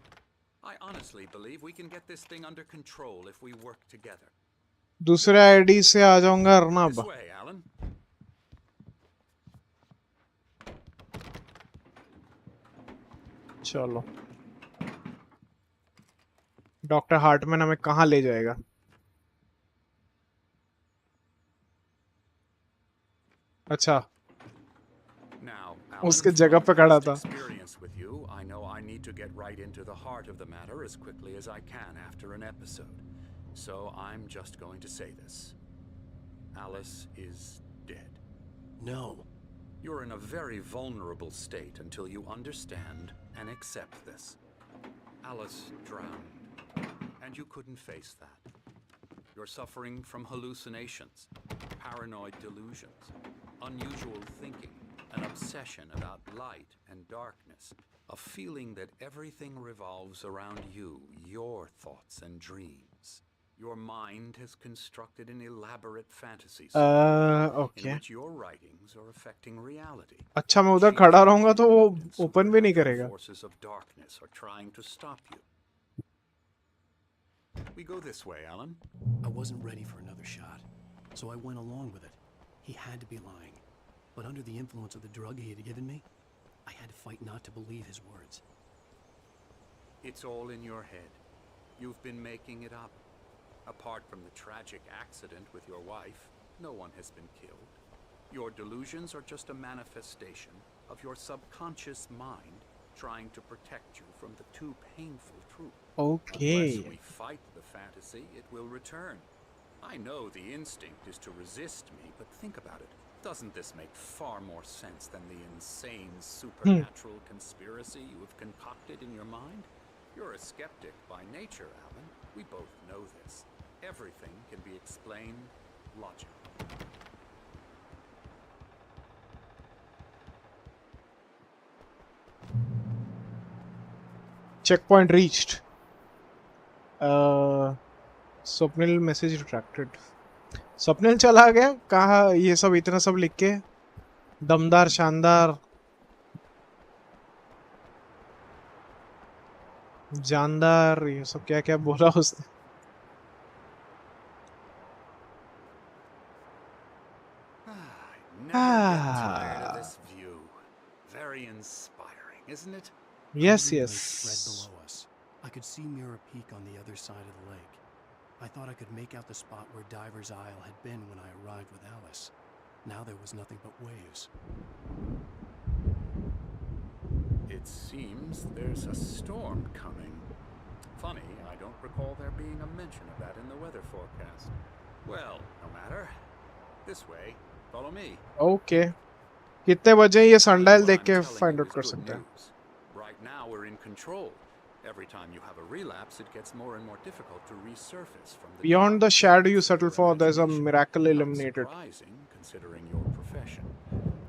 I honestly believe we can get this thing under control if we work together. दूसरे ID से आ जाऊंगा Arnab. This way, Alan. चलो. Doctor Hartmann हमें कहाँ ले जाएगा? अच्छा, उसके जगह पे खड़ा था. I know I need to get right into the heart of the matter as quickly as I can after an episode. So I'm just going to say this. Alice is dead. No. You're in a very vulnerable state until you understand and accept this. Alice drowned, and you couldn't face that. You're suffering from hallucinations, paranoid delusions, unusual thinking, an obsession about light and darkness, a feeling that everything revolves around you, your thoughts and dreams. Your mind has constructed an elaborate fantasy okay. in which your writings are affecting reality. अच्छा, मैं उधर खड़ा रहूंगा तो वो open भी नहीं करेगा. Forces of darkness are trying to stop you. We go this way, Alan. I wasn't ready for another shot, so I went along with it. He had to be lying, but under the influence of the drug he had given me, I had to fight not to believe his words. It's all in your head. You've been making it up. Apart from the tragic accident with your wife, no one has been killed. Your delusions are just a manifestation of your subconscious mind trying to protect you from the too painful truth. Okay. Unless we fight the fantasy, it will return. I know the instinct is to resist me, but think about it. Doesn't this make far more sense than the insane supernatural conspiracy you have concocted in your mind? You're a skeptic by nature, Alan. We both know this. Everything can be explained logically. Checkpoint reached. Swapnil message retracted. Swapnil चला गया कहा? ये सब इतना सब लिख के दमदार शानदार जानदार ये सब क्या क्या बोला उसने. Tired of this view. Very inspiring, isn't it? Yes, The yes. lake spread below us. I could see Mirror Peak on the other side of the lake. I thought I could make out the spot where Diver's Isle had been when I arrived with Alice. Now there was nothing but waves. It seems there's a storm coming. Funny, I don't recall there being a mention of that in the weather forecast. Well, no matter. This way. Follow me. Okay. कितने बजे ये sundial देख के find out कर सकते हैं. Right now we're in control. Every time you have a relapse, it gets more and more difficult to resurface from the Beyond the shadow you settle for, there's a miracle eliminated. Surprising, considering your profession.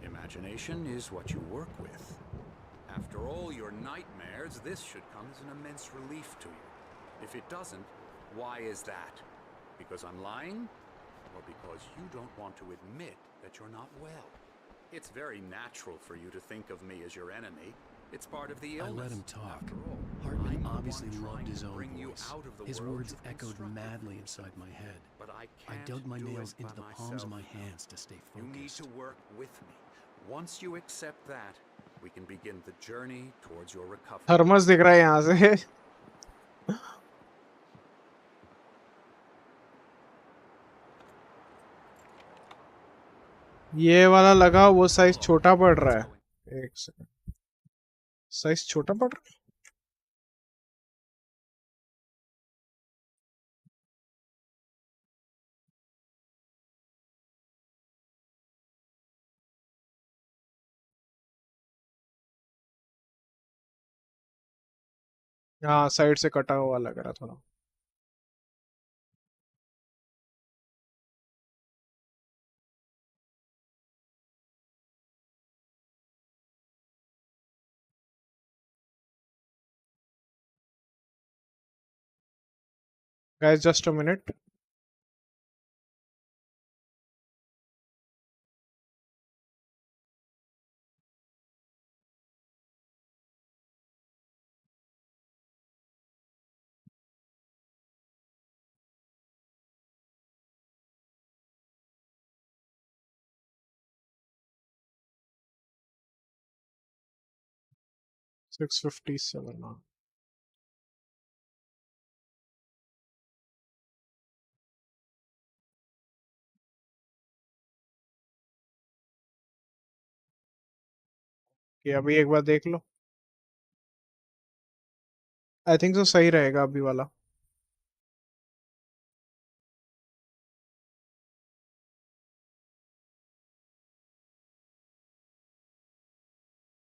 Imagination is what you work with. After all your nightmares, this should come as an immense relief to you. If it doesn't, why is that? Because I'm lying? Or because you don't want to admit that you're not well? It's very natural for you to think of me as your enemy. It's part of the illness. I let him talk. After all, Hartman I'm the obviously one loved trying his to own bring you voice. out of the His world words you've echoed constructed. madly inside my head. But I I can't dug my do nails it into by the palms of my myself. hands to stay You need focused. to work with me. Once you accept that, we can begin the journey towards your recovery. Thermos दिख रहा है यहाँ से. ये वाला लगा वो size छोटा पड़ रहा है. एक सेकंड. साइज छोटा पड़ रहा है. हाँ साइड से कटा हुआ लग रहा थोड़ा. Guys, just a minute. $657 now. कि अभी एक बार देख लो. आई थिंक तो सही रहेगा अभी वाला.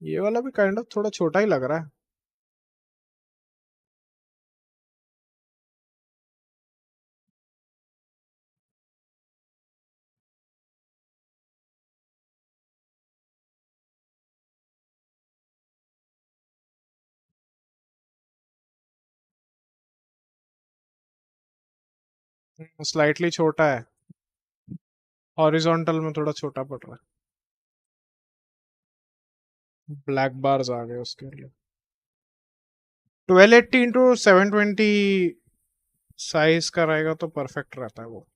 ये वाला भी काइंड ऑफ थोड़ा छोटा ही लग रहा है. स्लाइटली छोटा है. हॉरिजॉन्टल में थोड़ा छोटा पड़ रहा है. ब्लैक बार्स आ गए उसके लिए. 1280 इंटू 720 साइज का रहेगा तो परफेक्ट रहता है वो.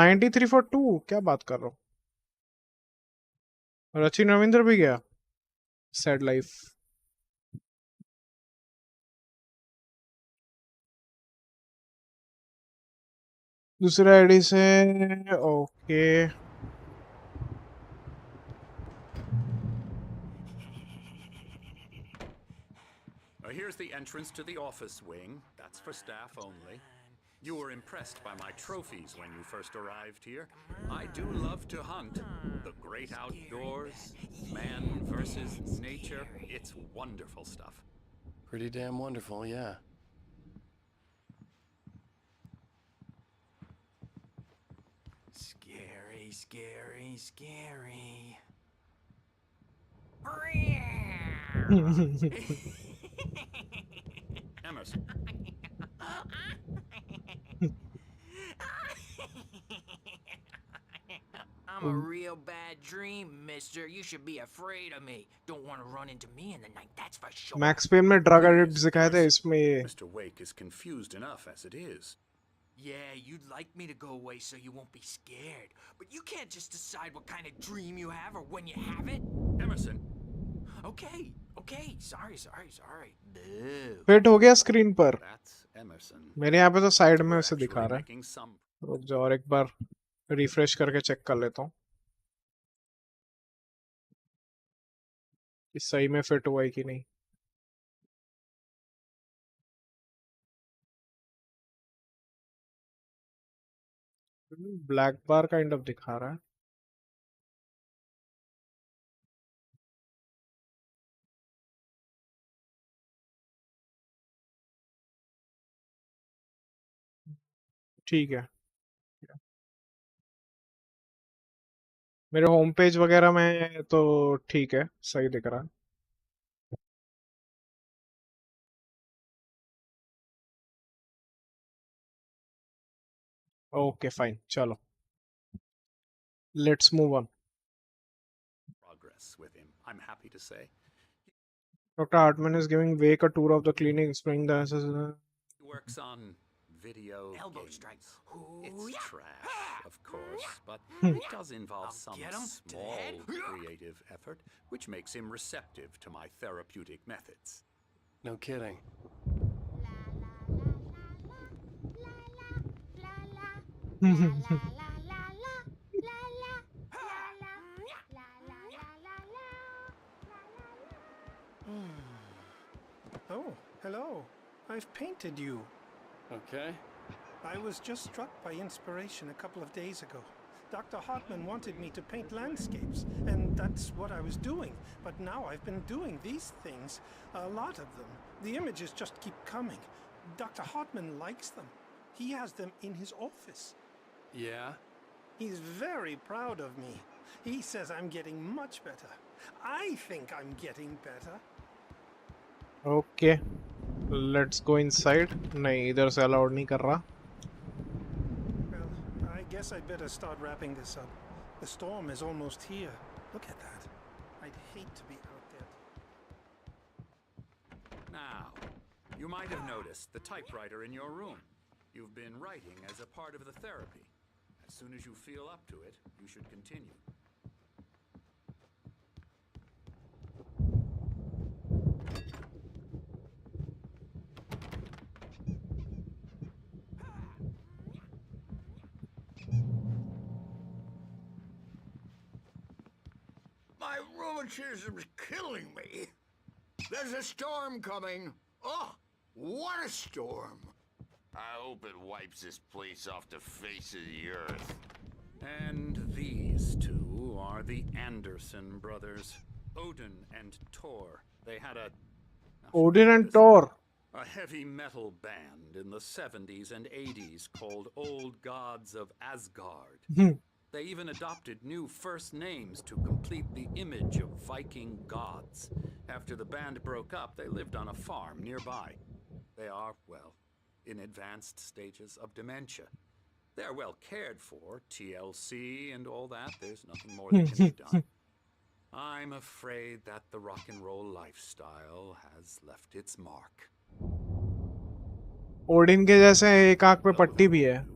93 for 2 क्या बात कर रहा हूँ. रचिन रविंद्र भी गया. Sad life. दूसरे आईडी से. Okay. Here's the entrance to the office wing. That's for staff only. You were impressed by my trophies when you first arrived here. I do love to hunt. The great outdoors, man versus nature. It's wonderful stuff. Pretty damn wonderful, yeah. Scary, scary, scary. Emerson. I'm a real bad dream, mister. You should be afraid of me. Don't want to run into me in the night, that's for sure. Max Payne में drug addict दिखाया था इसमें ये. Mr. Wake is confused enough as it is. Yeah, you'd like me to go away so you won't be scared. But you can't just decide what kind of dream you have or when you have it. Emerson. Okay, okay. Sorry. Boo. Fit हो गया screen पर. That's Emerson. मेरे यहाँ पे तो side में We're उसे दिखा actually रहा है. making some रुक जाओ और एक बार रिफ्रेश करके चेक कर लेता हूँ कि सही में फिट हुआ है कि नहीं. ब्लैक बार काइंड ऑफ दिखा रहा है. ठीक है. मेरे होम पेज वगैरह में तो ठीक है, सही दिख रहा है. Okay, fine. Chalo. Let's move on. Progress with him, I'm happy to say. Dr. Hartman is giving Wake a tour of the clinic, explaining the He works on video Elbow games. strikes. It's trash, of course, but it does involve some get 'em to the small head. creative effort, which makes him receptive to my therapeutic methods. No kidding. Oh, hello. I've painted you. Okay. I was just struck by inspiration a couple of days ago. Dr. Hartman wanted me to paint landscapes, and that's what I was doing. But now I've been doing these things, a lot of them. The images just keep coming. Dr. Hartman likes them. He has them in his office. Yeah? He's very proud of me. He says I'm getting much better. I think I'm getting better. Okay. Let's go inside. नहीं, इधर से allowed नहीं कर रहा. Well, I guess I'd better start wrapping this up. The storm is almost here. Look at that. I'd hate to be out there. Now, you might have noticed the typewriter in your room. You've been writing as a part of the therapy. As soon as you feel up to it, you should continue. My rheumatism's killing me. There's a storm coming. Oh, what a storm. I hope it wipes this place off the face of the earth. And these two are the Anderson brothers, Odin and Tor. They had Odin and Tor. a heavy metal band in the 70s and 80s called Old Gods of Asgard. They even adopted new first names to complete the image of Viking gods. After the band broke up, they lived on a farm nearby. They are, well, in advanced stages of dementia. They're well cared for, TLC and all that. There's nothing more that can be done. I'm afraid that the rock and roll lifestyle has left its mark. Odin के जैसे एक आंख पे पट्टी भी है.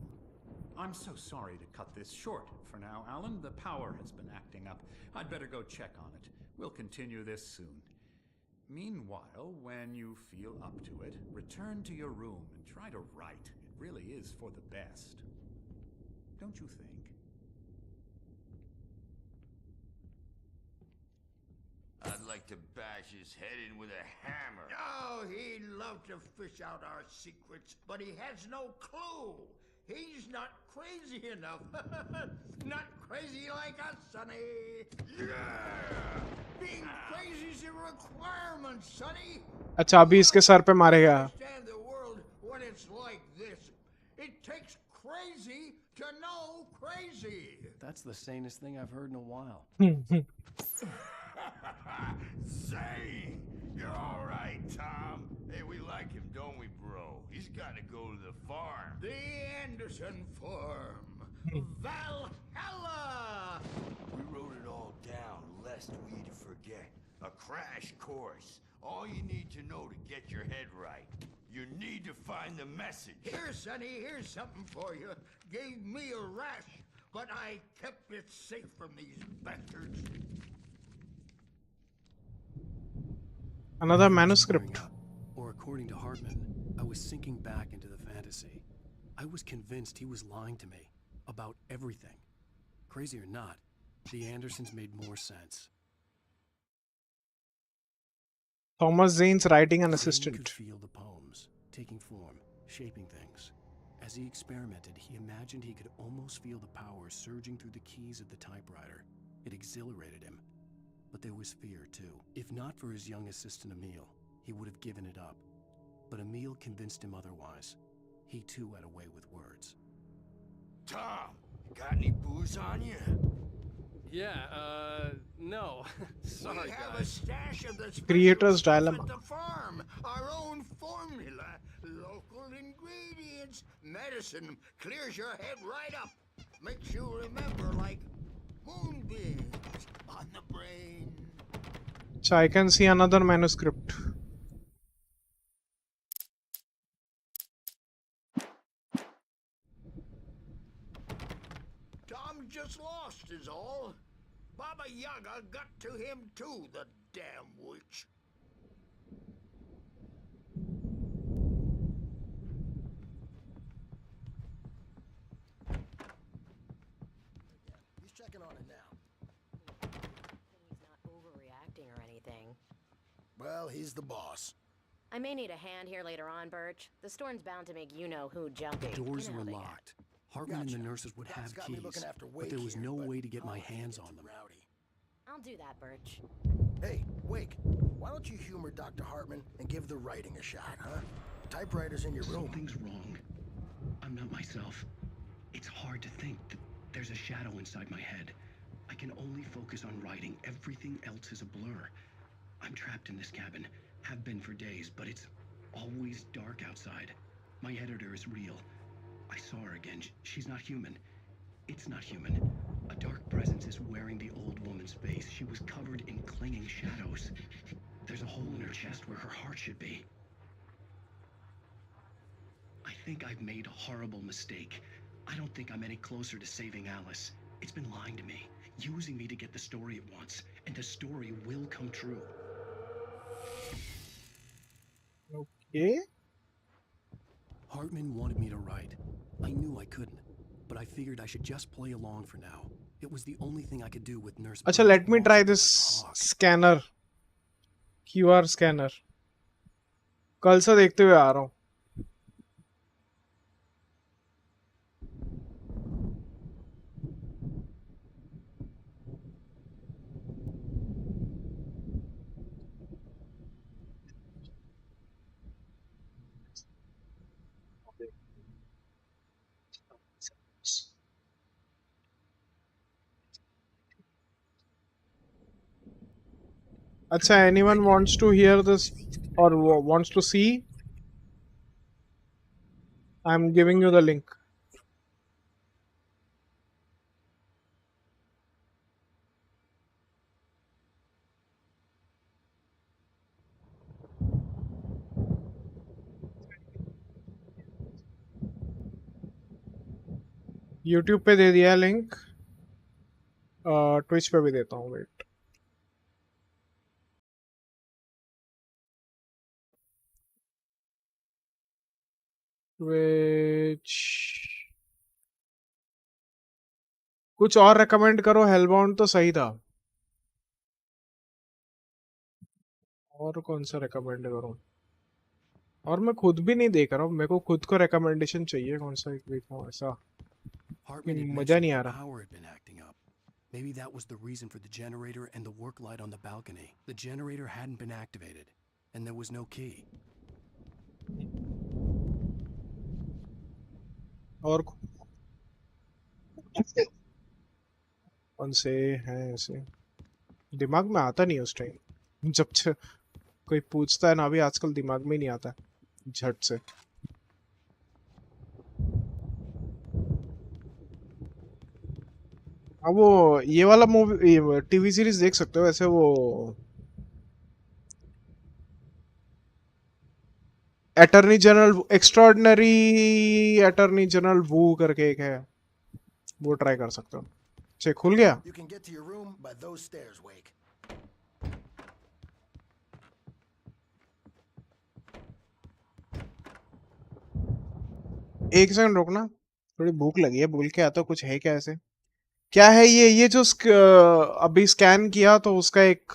I'm so sorry to cut this short for now, Alan. The power has been acting up. I'd better go check on it. We'll continue this soon. Meanwhile, when you feel up to it, return to your room and try to write. It really is for the best. Don't you think? I'd like to bash his head in with a hammer. Oh, he'd love to fish out our secrets, but he has no clue. He's not crazy enough. Not crazy like us, Sonny. Yeah! Being crazy's a requirement, Sonny. अच्छा अभी इसके sir पे मारेगा. Understand the world when it's like this. It takes crazy to know crazy. That's the sanest thing I've heard in a while. Say, you're all right, Tom. Hey, we like him, don't we, bro? He's got to go to the farm. The Anderson farm. Valhalla! We wrote it all down, lest we'd forget. A crash course. All you need to know to get your head right. You need to find the message. Here, Sonny, here's something for you. Gave me a rash, but I kept it safe from these bastards. Another manuscript. Or according to Hartman, I was sinking back into the fantasy. I was convinced he was lying to me about everything. Crazy or not, the Andersons made more sense. Thomas Zane's writing an assistant. Zane could feel the poems, taking form, shaping things. As he experimented, he imagined he could almost feel the power surging through the keys of the typewriter. It exhilarated him. But there was fear, too. If not for his young assistant Emil, he would have given it up. But Emil convinced him otherwise. He too had a way with words. Tom, got any booze on you? No. Sorry, we have a guys. stash of the special Creator's stuff dilemma. at the farm. Our own formula, local ingredients, medicine clears your head right up. Makes you remember like moonbeams on the brain. So I can see another manuscript. Tom just lost is all. Baba Yaga got to him too, the damn witch. He's checking on it now. He's not overreacting or anything. Well, he's the boss. I may need a hand here later on, Birch. The storm's bound to make you-know-who jumpy. The doors You know were they get. locked. Hartman and the nurses would Doc's have got me keys, looking after but Wake there was here, no but way to get I my don't wanna hands get on too them. rowdy. I'll do that, Birch. Hey, Wake, why don't you humor Dr. Hartman and give the writing a shot, huh? Typewriter's in your room. Something's wrong. I'm not myself. It's hard to think that there's a shadow inside my head. I can only focus on writing. Everything else is a blur. I'm trapped in this cabin. Have been for days, but it's always dark outside. My editor is real. I saw her again. She's not human. It's not human. A dark presence is wearing the old woman's face. She was covered in clinging shadows. There's a hole in her chest where her heart should be. I think I've made a horrible mistake. I don't think I'm any closer to saving Alice. It's been lying to me, using me to get the story it wants, and the story will come true. Okay. Hartman wanted me to write. I knew I couldn't, but I figured I should just play along for now. It was the only thing I could do with Nurse अच्छा, Birch let me and try also this talk. scanner. QR scanner. कल से देखते हुए आ रहा हूँ. अच्छा, anyone wants to hear this or wants to see? I'm giving you the link. YouTube पे दे दिया लिंक. Twitch पे भी देता हूँ. Wait. Twitch. कुछ और recommend करो. Hellbound तो सही था. और कौन सा recommend करूँ? और मैं खुद भी नहीं देख रहा हूँ. मेरे को खुद को recommendation चाहिए. कौन सा देखूँ ऐसा. Hartman had मजा mentioned नहीं the आ रहा. power had been acting up. Maybe that was the reason for the generator and the work light on the balcony. The generator hadn't been activated, and there was no key. और कौन से हैं ऐसे दिमाग में आता नहीं उस टाइम जब से कोई पूछता है ना. अभी आजकल दिमाग में नहीं आता झट से. अब वो ये वाला मूवी टीवी सीरीज देख सकते हो. ऐसे वो attorney general extraordinary attorney general Woo करके एक है. वो ट्राई कर सकते हो. चेक खुल गया. You can get to your room by those stairs, Wake. एक सेकंड रुकना. थोड़ी भूख लगी है. बोल के आता कुछ है क्या ऐसे. क्या है ये जो अभी स्कैन किया तो उसका एक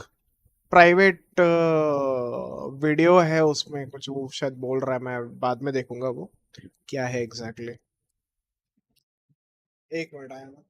प्राइवेट वीडियो है. उसमें कुछ वो शायद बोल रहा है. मैं बाद में देखूंगा वो क्या है एग्जैक्टली. एक मिनट आया मैं.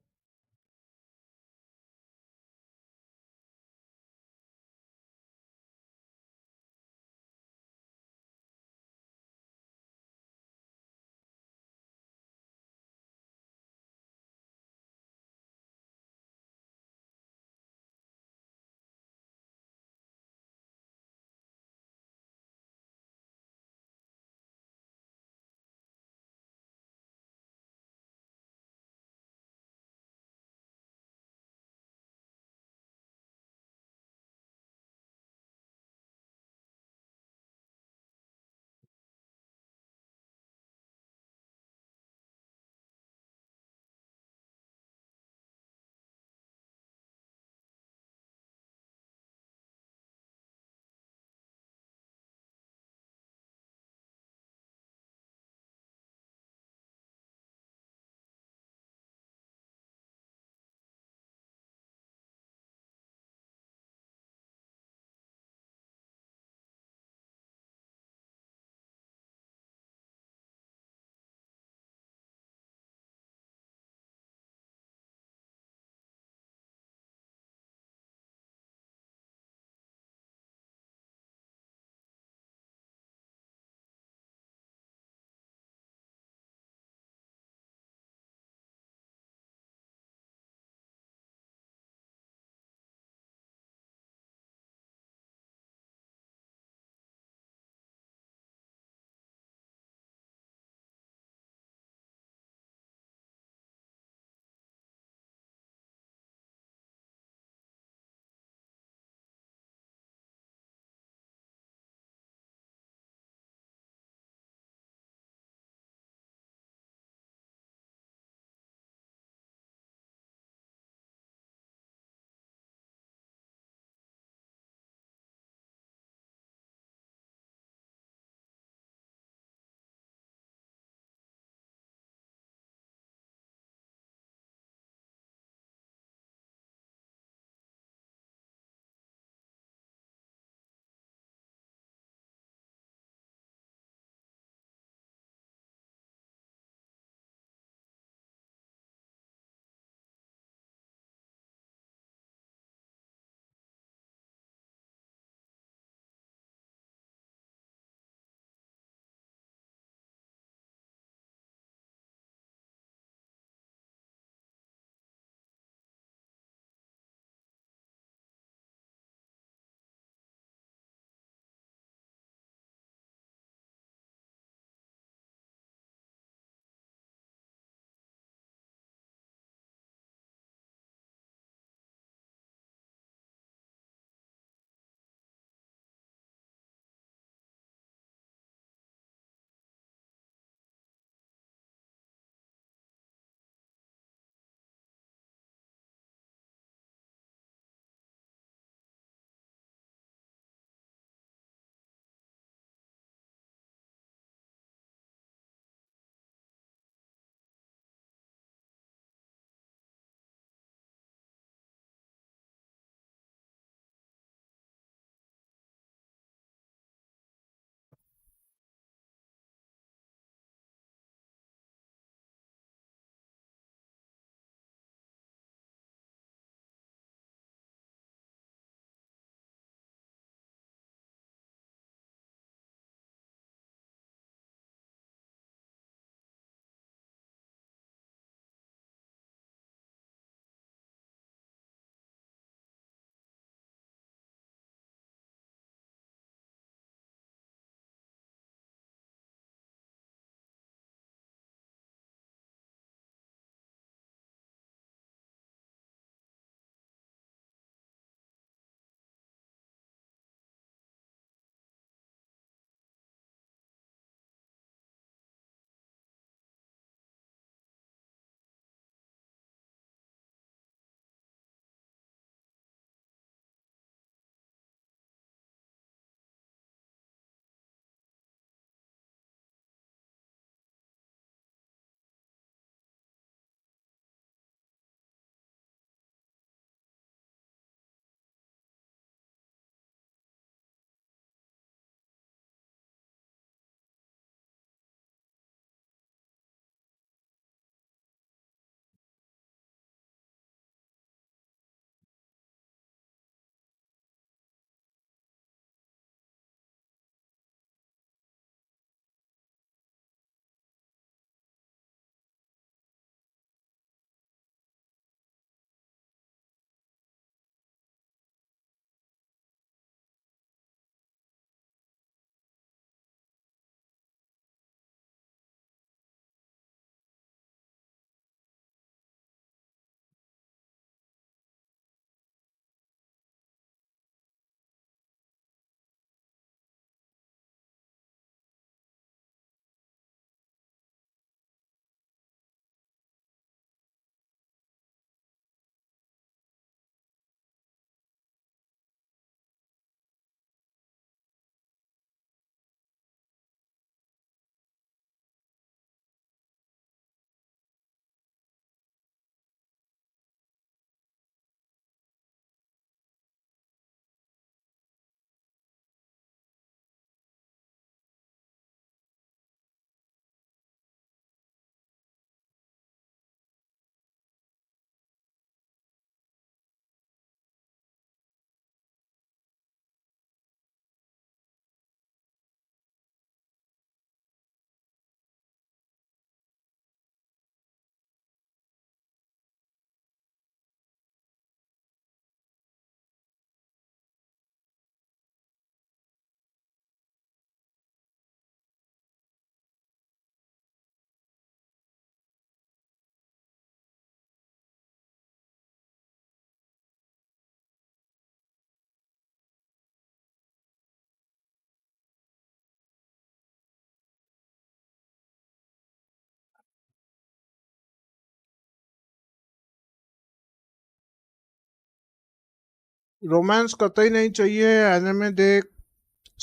रोमांस कतई नहीं चाहिए एनिमे देख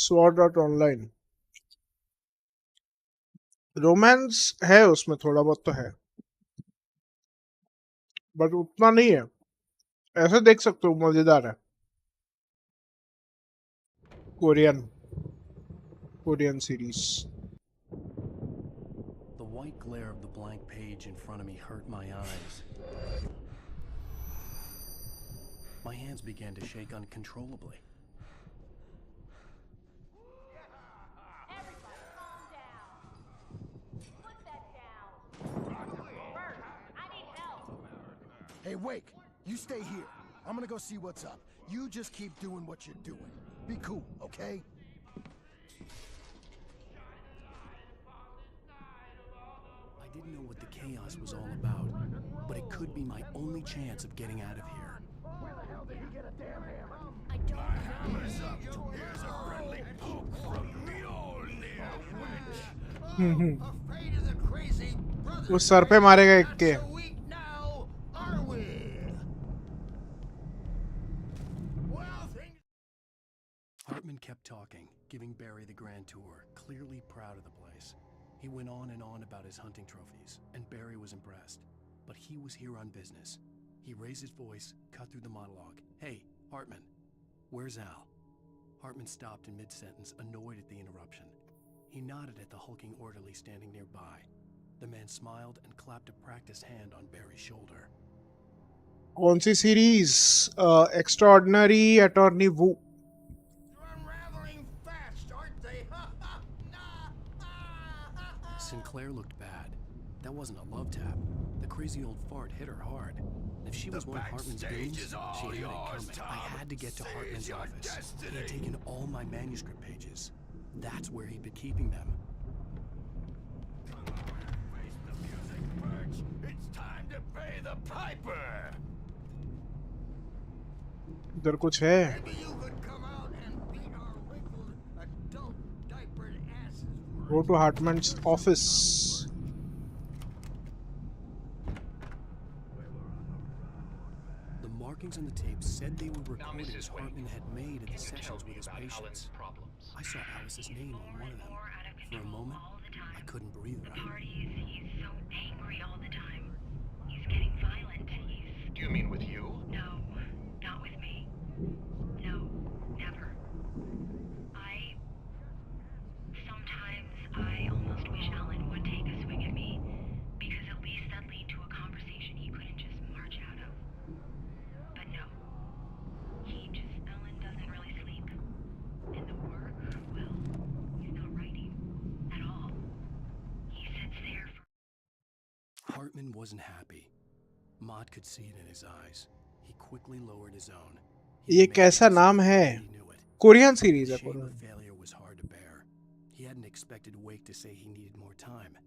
स्वॉर्ड आर्ट ऑनलाइन रोमांस है उसमें थोड़ा बहुत तो है बट उतना नहीं है ऐसे देख सकते हो मजेदार है Korean series The white glare of the blank page in front of me hurt my eyes. My hands began to shake uncontrollably. Hey, Wake, you stay here. I'm gonna go see what's up. You just keep doing what you're doing. Be cool, okay? I didn't know what the chaos was all about, but it could be my only chance of getting out of here. Where the hell did he get a damn hammer? I don't Hammer's up. Here's a friendly poke from Mjolnir, wench. Afraid of the crazy brother. वो sir पे मारेगा एक के So weak now, are we? Well, things. Hartman kept talking, giving Barry the grand tour, clearly proud of the place. He went on and on about his hunting trophies, and Barry was impressed. But he was here on business. He raised his voice, cut through the monologue. Hey, Hartman, where's Al? Hartman stopped in mid-sentence, annoyed at the interruption. He nodded at the hulking orderly standing nearby. The man smiled and clapped a practiced hand on Barry's shoulder. कौन सी series extraordinary attorney Wu Unraveling fast, aren't they? Sinclair looked bad. That wasn't a love tap. The crazy old fart hit her hard. If she was one of Hartman's goons, she had it coming. I had to get to Hartman's office. He had taken all my manuscript pages. That's where he'd been keeping them. Face the music, Birch. It's time to pay the piper. इधर कुछ है Maybe you could come out and beat our wrinkled adult diapered asses. Go to Hartman's office. The markings on the tape said they were recordings Hartman had made at the sessions with his patients. I saw Alice's name on one of them. For a moment, I couldn't breathe right. He's so angry all the time. He's getting violent. Do you mean with you? No, not with me. No, never. Sometimes I almost wish Alan would take a swing at me, because at least that'd lead to a conversation he couldn't just march out of. But no. Alan doesn't really sleep. And the work, well, he's not writing at all. He sits there for... Hartman wasn't happy. Mott could see it in his eyes. He quickly lowered his own. ये कैसा नाम है Korean series है Shame of failure was hard to bear. He hadn't expected Wake to say he needed more time,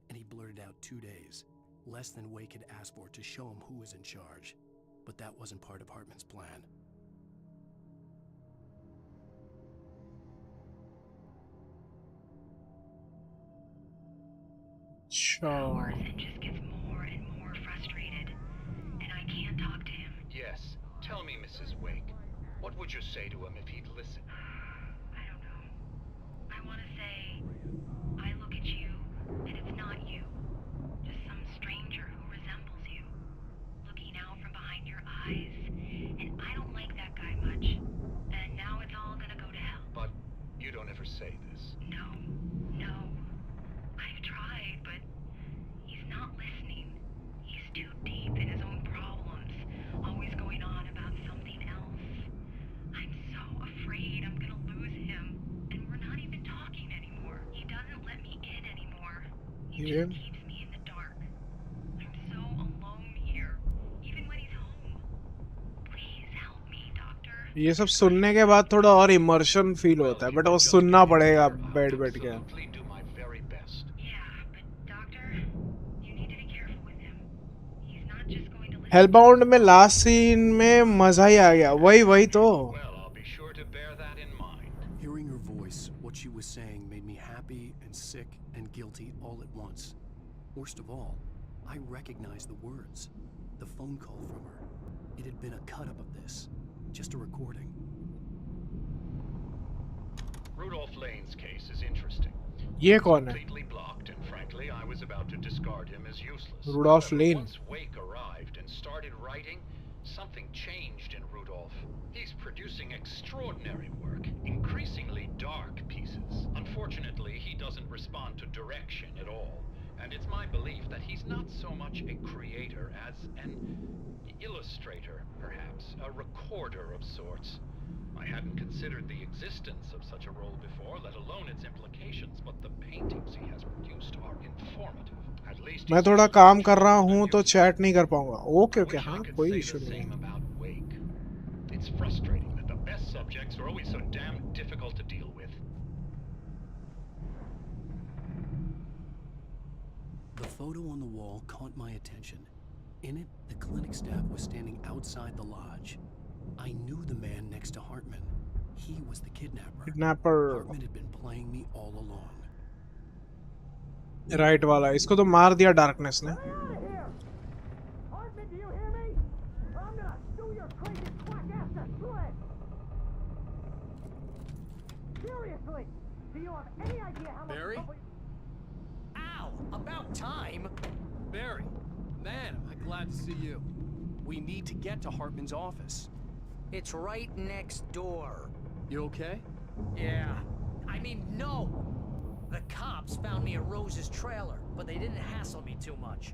and he blurted out 2 days, less than Wake had asked for, to show him who was in charge. But that wasn't part of Hartman's plan. Sure. And just gets more and more frustrated, and I can't talk to him. Yes. Tell me, Mrs. Wake. What would you say to him if he'd listen? I don't know. I want to say, I look at you, and it's not you. Just some stranger who resembles you. Looking out from behind your eyes, and I don't like that guy much. And now it's all gonna go to hell. But you don't ever say this. No. I've tried, but he's not listening. He's too deep in his own problems, always going on about something else. I'm so afraid I'm gonna lose him, and we're not even talking anymore. He doesn't let me in anymore. He just keeps me in the dark. I'm so alone here, even when he's home. Please help me, doctor. ये सब सुनने के बाद थोड़ा और immersion feel होता है but वो सुनना पड़ेगा बैठ के हेलबाउंड में लास्ट सीन में मजा ही आ गया वही तो Hearing her voice, what she was saying made me happy and sick and guilty all at once. Worst of all, I recognized the words. The phone call from her. It had been a cut-up of this. just a recording. Rudolph Lane's case is interesting. ये कौन है? Completely blocked, and frankly, I was about to discard him as useless. Rudolph However, Lane. Once Wake arrived and started writing, something changed in Rudolph. He's producing extraordinary work, increasingly dark pieces. Unfortunately, he doesn't respond to direction at all. And it's my belief that he's not so much a creator as an illustrator, perhaps, a recorder of sorts. I hadn't considered the existence of such a role before, let alone its implications, but the paintings he has produced are informative. At least मैं थोड़ा काम कर रहा हूँ तो chat नहीं कर पाऊंगा. ओके ओके, हाँ कोई इशू नहीं. It's frustrating that the best subjects are always so damn difficult to deal with. The photo on the wall caught my attention. In it, the clinic staff was standing outside the lodge. I knew the man next to Hartman. He was the kidnapper. Hartman had been playing me all along. Right वाला, इसको तो मार दिया darkness ने. Hartman, do you hear me? I'm gonna sue your crazy quack ass to shreds. Seriously, do you have any idea how much? Barry? Ow! About time! Barry, man, am I glad to see you. We need to get to Hartman's office. It's right next door. You okay? Yeah. I mean, no! The cops found me at Rose's trailer, but they didn't hassle me too much.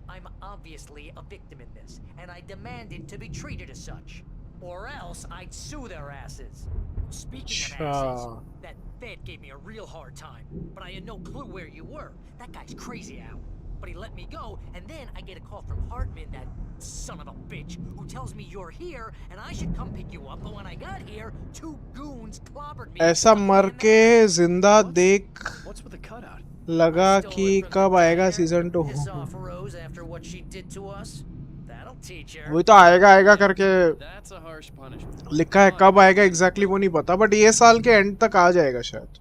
I'm obviously a victim in this, and I demanded to be treated as such. Or else I'd sue their asses. Speaking of asses, that Fed gave me a real hard time, but I had no clue where you were. That guy's crazy, Al. But he let me go, and then I get a call from Hartman, that son of a bitch, who tells me you're here, and I should come pick you up. But when I got here, two goons clobbered me. ऐसा मर के जिंदा देख लगा कि कब आएगा season 2. वही तो आएगा आएगा करके लिखा है, कब आएगा एग्जैक्टली वो नहीं पता, बट ये साल के एंड तक आ जाएगा शायद.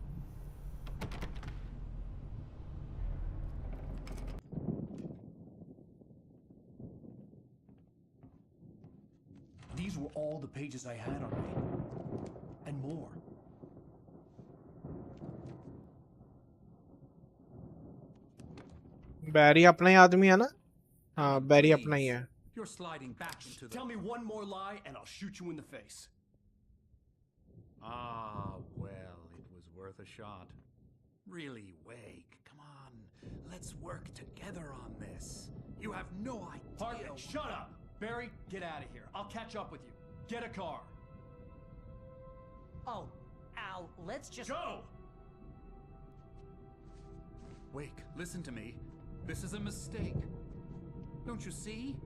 These were all the pages I had on me, and more. बैरी अपना ही आदमी है ना? हाँ, बैरी अपना ही है. You're sliding back into the... Tell me one more lie and I'll shoot you in the face. Ah, well, it was worth a shot. Really, Wake, come on. Let's work together on this. You have no idea... Hartman, shut up! Barry, get out of here. I'll catch up with you. Get a car. Oh, Al, let's just... Go! Wake, listen to me. This is a mistake. Don't you see?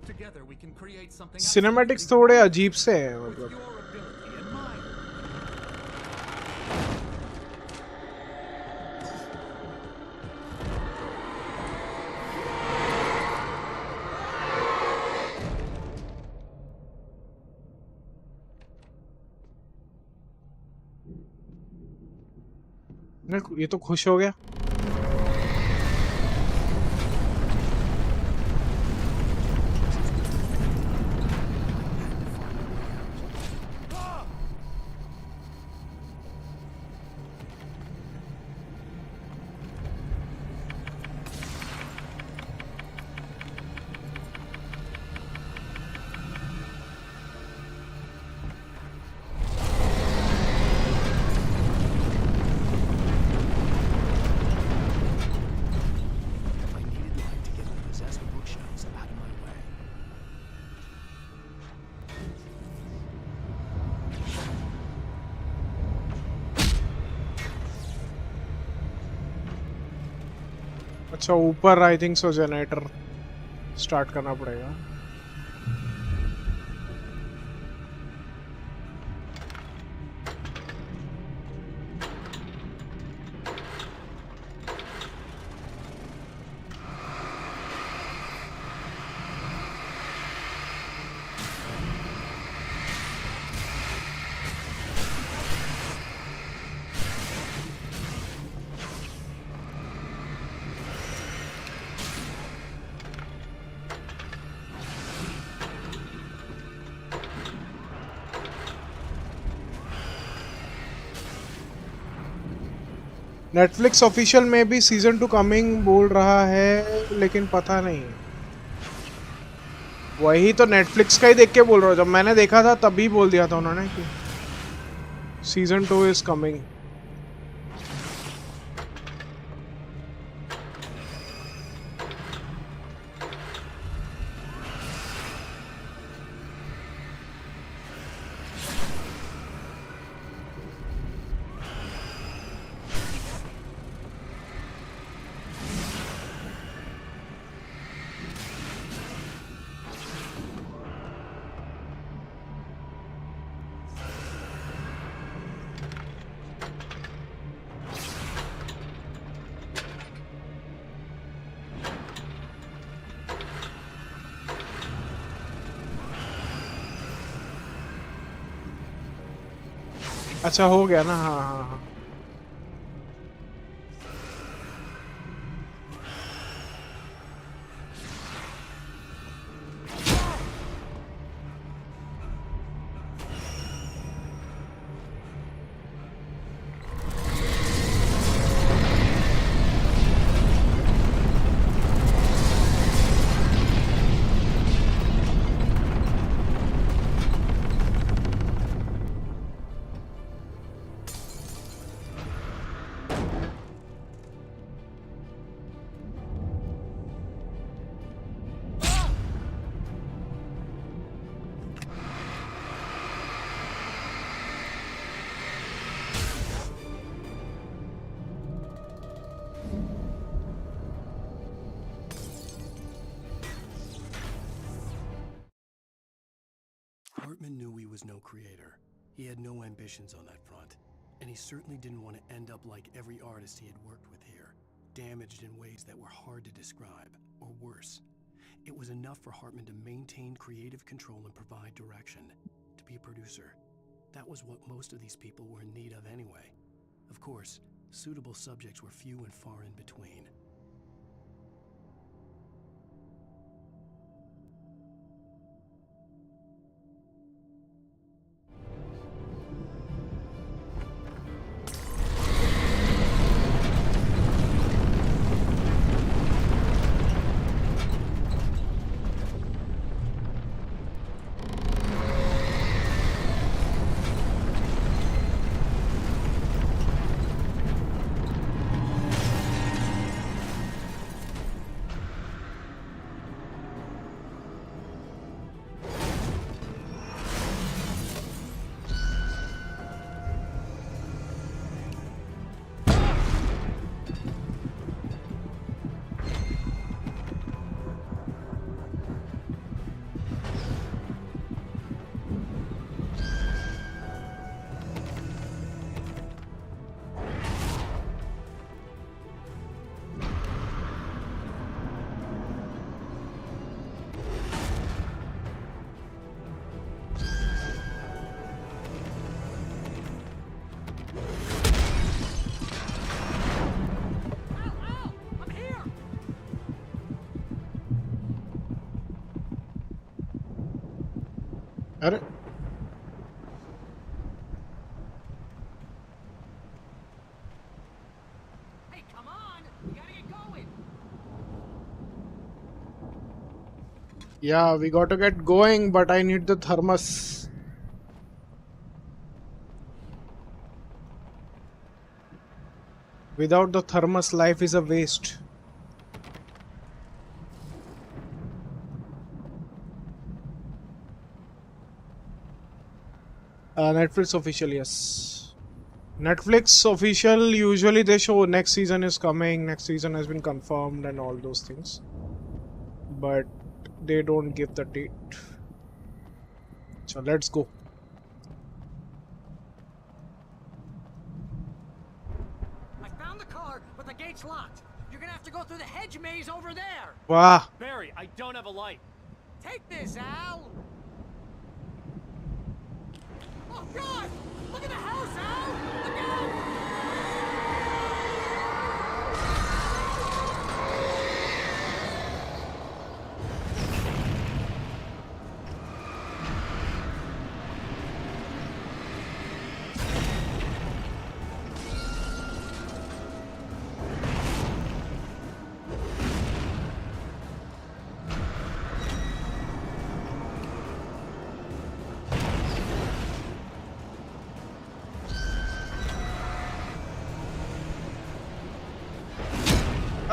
Together we can create something... Cinematics थोड़े अजीब से हैं मतलब. ये तो खुश हो गया. अच्छा ऊपर I think so generator start करना पड़ेगा. नेटफ्लिक्स ऑफिशियल में भी सीजन 2 कमिंग बोल रहा है, लेकिन पता नहीं। वही तो नेटफ्लिक्स का ही देख के बोल रहा हूँ, जब मैंने देखा था तभी बोल दिया था उन्होंने कि सीजन 2 इज कमिंग। अच्छा हो गया ना, हाँ हाँ हाँ। Hartman knew he was no creator. He had no ambitions on that front. And he certainly didn't want to end up like every artist he had worked with here, damaged in ways that were hard to describe, or worse. It was enough for Hartman to maintain creative control and provide direction, to be a producer. That was what most of these people were in need of anyway. Of course, suitable subjects were few and far in between. अरे Hey, come on! We gotta get going! yeah, we got to get going, but I need the thermos. Without the thermos, life is a waste. Netflix official, yes. Netflix official, usually they show next season is coming, next season has been confirmed and all those things. But they don't give the date. So let's go. I found the car, but the gate's locked. You're gonna have to go through the hedge maze over there. Wow. Barry, I don't have a light. Take this, Al. Oh God! Look at the house, Al! Look out!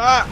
Ah!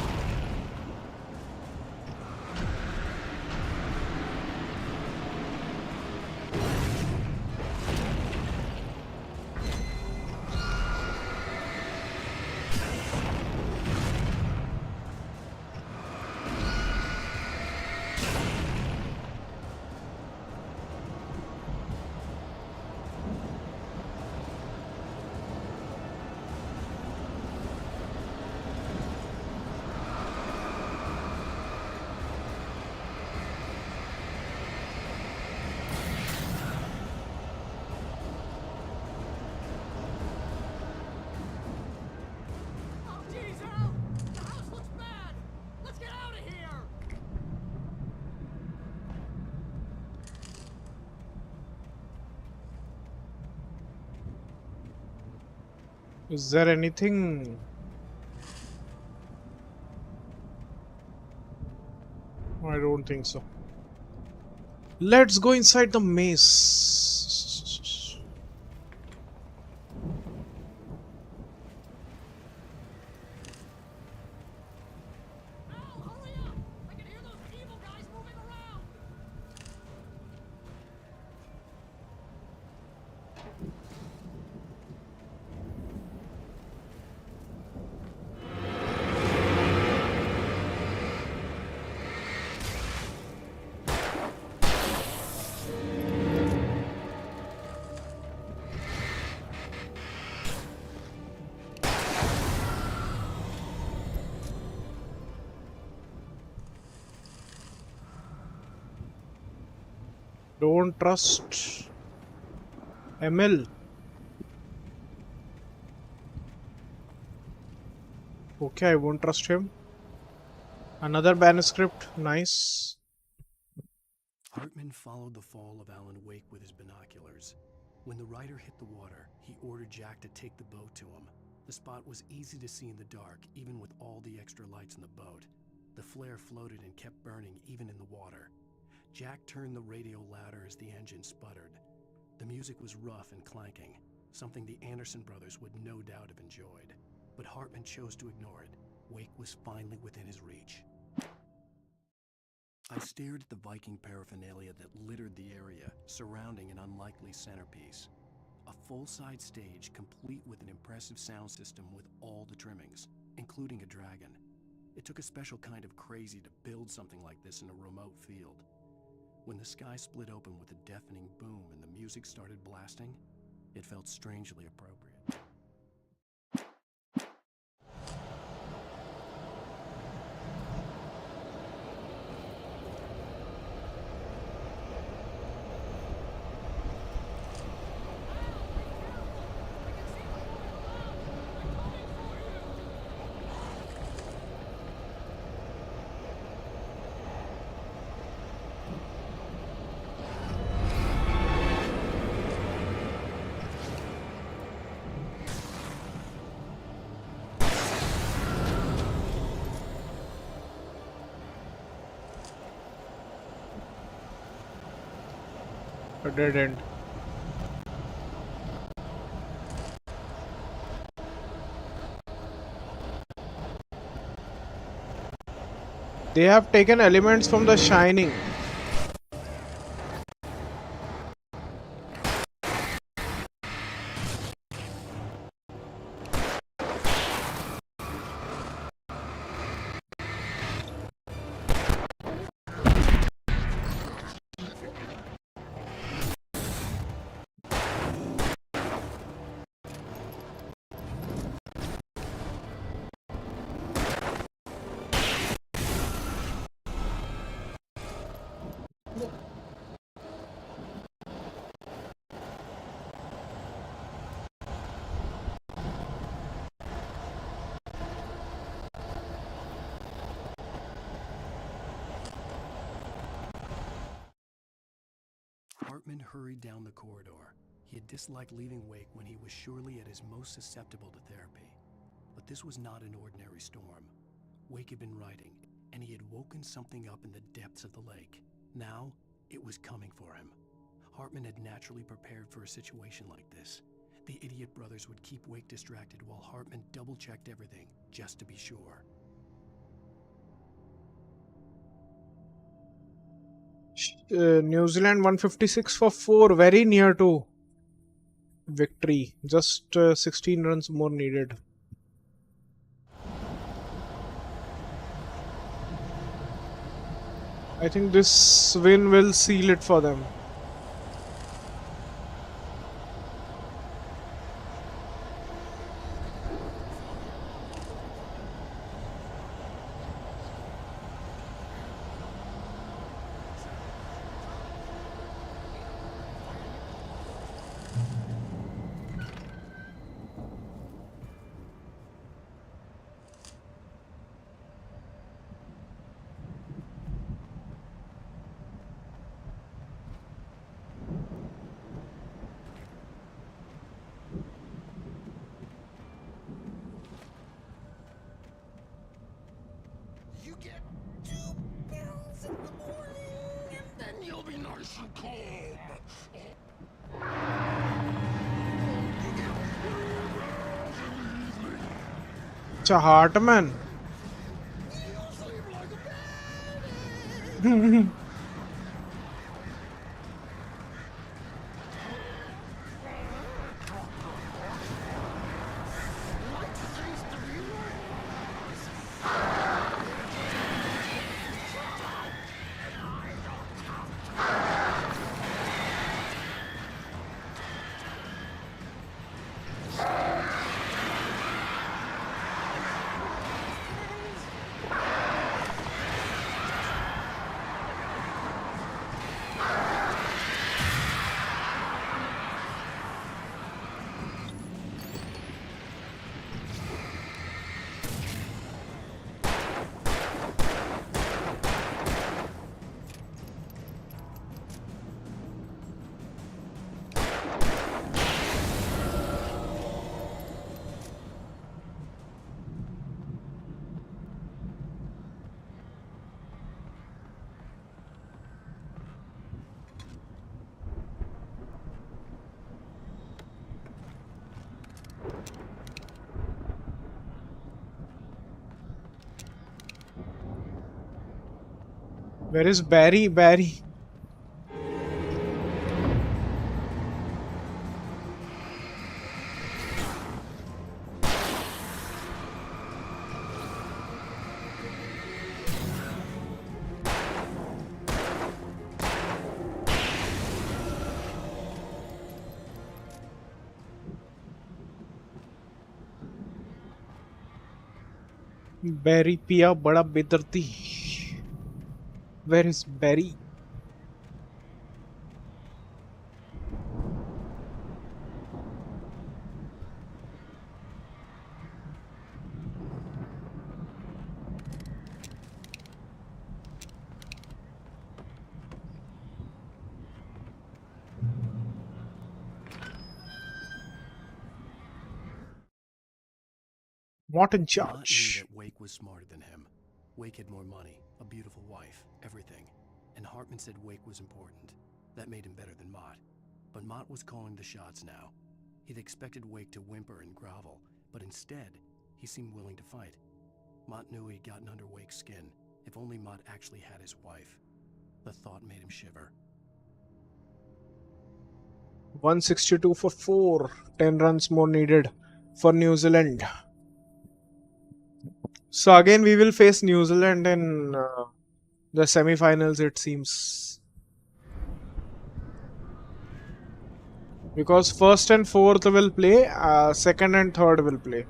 Is there anything? I don't think so. Let's go inside the maze. Don't trust ML. Okay, I won't trust him. Another manuscript, nice. Hartman followed the fall of Alan Wake with his binoculars. When the rider hit the water, he ordered Jack to take the boat to him. The spot was easy to see in the dark, even with all the extra lights in the boat. The flare floated and kept burning even in the water. Jack turned the radio louder as the engine sputtered. The music was rough and clanking, something the Anderson brothers would no doubt have enjoyed. But Hartman chose to ignore it. Wake was finally within his reach. I stared at the Viking paraphernalia that littered the area, surrounding an unlikely centerpiece. A full-size stage complete with an impressive sound system with all the trimmings, including a dragon. It took a special kind of crazy to build something like this in a remote field. When the sky split open with a deafening boom and the music started blasting, it felt strangely appropriate. A dead end. They have taken elements from The Shining. Hartman hurried down the corridor. He had disliked leaving Wake when he was surely at his most susceptible to therapy. But this was not an ordinary storm. Wake had been writing, and he had woken something up in the depths of the lake. Now, it was coming for him. Hartman had naturally prepared for a situation like this. The idiot brothers would keep Wake distracted while Hartman double-checked everything, just to be sure. New Zealand 156 for 4, very near to victory. Just 16 runs more needed. I think this win will seal it for them. You get 2 pills in the morning, and then you'll be nice and calm. It's a Hartman. Where is Barry? Barry. Barry पिया बड़ा बेदर्दी. Where is Barry? Not in Mott charge. knew that Wake was smarter than him. Wake had more money, a beautiful wife, everything. And Hartman said Wake was important. That made him better than Mott. But Mott was calling the shots now. He'd expected Wake to whimper and grovel, but instead, he seemed willing to fight. Mott knew he'd gotten under Wake's skin. If only Mott actually had his wife. The thought made him shiver. 162 for 4. 10 runs more needed for New Zealand. So again we will face New Zealand in the semi-finals, it seems. Because first and fourth will play, second and third will play.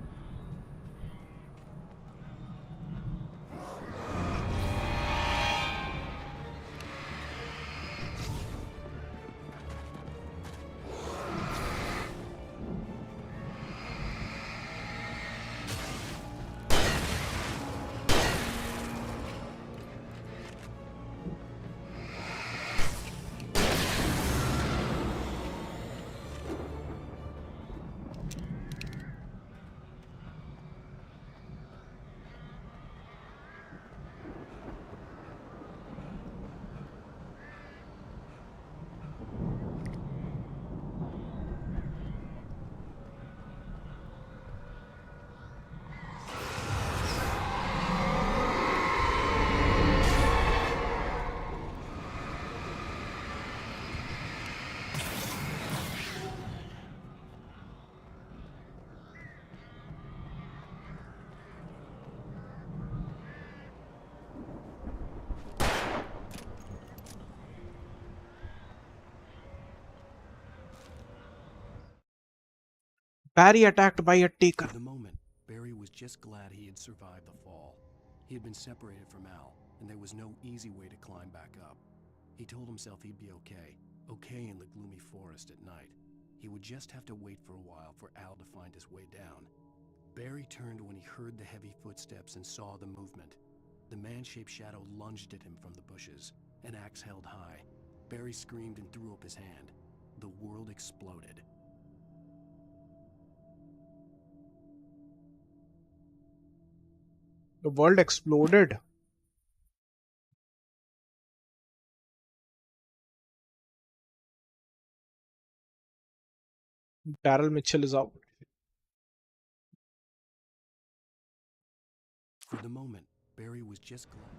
Barry attacked by a taker. For the moment, Barry was just glad he had survived the fall. He had been separated from Al, and there was no easy way to climb back up. He told himself he'd be okay in the gloomy forest at night. He would just have to wait for a while for Al to find his way down. Barry turned when he heard the heavy footsteps and saw the movement. The man-shaped shadow lunged at him from the bushes, an axe held high. Barry screamed and threw up his hand. The world exploded. The world exploded. Daryl Mitchell is out. For the moment, Barry was just glad.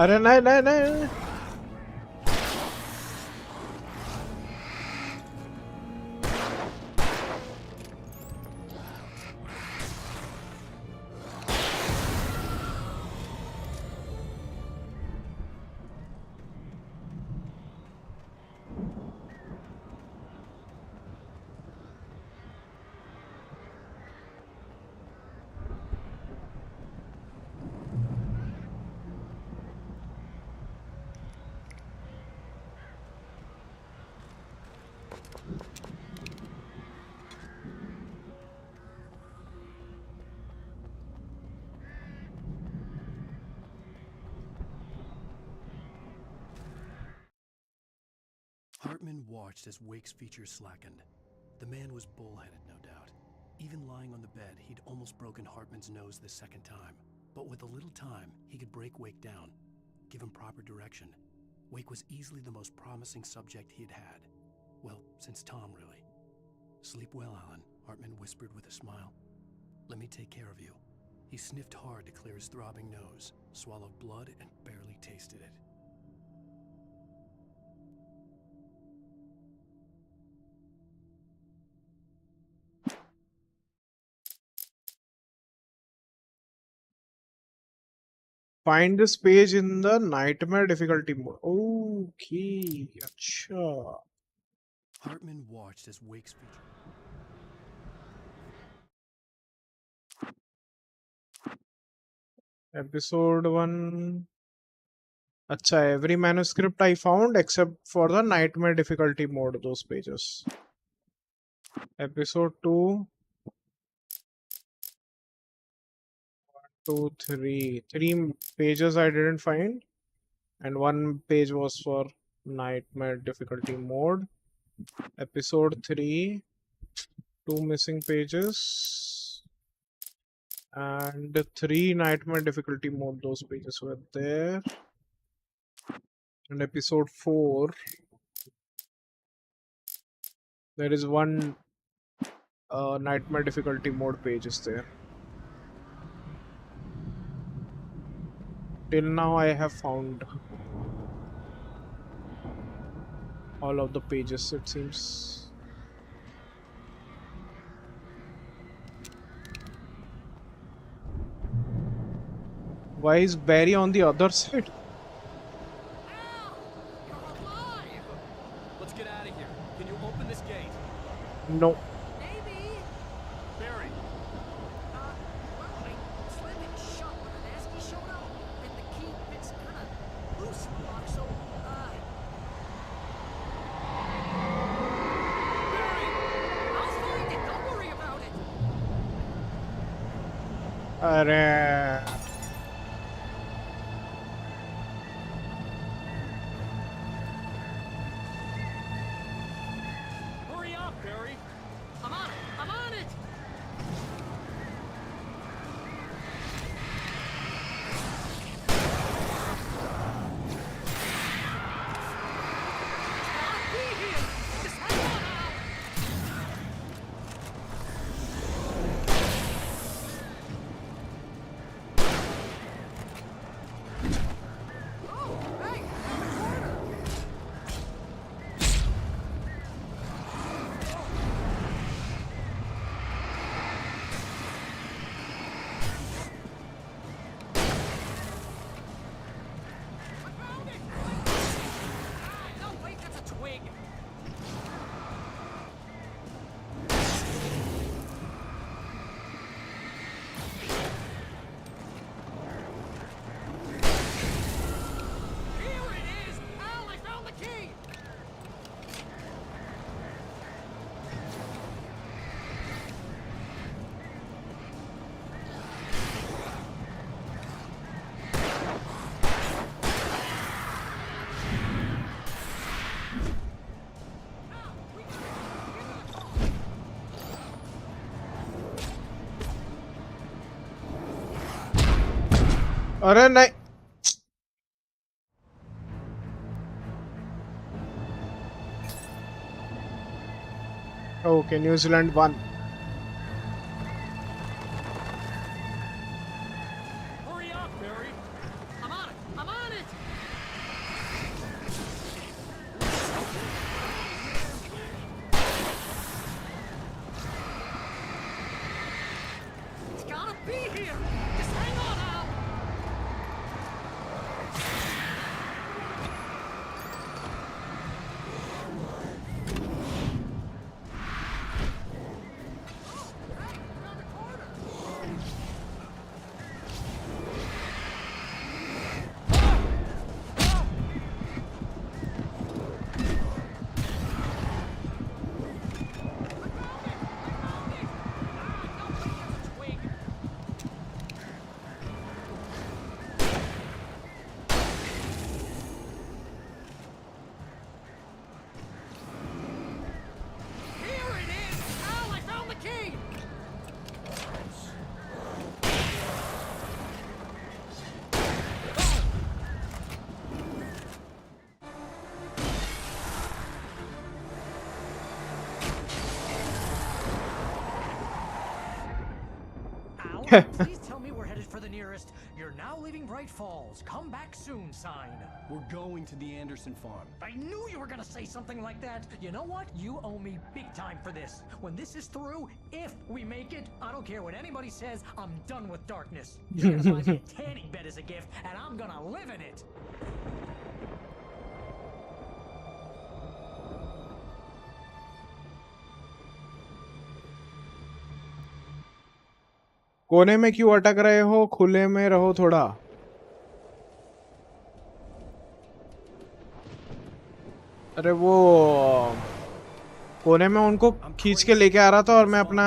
अरे नहीं Hartman watched as Wake's features slackened. The man was bullheaded, no doubt. Even lying on the bed, he'd almost broken Hartman's nose the second time. But with a little time, he could break Wake down, give him proper direction. Wake was easily the most promising subject he'd had. Well, since Tom, really. Sleep well, Alan, Hartman whispered with a smile. Let me take care of you. He sniffed hard to clear his throbbing nose, swallowed blood, and barely tasted it. Find this page in the nightmare difficulty mode. Okay, acha. Hartman watched as Wake's feature. Episode 1. Acha, every manuscript I found except for the nightmare difficulty mode, those pages. Episode 2. 2, 3. 3 pages I didn't find, and 1 page was for nightmare difficulty mode. Episode 3, 2 missing pages, and 3 nightmare difficulty mode, those pages were there. And episode 4, there is 1 nightmare difficulty mode page is there. Till now I have found all of the pages, it seems. Why is Barry on the other side? Let's get out of here. Can you open this gate? No. अरे Hurry up, Barry. I'm on it. I'm on it. अरे नहीं okay New Zealand 1 Hurry up, Barry. I'm on it. I'm on it. It's gotta be here. Just hang on now. Here it is. Al, I found the key. Al, please tell me we're headed for the nearest "You're now leaving Bright Falls. Come back soon" sign. We're going to the Anderson farm. I knew you were gonna say something like that. You know what? You owe me big time for this. When this is through, if we make it, I don't care what anybody says, I'm done with darkness. You're gonna buy me a tanning bed as a gift, and I'm gonna live in it. कोने में क्यों अटक रहे हो खुले में रहो थोड़ा अरे वो कोने में उनको खींच के लेके आ रहा था और मैं अपना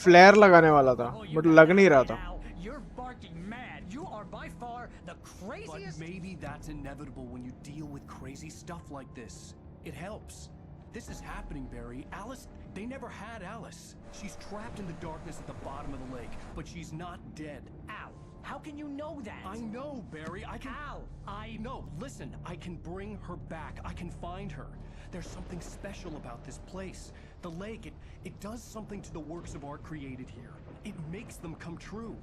फ्लेयर लगाने वाला था बट लग नहीं रहा था But maybe that's inevitable when you deal with crazy stuff like this. It helps. This is happening, Barry. Alice, they never had Alice. She's trapped in the darkness at the bottom of the lake, but she's not dead. Ow. How can you know that? I know, Barry. I can... Ow. No, listen. I can bring her back. I can find her. There's something special about this place. The lake, it does something to the works of art created here. It makes them come true.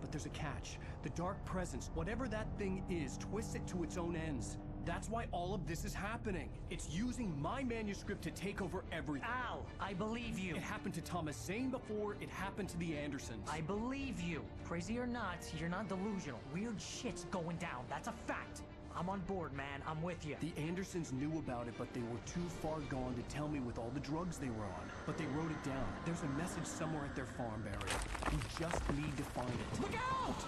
But there's a catch. The dark presence, whatever that thing is, twists it to its own ends. That's why all of this is happening. It's using my manuscript to take over everything. Al, I believe you. It happened to Thomas Zane before, it happened to the Andersons. I believe you. Crazy or not, you're not delusional. Weird shit's going down. That's a fact. I'm on board, man. I'm with you. The Andersons knew about it, but they were too far gone to tell me with all the drugs they were on. But they wrote it down. There's a message somewhere at their farm, Barry. We just need to find it. Look out!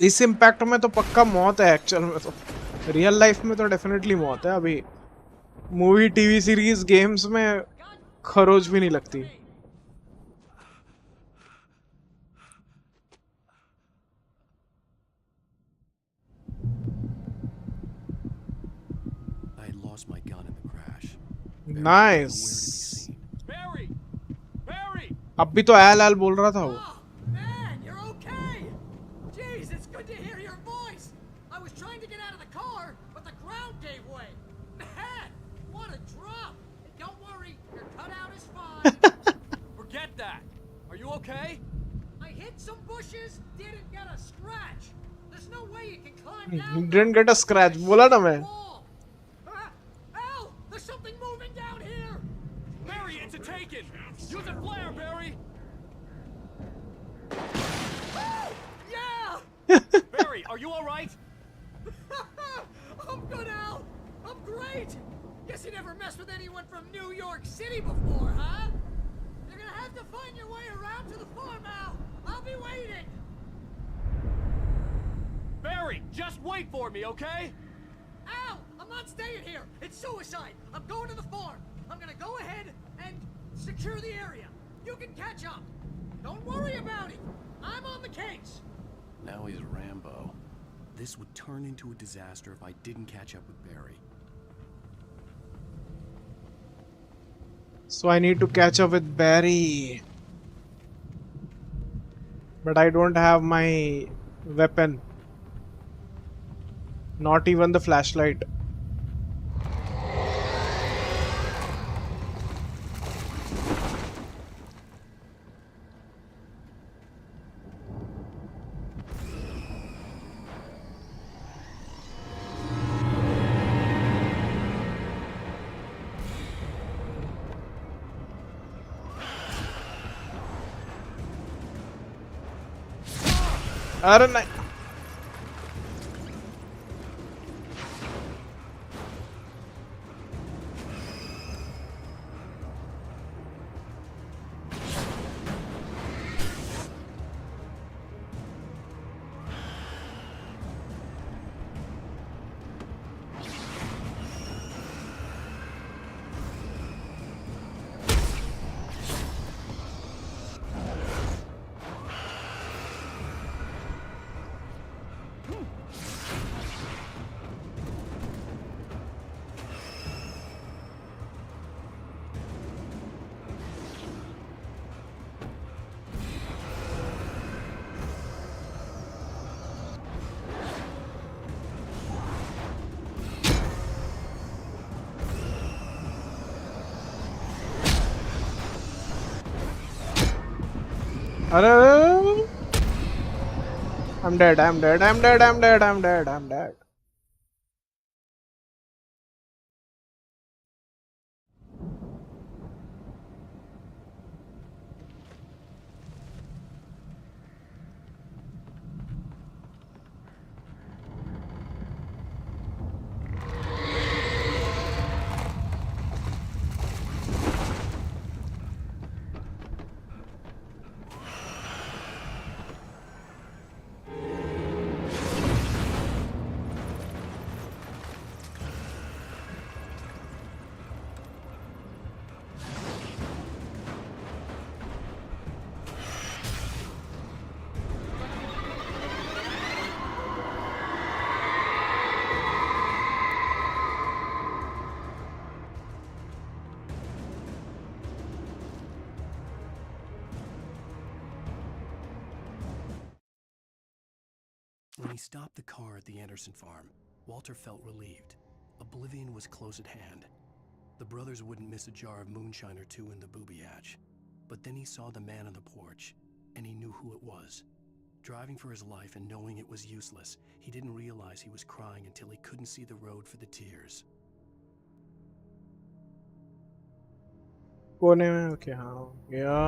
इस impact में तो पक्का मौत है actual में तो real life में तो डेफिनेटली मौत है अभी मूवी टीवी सीरीज गेम्स में खरोच भी नहीं लगती I had lost my gun in the crash. Nice Barry! Barry! अब भी तो एल एल बोल रहा था वो Man, you're okay! Jeez, it's good to hear your voice! I was trying to get out of the car, but the ground gave way. Man, what a drop! Don't worry, your cutout is fine. Forget that. Are you okay? I hit some bushes, didn't get a scratch. There's no way you can climb down. didn't get a scratch बोला ना मैं Al, there's something moving down here. Barry, it's a taken. Use a flare, Barry. Yeah! Barry, are you all right? I'm good, Al. I'm great. Guess you never messed with anyone from New York City before, huh? You're gonna have to find your way around to the farm, Al. I'll be waiting. Barry, just wait for me, okay? Al, I'm not staying here. It's suicide. I'm going to the farm. I'm gonna go ahead and secure the area. You can catch up. Don't worry about it. I'm on the case. Now he's Rambo. This would turn into a disaster if I didn't catch up with Barry. So I need to catch up with Barry. But I don't have my weapon. Not even the flashlight. अरे नहीं I'm dead, I'm dead, I'm dead, I'm dead, I'm dead, I'm dead. When he stopped the car at the Anderson farm, Walter felt relieved. Oblivion was close at hand. The brothers wouldn't miss a jar of moonshine or two in the booby hatch. But then he saw the man on the porch, and he knew who it was. Driving for his life and knowing it was useless, he didn't realize he was crying until he couldn't see the road for the tears. कोने में okay हाँ गया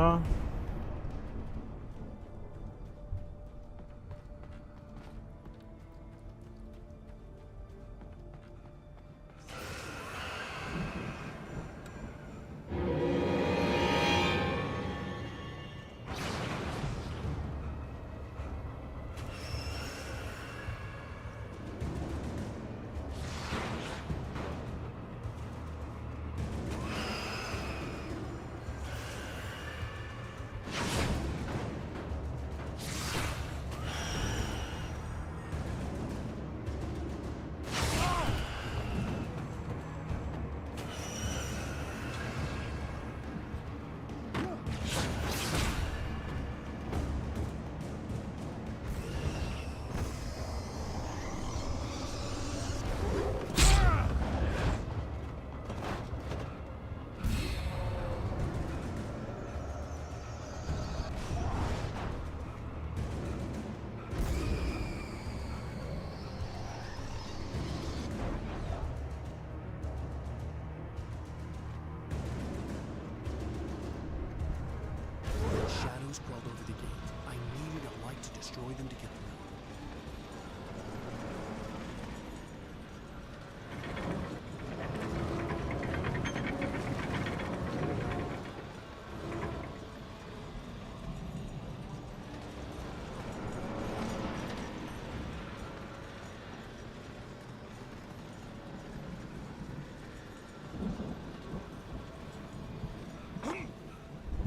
Shadows crawled over the gate. I needed a light to destroy them to get through.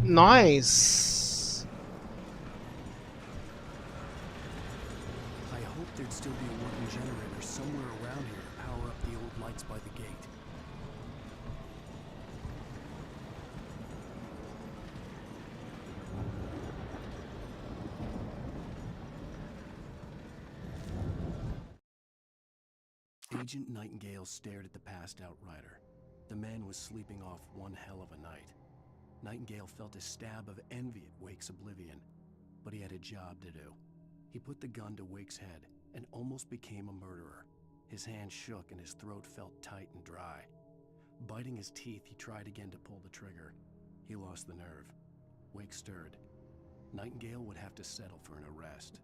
Nice. I hoped there'd still be a working generator somewhere around here to power up the old lights by the gate. Agent Nightingale stared at the passed-out rider. The man was sleeping off one hell of a night. Nightingale felt a stab of envy at Wake's oblivion, but he had a job to do. He put the gun to Wake's head and almost became a murderer. His hand shook and his throat felt tight and dry. Biting his teeth, he tried again to pull the trigger. He lost the nerve. Wake stirred. Nightingale would have to settle for an arrest.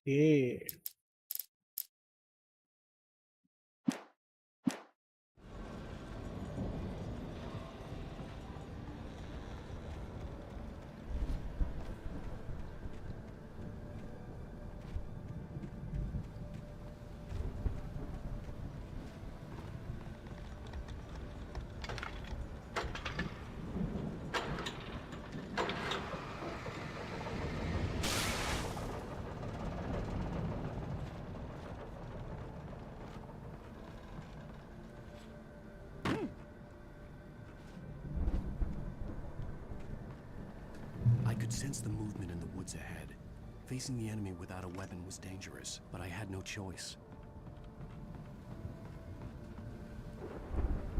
Yeah. Sensed the movement in the woods ahead. Facing the enemy without a weapon was dangerous, but I had no choice.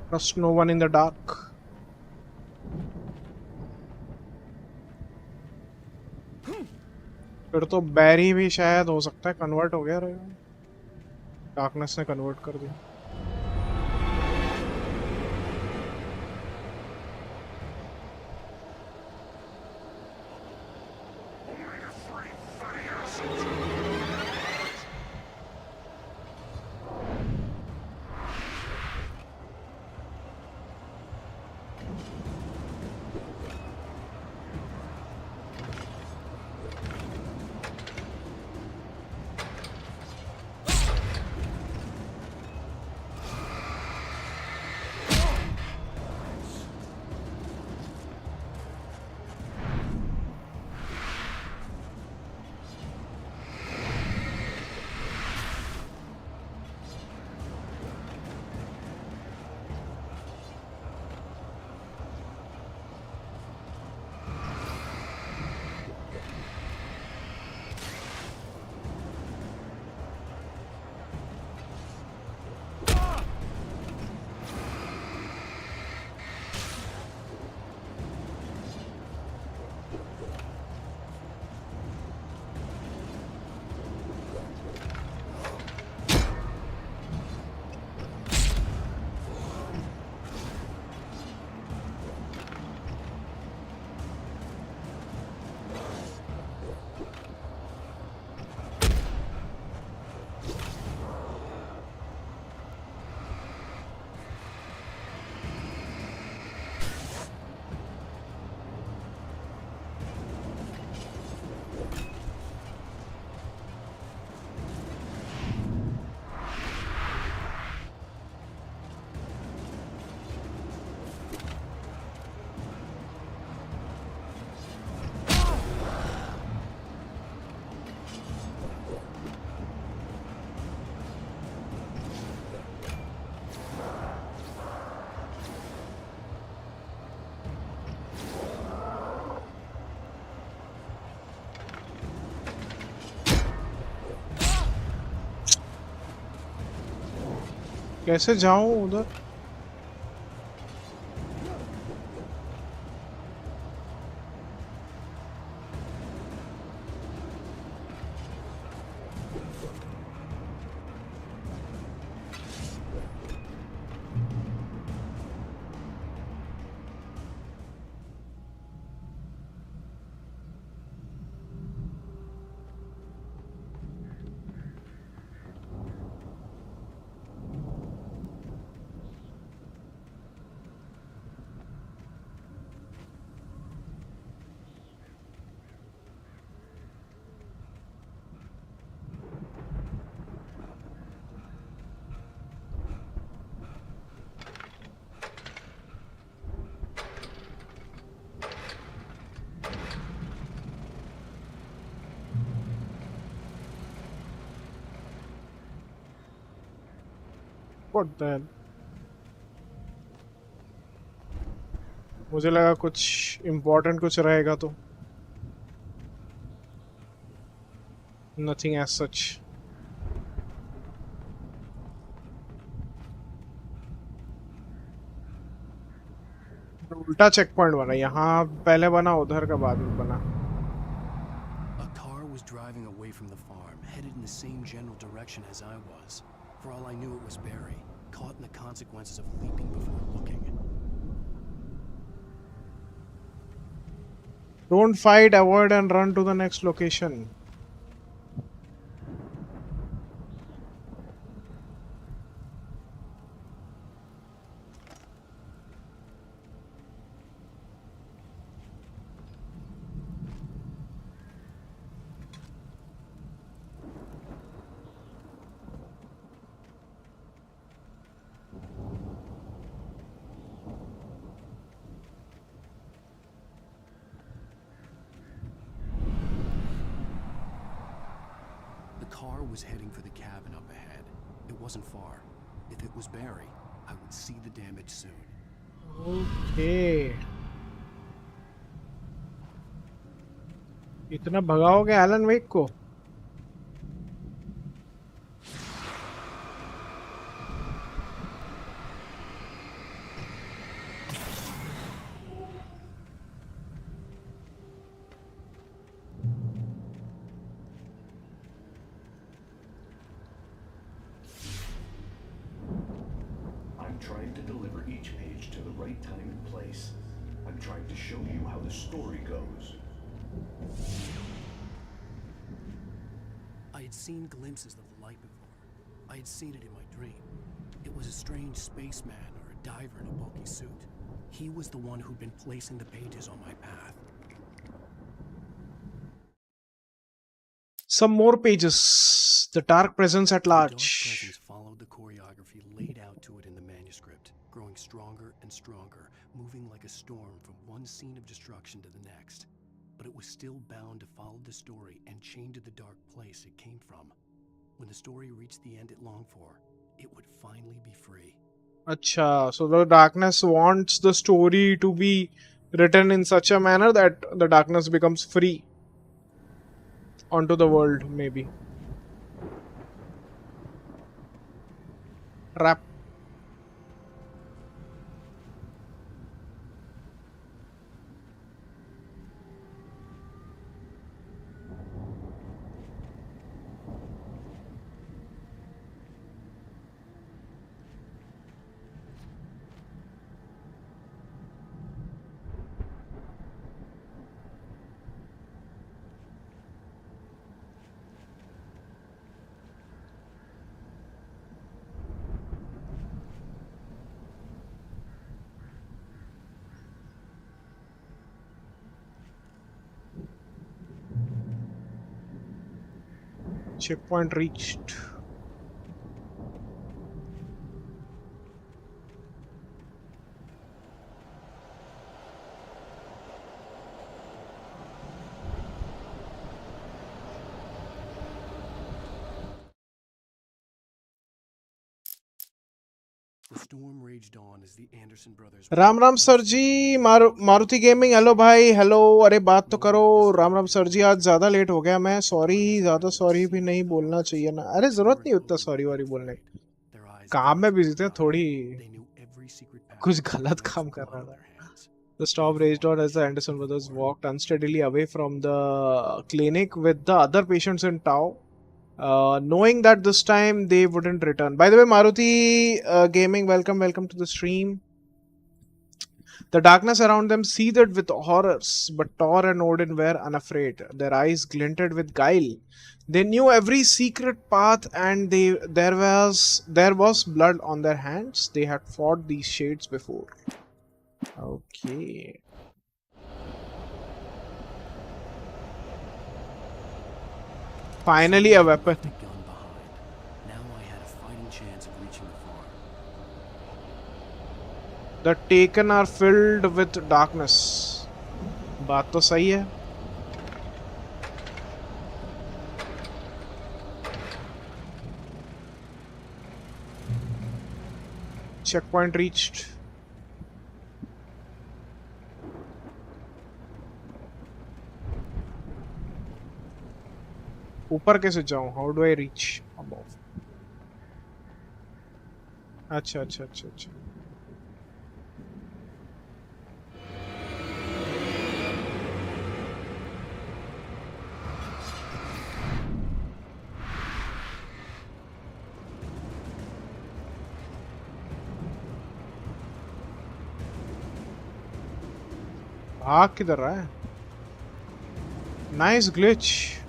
Trust no one in the dark. फिर तो बैरी भी शायद हो सकता है convert हो गया रहेगा. डार्कनेस ने कन्वर्ट कर दिया. कैसे जाऊं उधर? What the hell? मुझे लगा कुछ इम्पोर्टेंट कुछ रहेगा तो. Nothing as such. उल्टा चेक पॉइंट बना, यहाँ पहले बना, उधर का बाद में बना. A car was driving away from the farm, headed in the same general direction as I was. For all I knew, it was Barry, caught in the consequences of leaping before looking. Don't fight, avoid and run to the next location. The car was heading for the cabin up ahead. It wasn't far. If it was Barry, I would see the damage soon. Okay. इतना भगाओगे Elon वेक को? Trying to deliver each page to the right time and place. I'm trying to show you how the story goes. I had seen glimpses of the light before. I had seen it in my dream. It was a strange spaceman or a diver in a bulky suit. He was the one who'd been placing the pages on my path. Some more pages. The dark presence at large. The dark presence followed the choreography laid out to it in the manuscript, growing stronger and stronger, moving like a storm from one scene of destruction to the next. But it was still bound to follow the story and chained to the dark place it came from. When the story reached the end it longed for, it would finally be free. Acha, so the darkness wants the story to be written in such a manner that the darkness becomes free onto the world, maybe. Trap. Checkpoint reached. The storm raged on as the Anderson brothers Ram Ram sir ji, Maruti gaming, hello भाई, hello. अरे बात तो करो. Ram Ram sir जी, आज ज़्यादा late हो गया मैं, सॉरी. ज़्यादा सॉरी भी नहीं बोलना चाहिए ना. अरे ज़रूरत नहीं उतना सॉरी वारी बोलने की. काम में बिजी थे, थोड़ी कुछ गलत काम कर रहा था. The storm raged on as the Anderson brothers walked unsteadily away from the clinic with the other patients in tow, knowing that this time they wouldn't return. By the way, Maruti Gaming, welcome to the stream. The darkness around them seethed with horrors, but Thor and Odin were unafraid. Their eyes glinted with guile. They knew every secret path, and there was blood on their hands. They had fought these shades before. Okay. Finally a weapon. Now I had a fighting chance of reaching the farm. The Taken are filled with darkness. बात तो सही है. Checkpoint reached. ऊपर कैसे जाऊं? How do I reach above? अच्छा. आग किधर रहा है? Nice glitch.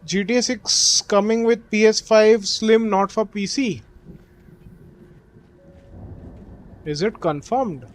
GTA 6 coming with PS5 Slim, not for PC. Is it confirmed?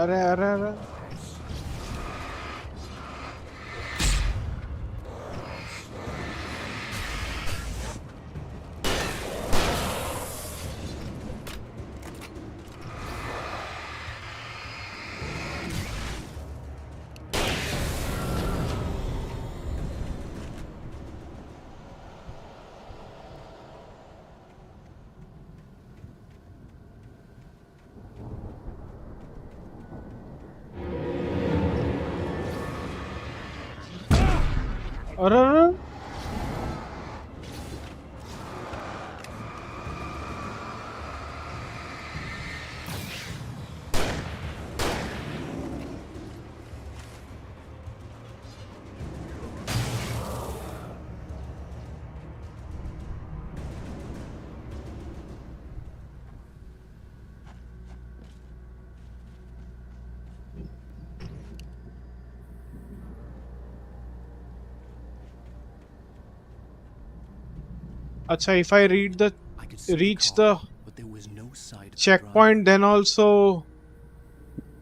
अरे अरे अरे अरे अरे अच्छा, if I reach the checkpoint, then also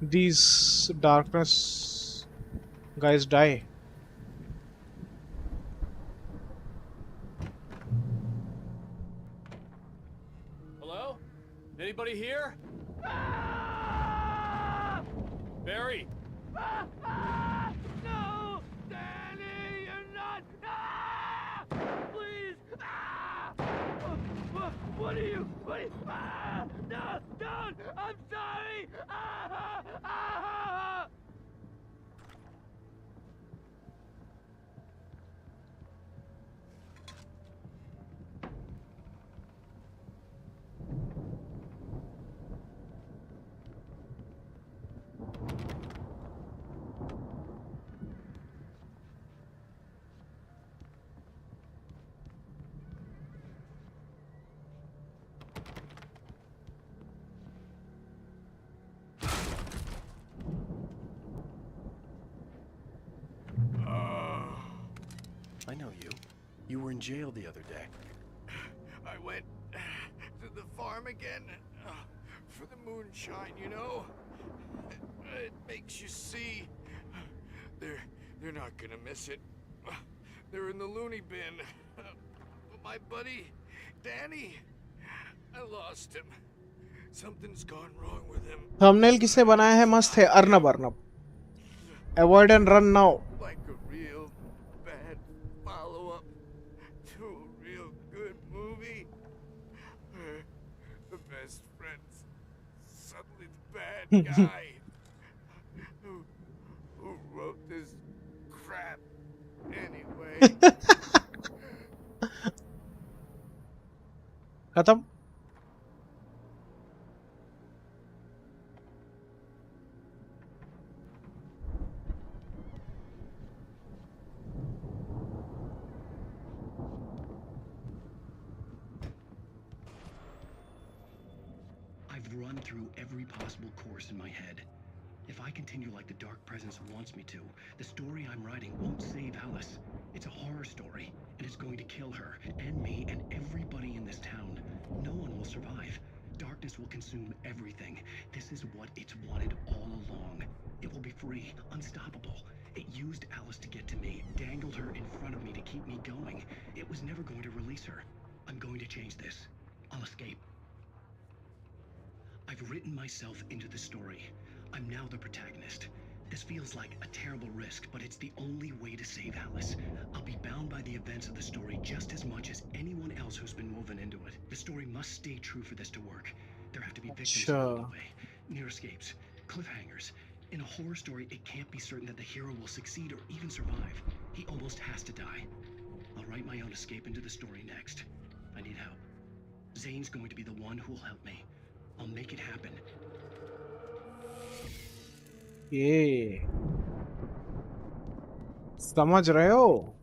these darkness guys die. Hello? Anybody here? Barry? No! Danny, you're not! Please! What are you? No! Don't! I'm sorry! you. You were in jail the other day. I went to the farm again for the moonshine, you know? It makes you see. They're not gonna miss it. They're in the loony bin. My buddy, Danny, I lost him. Something's gone wrong with him. Thumbnail किसने बनाया है? मस्त है. Arnab. Avoid and run now. Like a real bad follow-up to a real good movie. The best friend's suddenly the bad guy who wrote this crap anyway. खत्म. I've run through every possible course in my head. If I continue like the Dark Presence wants me to, the story I'm writing won't save Alice. It's a horror story, and it's going to kill her, and me, and everybody in this town. No one will survive. Darkness will consume everything. This is what it's wanted all along. It will be free, unstoppable. It used Alice to get to me, dangled her in front of me to keep me going. It was never going to release her. I'm going to change this. I'll escape. I've written myself into the story. I'm now the protagonist. This feels like a terrible risk, but it's the only way to save Alice. I'll be bound by the events of the story just as much as anyone else who's been woven into it. The story must stay true for this to work. There have to be victims along the way, near escapes, cliffhangers. In a horror story, it can't be certain that the hero will succeed or even survive. He almost has to die. I'll write my own escape into the story next. I need help. Zane's going to be the one who'll help me. I'll make it happen. ये समझ रहे हो?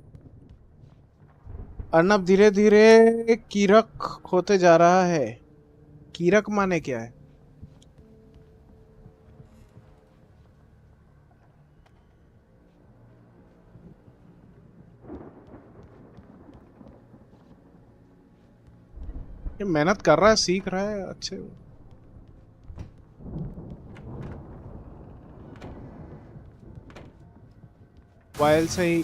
अर्नब धीरे धीरे कीरक होते जा रहा है. कीरक माने क्या है? ये मेहनत कर रहा है, सीख रहा है अच्छे. वाइल से ही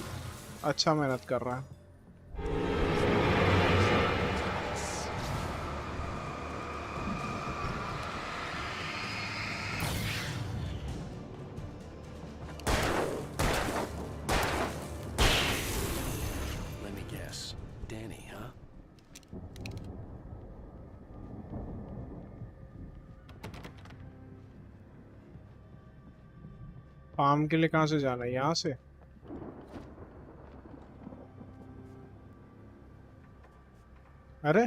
अच्छा मेहनत कर रहा है. Let me guess. Danny, huh? Farm के लिए कहाँ से जाना है? यहाँ से. अरे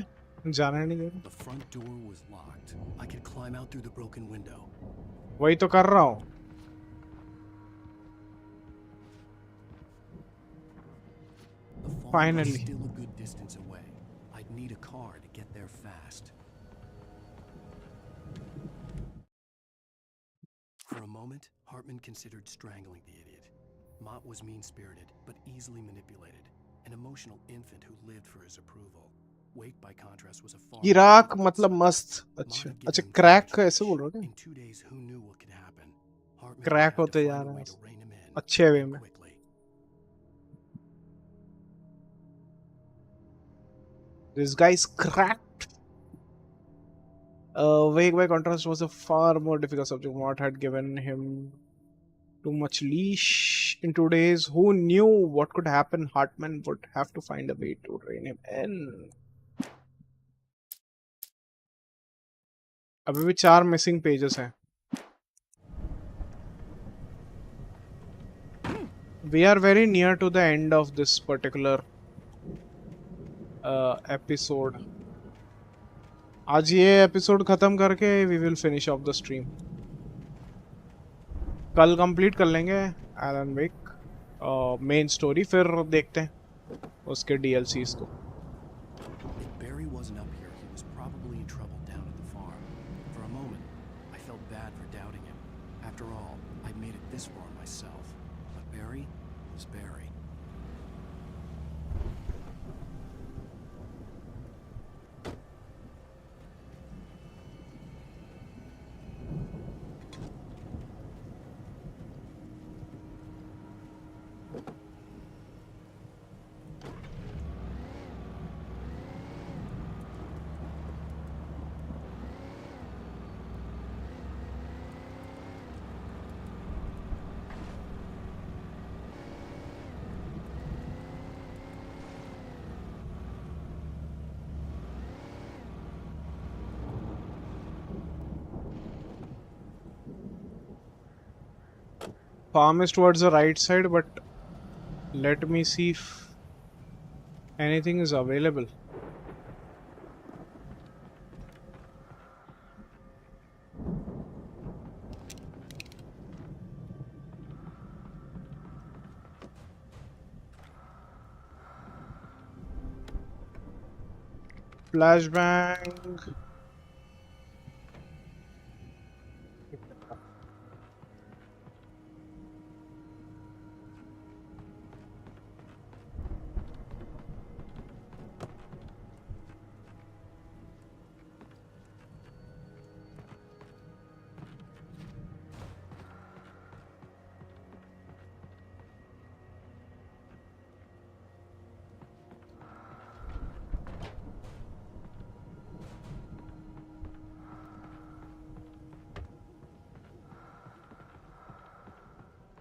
जाना नहीं है. The front door was locked. I could climb out through the broken window. वही तो कर रहा हूँ. The farm Finally. was still a good distance away. I'd need a car to get there fast. For a moment, Hartman considered strangling the idiot. Mott was mean-spirited, but easily manipulated. An emotional infant who lived for his approval. Wake, by contrast, was a far कीराक मतलब मस्त. अच्छा अच्छा crack कैसे बोल रहे हो? In 2 days, who knew what could happen? Hartman crack had to होते find जा a रहा way है to rein him in अच्छे वे में. quickly. This guy's cracked. Wake by contrast was a far more difficult subject. Mott had given him too much leash. In 2 days, who knew what could happen? Hartman would have to find a way to rein him in. अभी भी 4 missing pages हैं. We are very near to the end of this particular episode. आज ये episode खत्म करके we will finish off the stream. कल complete कर लेंगे एलन वेक मेन स्टोरी, फिर देखते हैं उसके DLCs को. If Barry wasn't up here, he was probably in trouble down at the farm. For a moment, I felt bad for doubting him. After all, I'd made it this far myself. But Barry was Barry. Farm is towards the right side, but let me see if anything is available. Flashbang.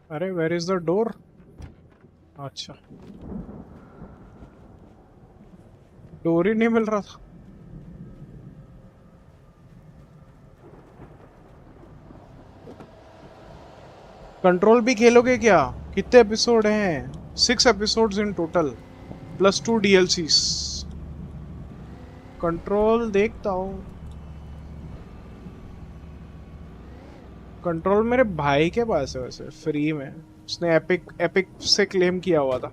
अरे where is the door? अच्छा door ही नहीं मिल रहा था। Control भी खेलोगे क्या? कितने episode हैं? 6 episodes in total plus 2 DLCs। Control देखता हूँ। कंट्रोल मेरे भाई के पास है वैसे फ्री में, उसने एपिक से क्लेम किया हुआ था।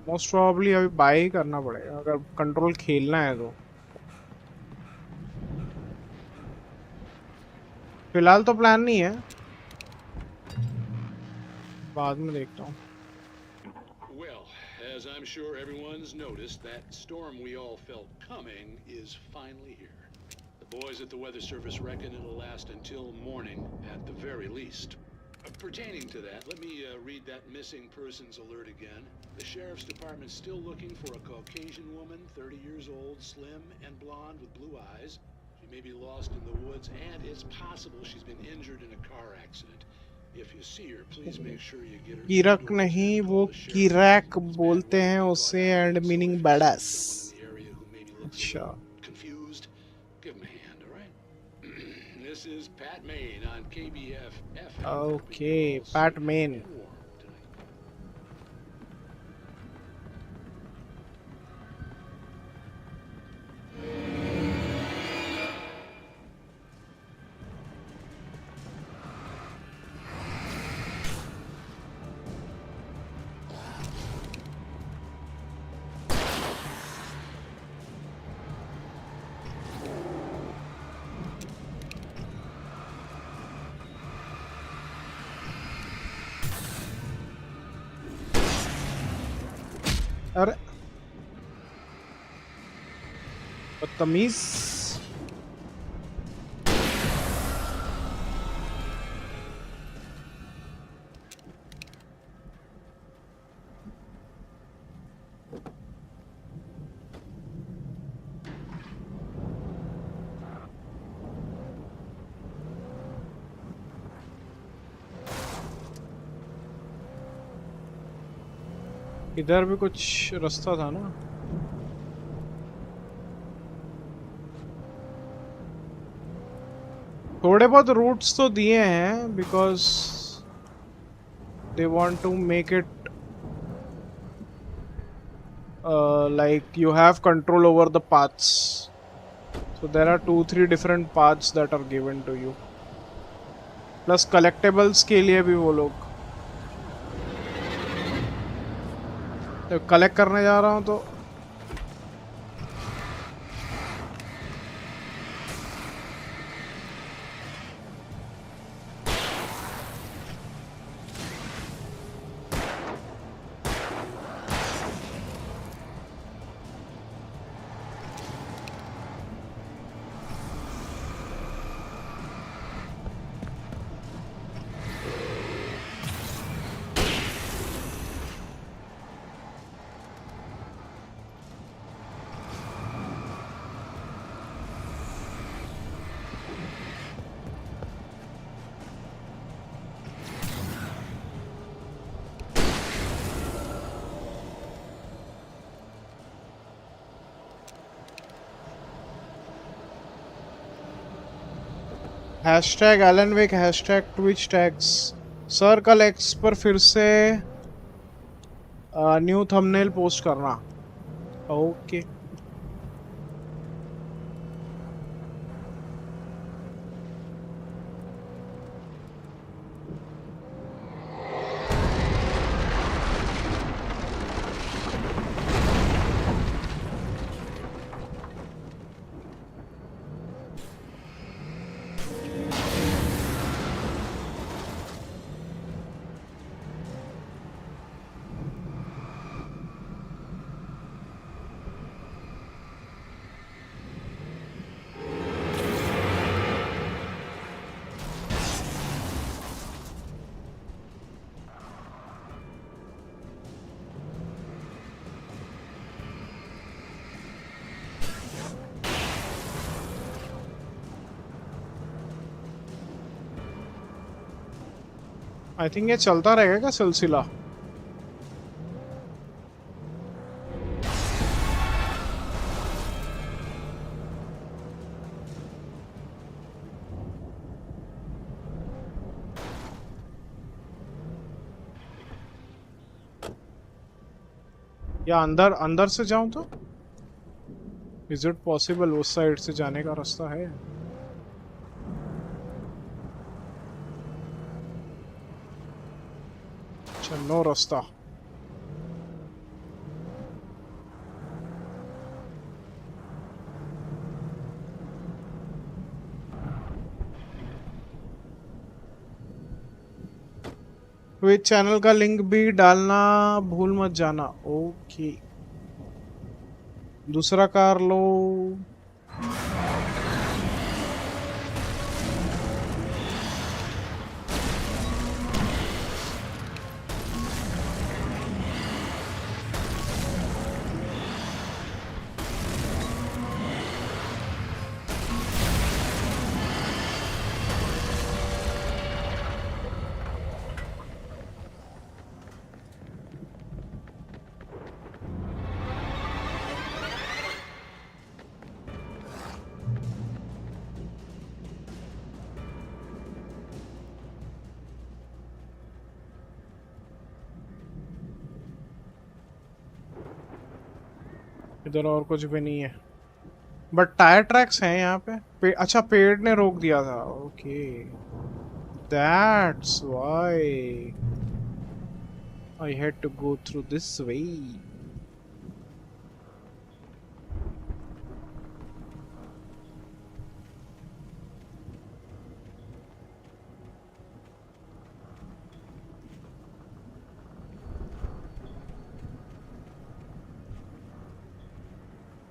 मोस्ट प्रोबेबली अभी बाय ही करना पड़ेगा अगर कंट्रोल खेलना है तो। फिलहाल तो प्लान नहीं है, बाद में देखता हूँ। As I'm sure everyone's noticed, that storm we all felt coming is finally here. The boys at the Weather Service reckon it'll last until morning at the very least. Pertaining to that, let me read that missing persons alert again. The Sheriff's Department's still looking for a Caucasian woman, 30 years old, slim and blonde with blue eyes. She may be lost in the woods, and it's possible she's been injured in a car accident. If you see her, please make sure you get her. किरक नहीं, वो किरैक बोलते हैं उसे, and meaning बडास। अच्छा confused, give him a hand, all right? This is Pat Main on KBF FM. Okay, Pat Main. अरे बदतमीज। इधर भी कुछ रास्ता था ना? थोड़े बहुत रूट्स तो दिए हैं because they want to make it like you have control over the paths, so there are 2-3 different paths that are given to you, plus collectibles के लिए भी वो लोग कलेक्ट करने जा रहा हूँ तो हैशटैग एलन वेक, हैशटैग ट्विच टैग्स। सर कल एक्स पर फिर से न्यू थंबनेल पोस्ट करना। ओके आई थिंक ये चलता रहेगा क्या सिलसिला? या अंदर अंदर से जाऊं तो इज इट पॉसिबल? उस साइड से जाने का रास्ता है? अच्छा नो रास्ता। ट्विच चैनल का लिंक भी डालना भूल मत जाना। ओके दूसरा कार लो। इधर और कुछ भी नहीं है बट टायर ट्रैक्स हैं यहाँ पे। अच्छा पेड़ ने रोक दिया था। Okay that's why I had to go through this way.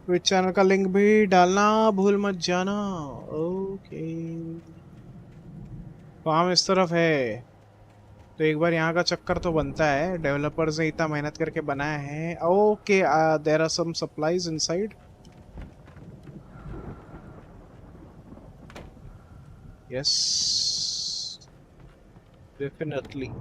Twitch channel का लिंक भी डालना भूल मत जाना। ओके तो हम इस तरफ है तो एक बार यहाँ का चक्कर तो बनता है। डेवलपर्स ने इतना मेहनत करके बनाया है। Okay there are some supplies inside. Yes definitely.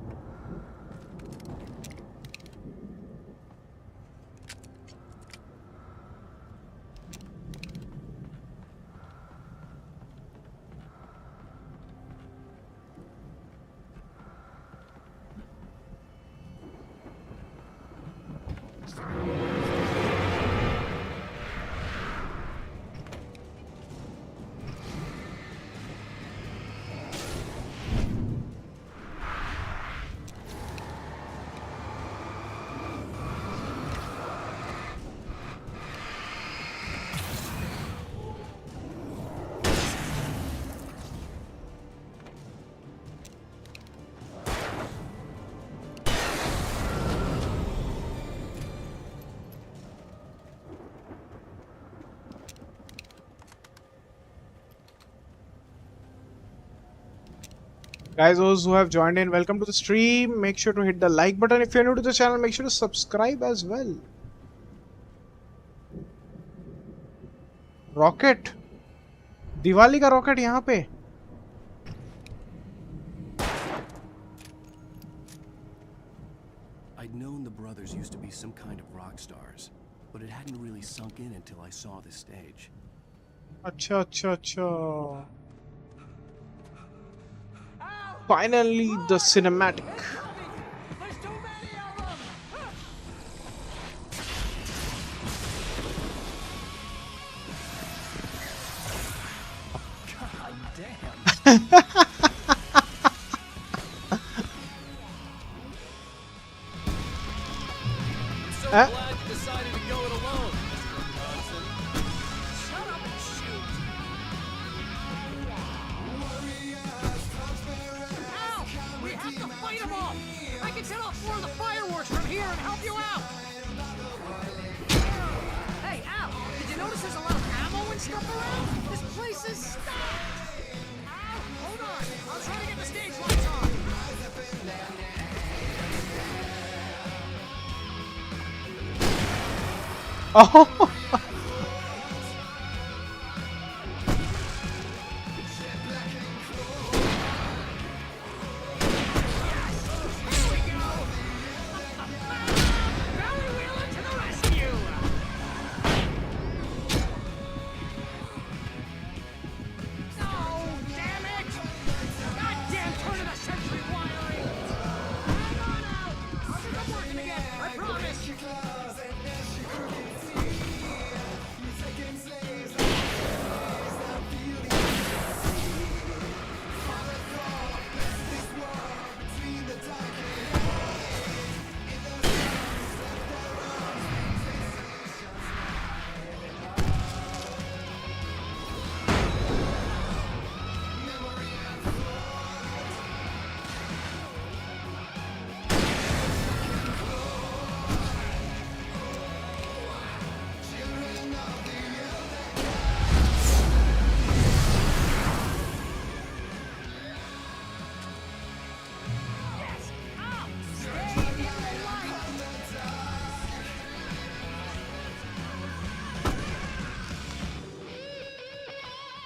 Guys, those who have joined in, welcome to the stream. Make sure to hit the like button. If you're new to the channel, make sure to subscribe as well. Rocket, Diwali का rocket यहाँ पे। I'd known the brothers used to be some kind of rock stars, but it hadn't really sunk in until I saw this stage. अच्छा अच्छा अच्छा Finally, the cinematic. Glad you decided to go it alone, Mr. Johnson. Shut up and shoot! Al! We have to fight them off! I can set off 4 of the fireworks from here and help you out! Hey, Al! Did you notice there's a lot of ammo and stuff around? This place is stocked! Al, hold on! I'll try to get the stage lights on! Oh.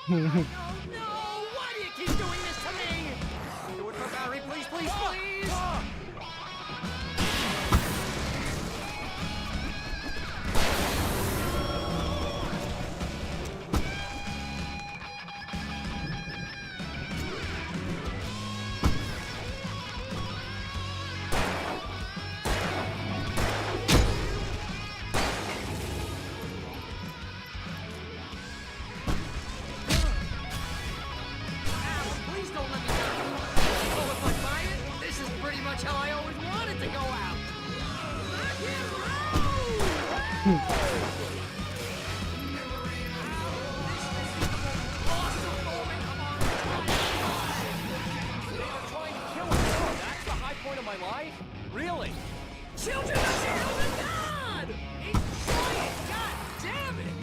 No! Why do you keep doing this to me? Do it for Barry, please, please, please! Really? Children of the God! Enjoy it! God damn it!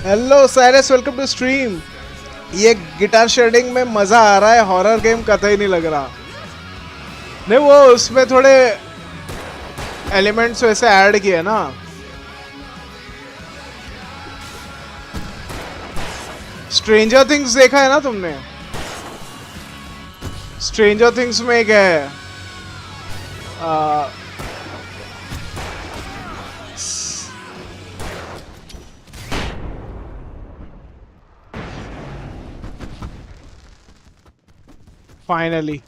Hello Cyrus, welcome to stream. ये guitar shedding में मजा आ रहा है, horror game कतई नहीं लग रहा। नहीं, वो उसमें थोड़े एलिमेंट्स वैसे ऐड किए ना। स्ट्रेंजर थिंग्स देखा है ना तुमने? स्ट्रेंजर थिंग्स में एक है फाइनली।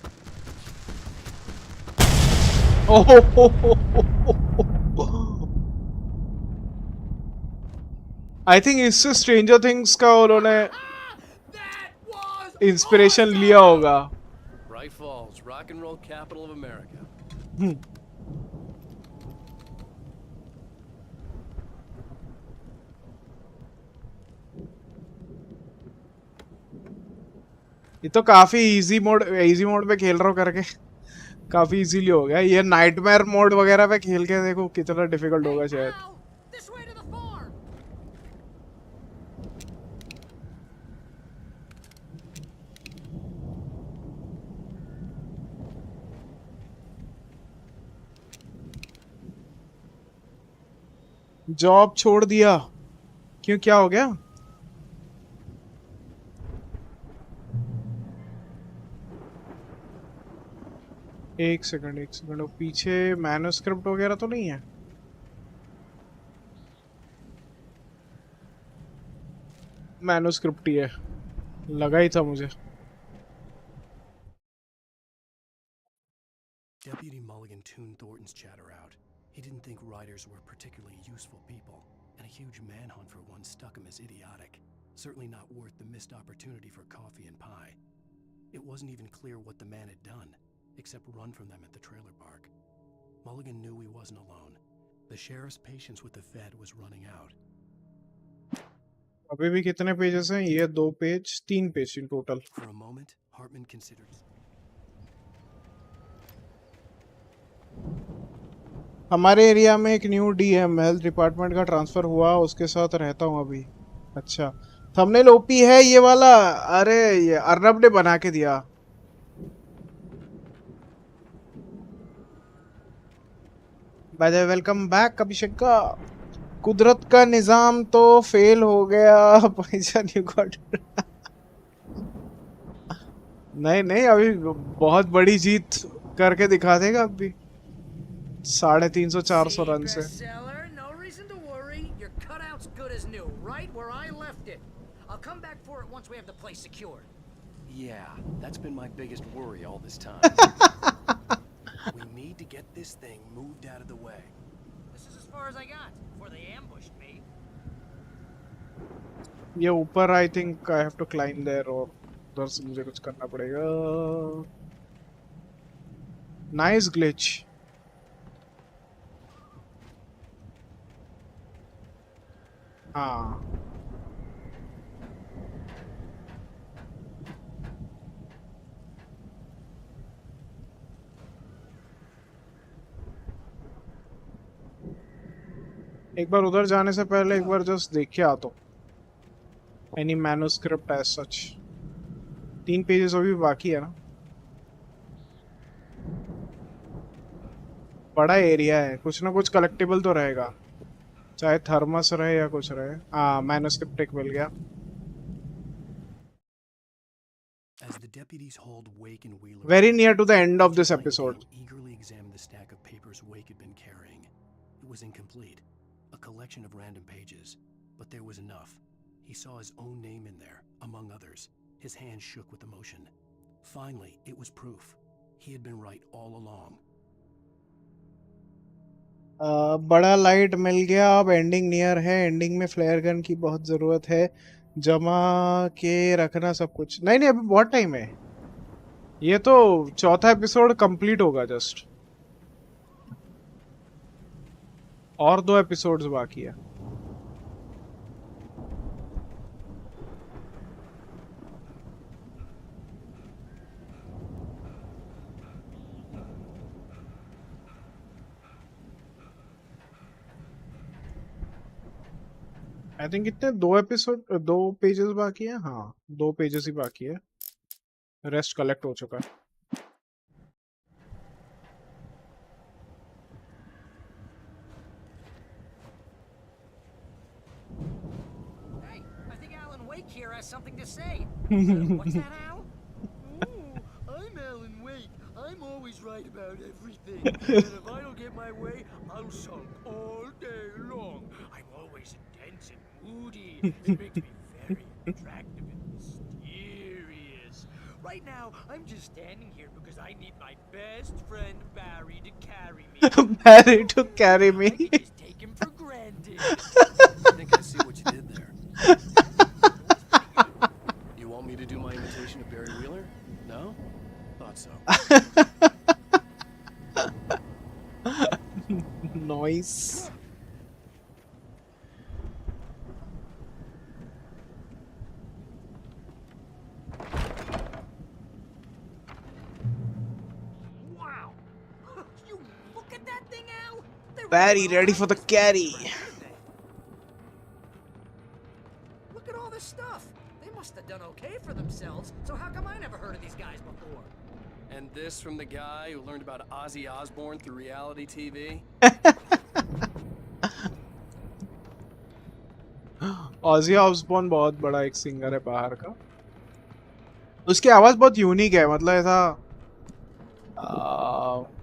आई थिंक इससे स्ट्रेंजर थिंग्स का उन्होंने इंस्पिरेशन लिया होगा। Bright Falls, rock and roll capital of America. ये तो काफी इजी मोड पे खेल रहा हूँ करके काफी इजीली हो गया। ये नाइटमेयर मोड वगैरह पे खेल के देखो कितना डिफिकल्ट होगा शायद। जॉब छोड़ दिया क्यों, क्या हो गया? एक सेकंड, वो पीछे मैन्युस्क्रिप्ट वगैरह तो नहीं है? मैन्युस्क्रिप्ट ही है, लगा ही था मुझे। Deputy Mulligan tuned Thornton's chatter out. He didn't think writers were particularly useful people, and a huge manhunt for one struck him as idiotic. Certainly not worth the missed opportunity for coffee and pie. It wasn't even clear what the man had done, except run from them at the trailer park. Mulligan knew he wasn't alone. The sheriff's patience with the Fed was running out. अभी भी कितने pages हैं? ये 2 page, 3 page in total. For a moment, Hartman considered. हमारे area में एक new DM health department का transfer हुआ, उसके साथ रहता हूँ अभी। अच्छा, थंबनेल ओपी है ये वाला। अरे ये अर्नब ने बना के दिया। By the way welcome back Abhisheka. कुदरत का निजाम तो फेल हो गया भाईजान, यू गॉट। नहीं अभी बहुत बड़ी जीत करके दिखा देगा अभी 350-400 रन से। No reason to worry. Your cutout's good as new, right where I left it. I'll come back for it once we have the place secured. Yeah, that's been my biggest worry all this time. We need to get this thing moved out of the way. This is as far as I got before they ambushed me. ये ऊपर I think I have to climb there, और उधर से मुझे कुछ करना पड़ेगा। Nice glitch. हाँ एक बार उधर जाने से पहले एक बार जस्ट देख के आता हूँ। Any manuscript as such. 3 pages अभी बाकी है ना। बड़ा एरिया है, कुछ ना कुछ कलेक्टिबल तो रहेगा, चाहे थर्मस रहे या कुछ रहे। हाँ, मैन्युस्क्रिप्ट एक मिल गया। As the deputies hauled Wake and Wheeler, Very near to the end of this episode. Eagerly examined the stack of papers Wake had been carrying. It was incomplete, a collection of random pages, but there was enough. He saw his own name in there, among others. His hands shook with emotion. Finally, it was proof. He had been right all along. बड़ा light मिल गया। अब ending near है। Ending में flare gun की बहुत ज़रूरत है। जमा के रखना सब कुछ। नहीं अभी बहुत टाइम है। ये तो 4था एपिसोड कंप्लीट होगा जस्ट, और 2 एपिसोड्स बाकी है। आई थिंक कितने 2 पेजेस बाकी है। हाँ 2 पेजेस ही बाकी है, रेस्ट कलेक्ट हो चुका है। Hey, I think Alan Wake here has something to say. What's that, Al? Oh, I'm Alan Wake. I'm always right about everything. And if I don't get my way, I'll sulk all day long. I'm always intense and moody. It makes me very attractive and mysterious. Right now, I'm just standing here because I need my best friend Barry to carry me. Barry to carry me. I can just take him for granted. I think I see what you did there. You want me to do my imitation of Barry Wheeler? No? Thought so. Nice. Wow! You look at that thing, Al. Barry ready for the carry. Look at all this stuff. They must have done okay for themselves. So how come I never heard of these guys before? And this from the guy who learned about Ozzy Osbourne through reality TV? Ozzy Osbourne बहुत बड़ा एक singer है बाहर का। उसकी आवाज बहुत unique है, मतलब ऐसा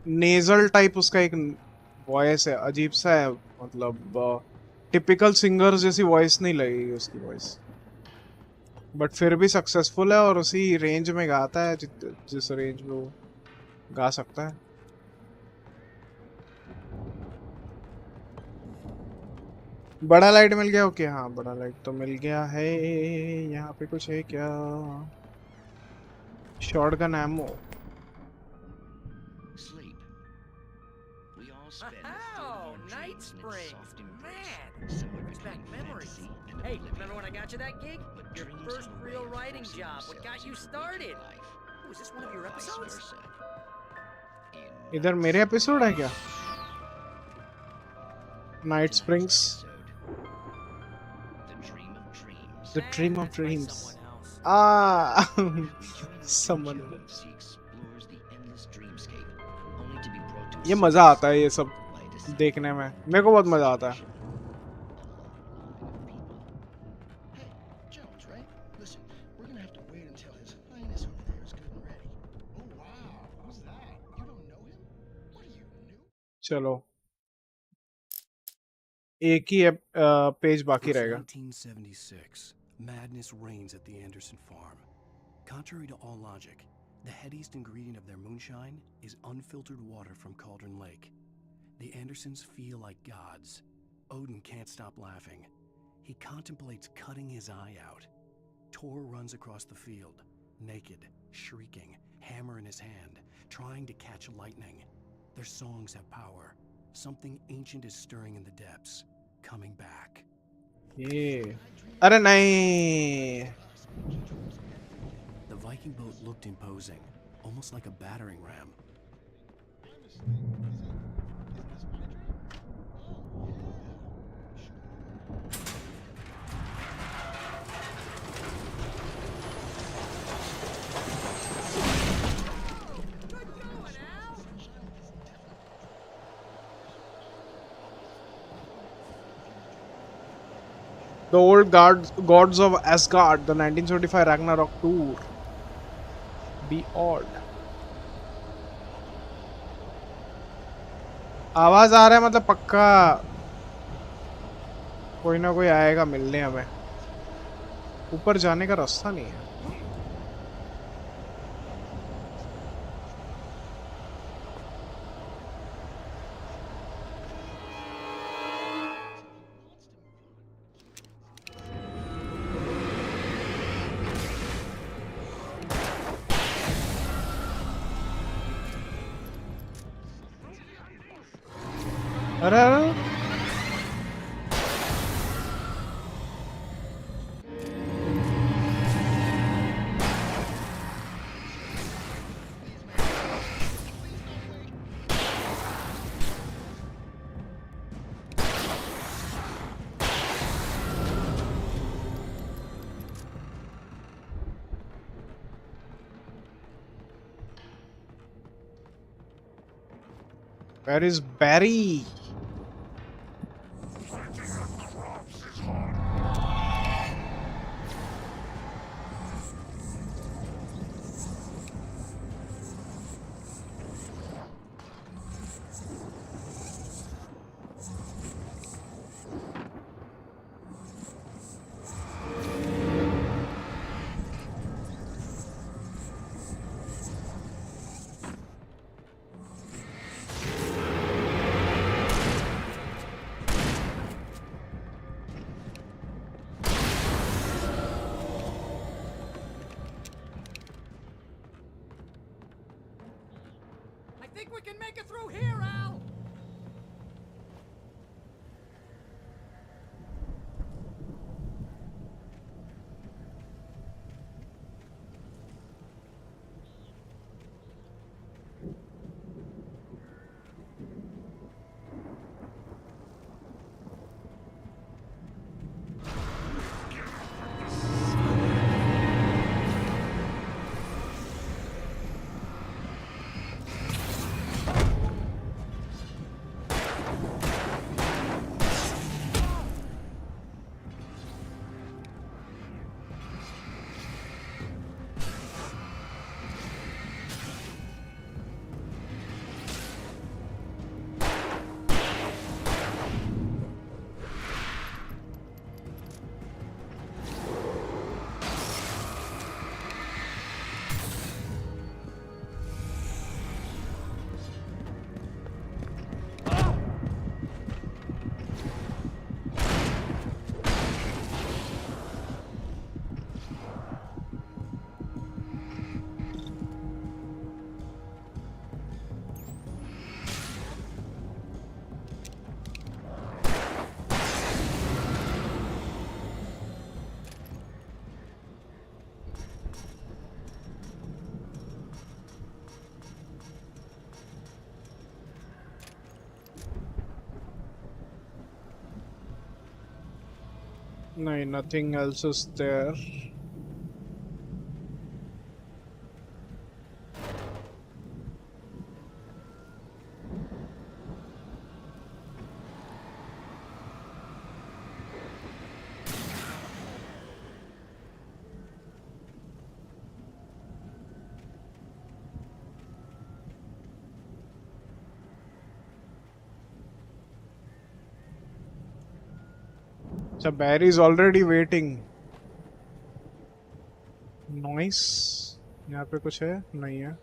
नेजल टाइप उसका एक वॉइस है, अजीब सा है, मतलब टिपिकल सिंगर जैसी वॉइस नहीं लगेगी उसकी वॉइस, बट फिर भी सक्सेसफुल है और उसी रेंज में गाता है जिस रेंज में वो गा सकता है। बड़ा लाइट मिल गया? ओके हाँ बड़ा लाइट तो मिल गया है। यहाँ पे कुछ है क्या? Shotgun ammo. Oh, Night Springs, man! Brings back memories. Hey, remember when I got you that gig? Your first real writing job. What got you started? Was this one of your episodes? इधर मेरे episode है क्या? Night springs, the dream of dreams. Someone. ये मजा आता है ये सब देखने में, मेरे को बहुत मजा आता है। चलो एक ही पेज बाकी रहेगा। 1976. Madness reigns at the Anderson farm. Contrary to all logic, the headiest ingredient of their moonshine is unfiltered water from Cauldron Lake. The Andersons feel like gods. Odin can't stop laughing. He contemplates cutting his eye out. Tor runs across the field, naked, shrieking, hammer in his hand, trying to catch lightning. Their songs have power. Something ancient is stirring in the depths, coming back. Yeah. अरे नहीं. The Viking boat looked imposing, almost like a battering ram. The old gods of Asgard, the 1975 Ragnarok tour. Be odd. आवाज आ रहा है, मतलब पक्का कोई ना कोई आएगा मिलने हमें। ऊपर जाने का रास्ता नहीं है। अरे where is Barry? I think we can make it through here, Al! No, nothing else is there. So Barry is already waiting. Noise. यहाँ पे कुछ है? नहीं है.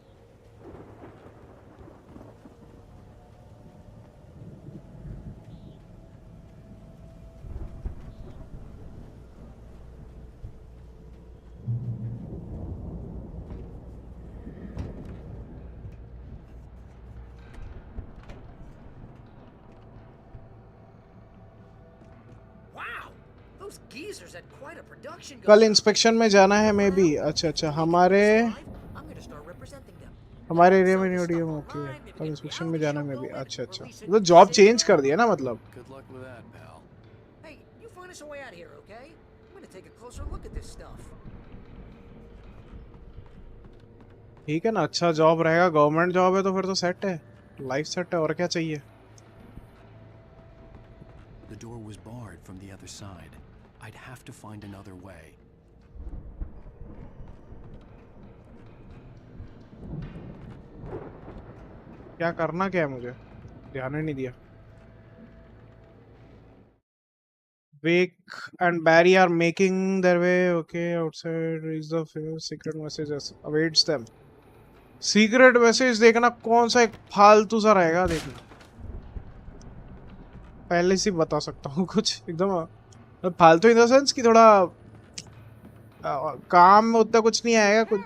Those geezers had quite a production कल going. इंस्पेक्शन में जाना है मे बी. अच्छा हमारे एरिया में नहीं हो रही है. ओके कल इंस्पेक्शन में जाना है मे बी. अच्छा मतलब जॉब चेंज कर दिया ना मतलब. Good luck with that, pal. Hey, you find us a way out here, okay? I'm gonna take a closer look at this stuff. ठीक है ना. अच्छा जॉब रहेगा. गवर्नमेंट जॉब है तो फिर तो सेट है. लाइफ सेट है. और क्या चाहिए. The door was barred from the other side. I'd have to find another way. क्या करना क्या है मुझे. ध्यान ही नहीं दिया. Wake and Barry are making their way. Okay, outside is the secret messages awaits them. Secret message देखना कौन सा एक फालतू सा रहेगा. देखना पहले से बता सकता हूँ कुछ एकदम फालतू इन द सेंस कि थोड़ा काम में उतना कुछ नहीं आएगा. कुछ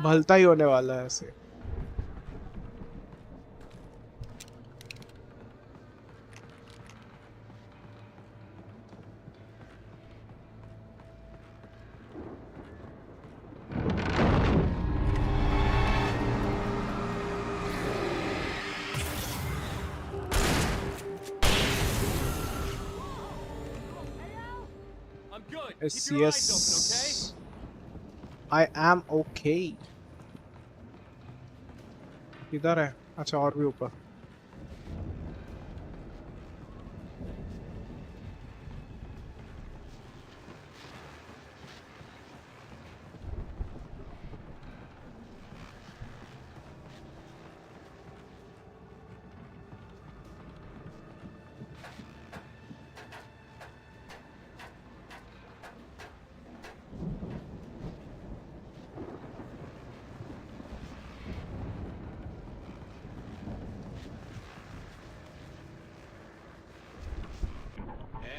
भलता ही होने वाला है ऐसे. Yes, I am okay. किधर है. अच्छा और भी ऊपर.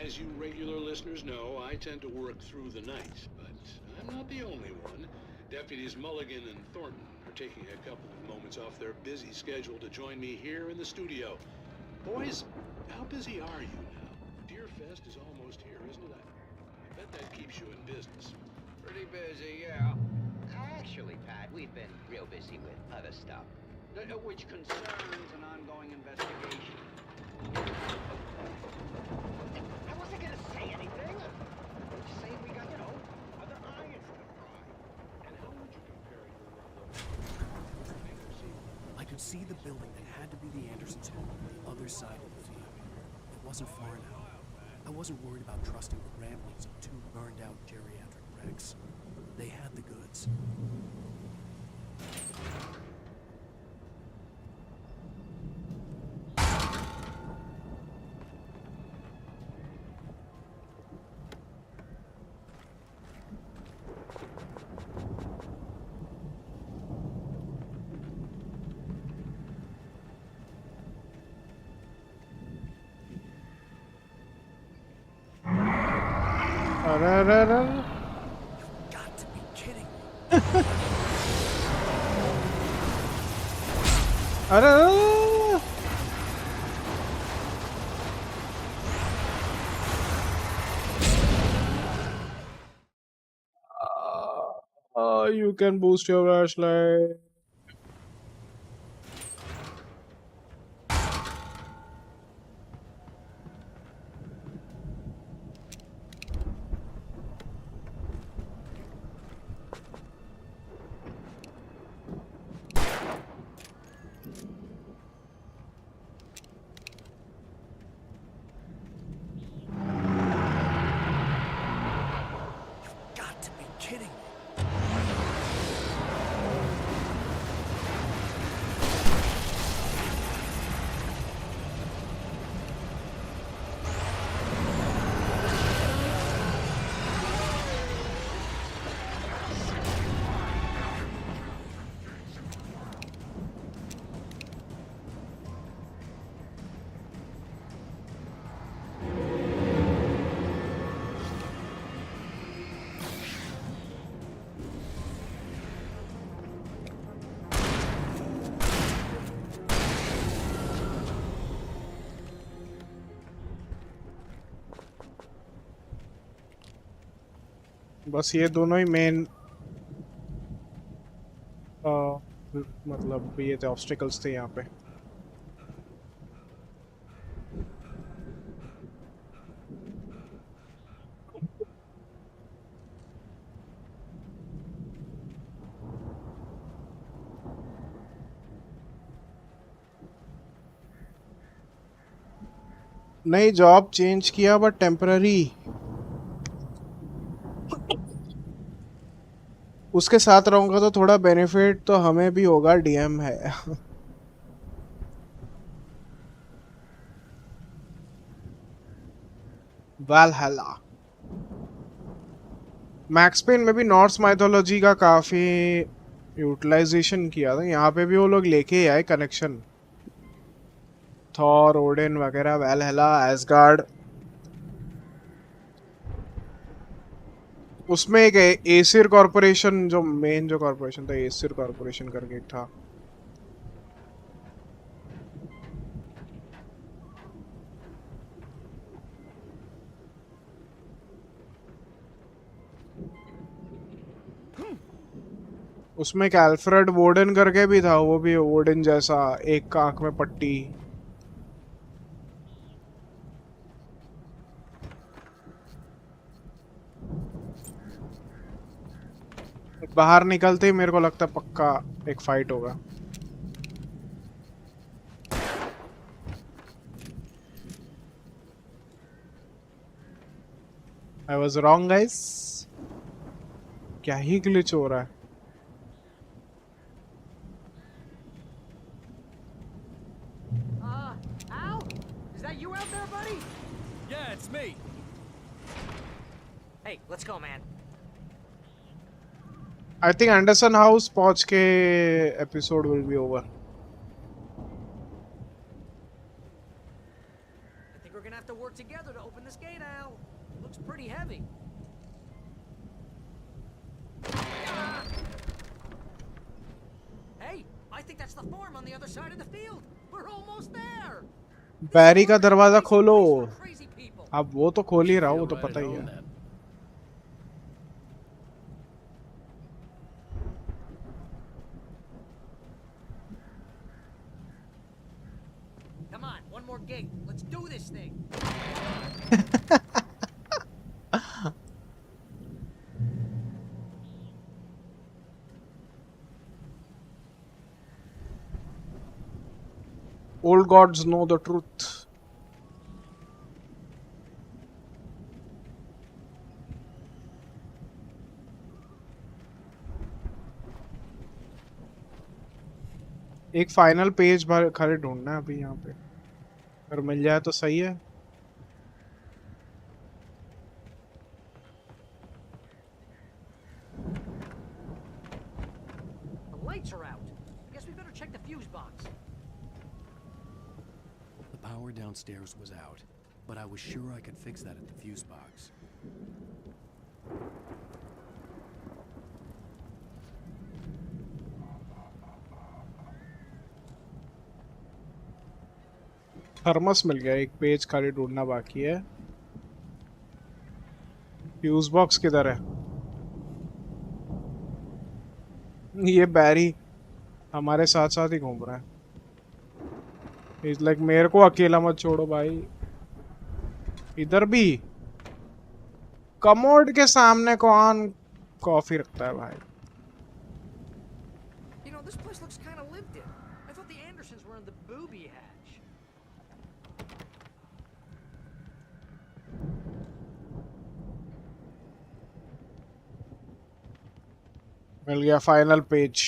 As you regular listeners know, I tend to work through the night, but I'm not the only one. Deputies Mulligan and Thornton are taking a couple of moments off their busy schedule to join me here in the studio. Boys, how busy are you now? Deerfest is almost here, isn't it? I bet that keeps you in business. Pretty busy, yeah. Actually, Pat, we've been real busy with other stuff, which concerns an ongoing investigation. I wasn't gonna say anything. I'm just saying we got, other irons in the fry. And how would you compare your I could see the building that had to be the Andersons' home on the other side of the field. It wasn't far now. I wasn't worried about trusting the ramblings of two burned-out geriatric wrecks. They had the goods. Got to be kidding me. You can boost your flashlight. बस ये दोनों ही main मतलब ये थे obstacles थे यहाँ पे। नहीं जॉब चेंज किया बट टेम्पररी। उसके साथ रहूंगा तो थोड़ा बेनिफिट तो हमें भी होगा, डीएम है। वालहल्ला मैक्स पेन में भी नॉर्स माइथोलॉजी का काफी यूटिलाइजेशन किया था। यहाँ पे भी वो लोग लेके आए कनेक्शन, थॉर, ओडिन वगैरह, वालहल्ला, एसगार्ड। उसमें एक एसिर कॉर्पोरेशन, जो मेन जो कॉर्पोरेशन था एसिर कॉर्पोरेशन करके एक था। उसमें एक अल्फ्रेड वोर्डन करके भी था, वो भी वोर्डन जैसा, एक आंख में पट्टी। बाहर निकलते ही मेरे को लगता है पक्का एक फाइट होगा। I was wrong guys। क्या ही ग्लिच हो रहा है। Al? Is that you out there, buddy? Yeah, it's me. Hey, let's go, man. I think Anderson House पहुंच के episode will be over। I think we're gonna have to work together to open this gate, Al. Looks pretty heavy. Hey, I think that's the farm on the other side of the field. We're almost there. बैरी का दरवाजा खोलो। अब वो तो खोल ही रहा, वो तो पता ही है। Come on, one more gate. Let's do this thing. Old gods know the truth। एक फाइनल पेज भर खाली ढूंढना है अभी यहाँ पे, अगर मिल जाए तो सही है। The lights are out. I guess we better check the fuse box. The power downstairs was out, but I was sure I could fix that at the fuse box. Thermos मिल गया, एक पेज खाली ढूंढना बाकी है। Fuse box किधर है? ये बैरी हमारे साथ साथ ही घूम रहा है। इस लाइक मेरे को अकेला मत छोड़ो भाई। इधर भी कमोड के सामने कौन कॉफी रखता है भाई? You know, this place looks kind of lived in. I thought the Andersons were in the booby hatch. मिल गया final page.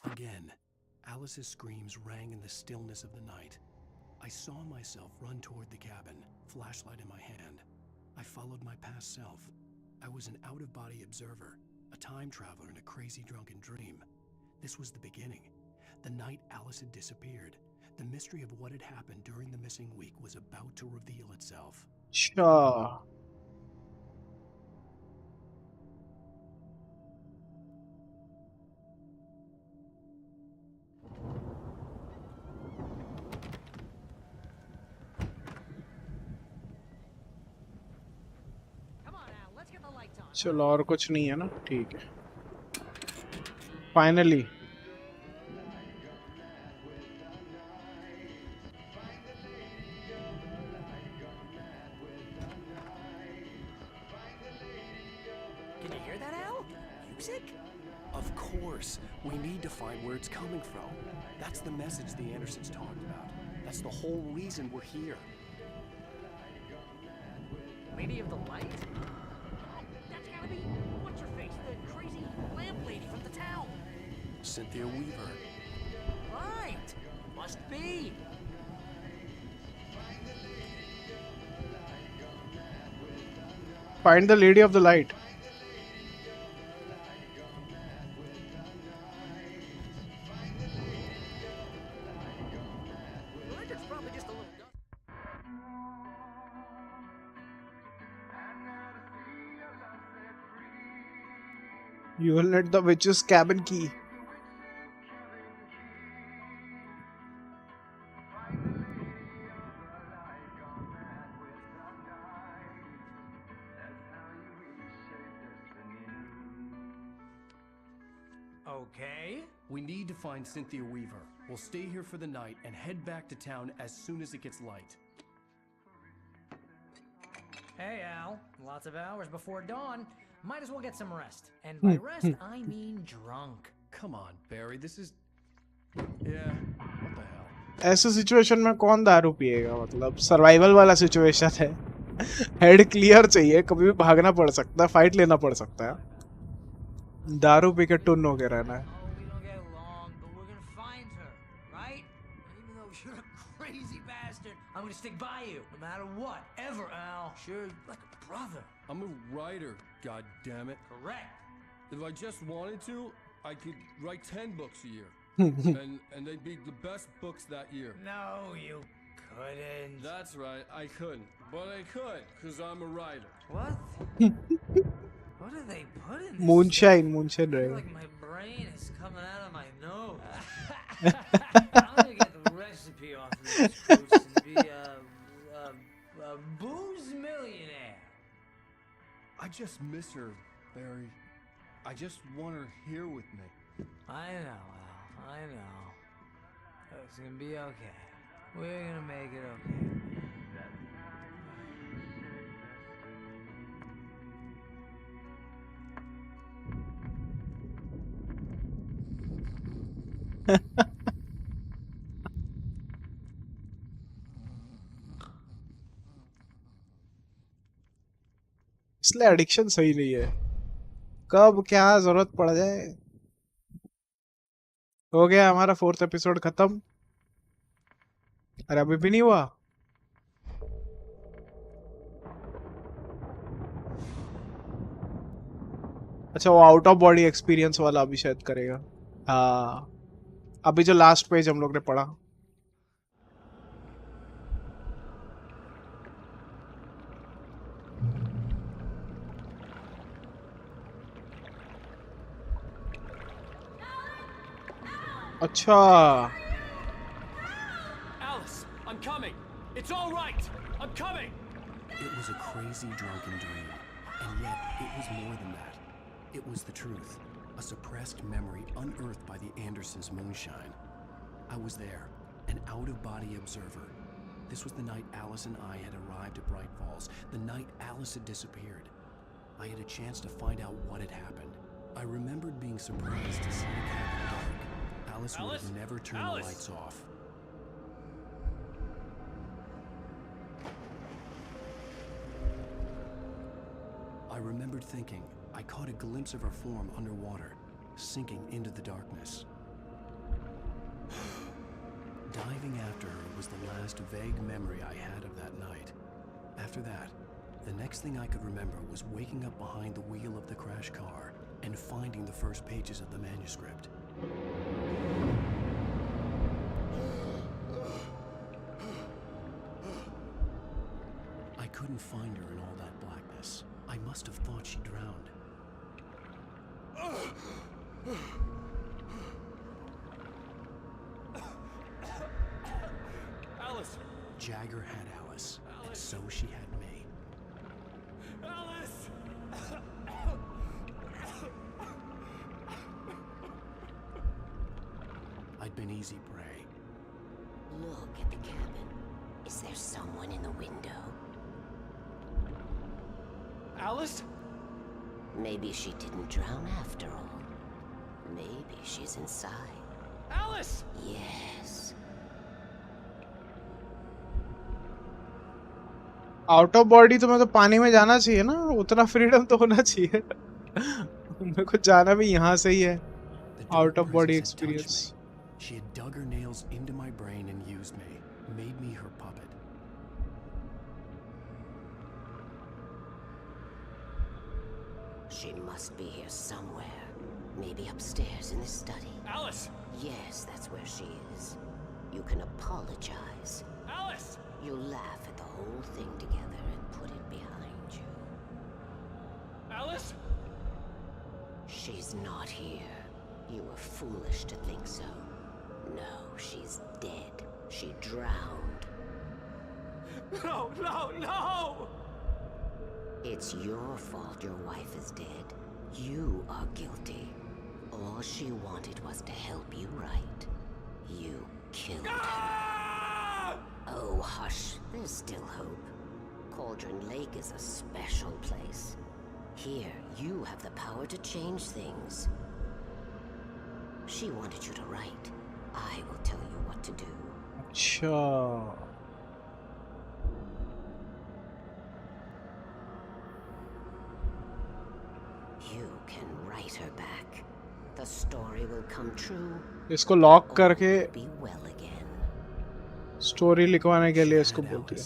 Again, Alice's screams rang in the stillness of the night. I saw myself run toward the cabin, flashlight in my hand. I followed my past self. I was an out-of-body observer, a time traveler in a crazy drunken dream. This was the beginning. The night Alice had disappeared. The mystery of what had happened during the missing week was about to reveal itself. Sure. चलो और कुछ नहीं है ना, ठीक है. Finally. Can you hear that, Al? Music? Of course. We need to find where it's coming from. That's the message the Andersons talked about. That's the whole reason we're here. Lady of the Light? That's gotta be what's her face, the crazy lamp lady from the town. Cynthia Weaver. Right. Must be. Find the Lady of the Light. The record's probably just a little dust. You will need the witch's cabin key. Okay. We need to find Cynthia Weaver. We'll stay here for the night and head back to town as soon as it gets light. Hey, Al. Lots of hours before dawn. Might as well get some rest. And by rest, I mean drunk. Come on, Barry. This is... Yeah, what the hell? ऐसे situation में कौन दारू पिएगा? मतलब survival वाला situation है. Head clear चाहिए, कभी भी भागना पड़ सकता है, फाइट लेना पड़ सकता है. दारू पी के टुन होके रहना है. We don't get along, but we're gonna find her, right? Even though you're a crazy bastard, I'm gonna stick by you, no matter what, ever, Al. Sure, like a brother. I'm a writer, goddammit. Correct. If I just wanted to, I could write 10 books a year. and they'd be the best books that year. No, you couldn't. That's right, I couldn't. But I could, because I'm a writer. What? What do they put in this? Moonshine, I feel right? like my brain is coming out of my nose. I'm gonna get the recipe off this post and be a booze millionaire. I just miss her, Barry. I just want her here with me. I know, Al. I know. It's gonna be okay. We're gonna make it okay. इसलिए addiction सही नहीं है. कब क्या जरूरत पड़ जाए. हो गया हमारा 4th एपिसोड खत्म. अरे अभी भी नहीं हुआ. अच्छा, वो आउट ऑफ बॉडी एक्सपीरियंस वाला अभी शायद करेगा. हाँ, अभी जो लास्ट पेज हम लोग ने पढ़ा. अच्छा. Alice, I'm coming. It's all right. I'm coming. It was a crazy drunken dream, and yet it was more than that. It was the truth, a suppressed memory unearthed by the Andersons' moonshine. I was there, an out-of-body observer. This was the night Alice and I had arrived at Bright Falls, the night Alice had disappeared. I had a chance to find out what had happened. I remembered being surprised to see the cabin dark. Alice would have never turned the lights off. I remembered thinking I caught a glimpse of her form underwater, sinking into the darkness. Diving after her was the last vague memory I had of that night. After that, the next thing I could remember was waking up behind the wheel of the crash car and finding the first pages of the manuscript. I couldn't find her in all that blackness. I must have thought she drowned. Alice! Jagger had Alice, and so she had me. Alice! been easy prey. Look at the cabin. Is there someone in the window? Alice? Maybe she didn't drown after all. Maybe she's inside. Alice! Yes. Out of body तो मैं तो पानी में जाना चाहिए ना, उतना freedom तो होना चाहिए। मेरे को जाना भी यहाँ से ही है। Out of body experience. She had dug her nails into my brain and used me, made me her puppet. She must be here somewhere. Maybe upstairs in the study. Alice! Yes, that's where she is. You can apologize. Alice! You laugh at the whole thing together and put it behind you. Alice? She's not here. You were foolish to think so. No, she's dead. She drowned. No, no, no! It's your fault your wife is dead. You are guilty. All she wanted was to help you right. You killed her. Oh, hush. There's still hope. Cauldron Lake is a special place. Here, you have the power to change things. She wanted you to write. I will tell you what to do. अच्छा। You can write her back. The story will come true. इसको lock करके Be well again. Story लिखवाने के लिए इसको बोलती है।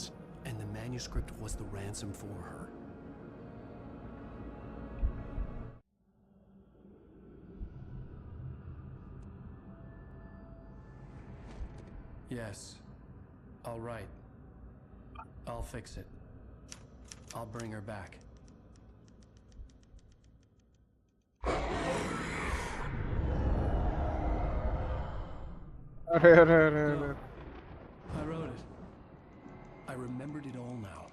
And the manuscript was the ransom for her. Yes. All right. I'll fix it. I'll bring her back. अरे अरे अरे अरे। I wrote it. I remembered it all now.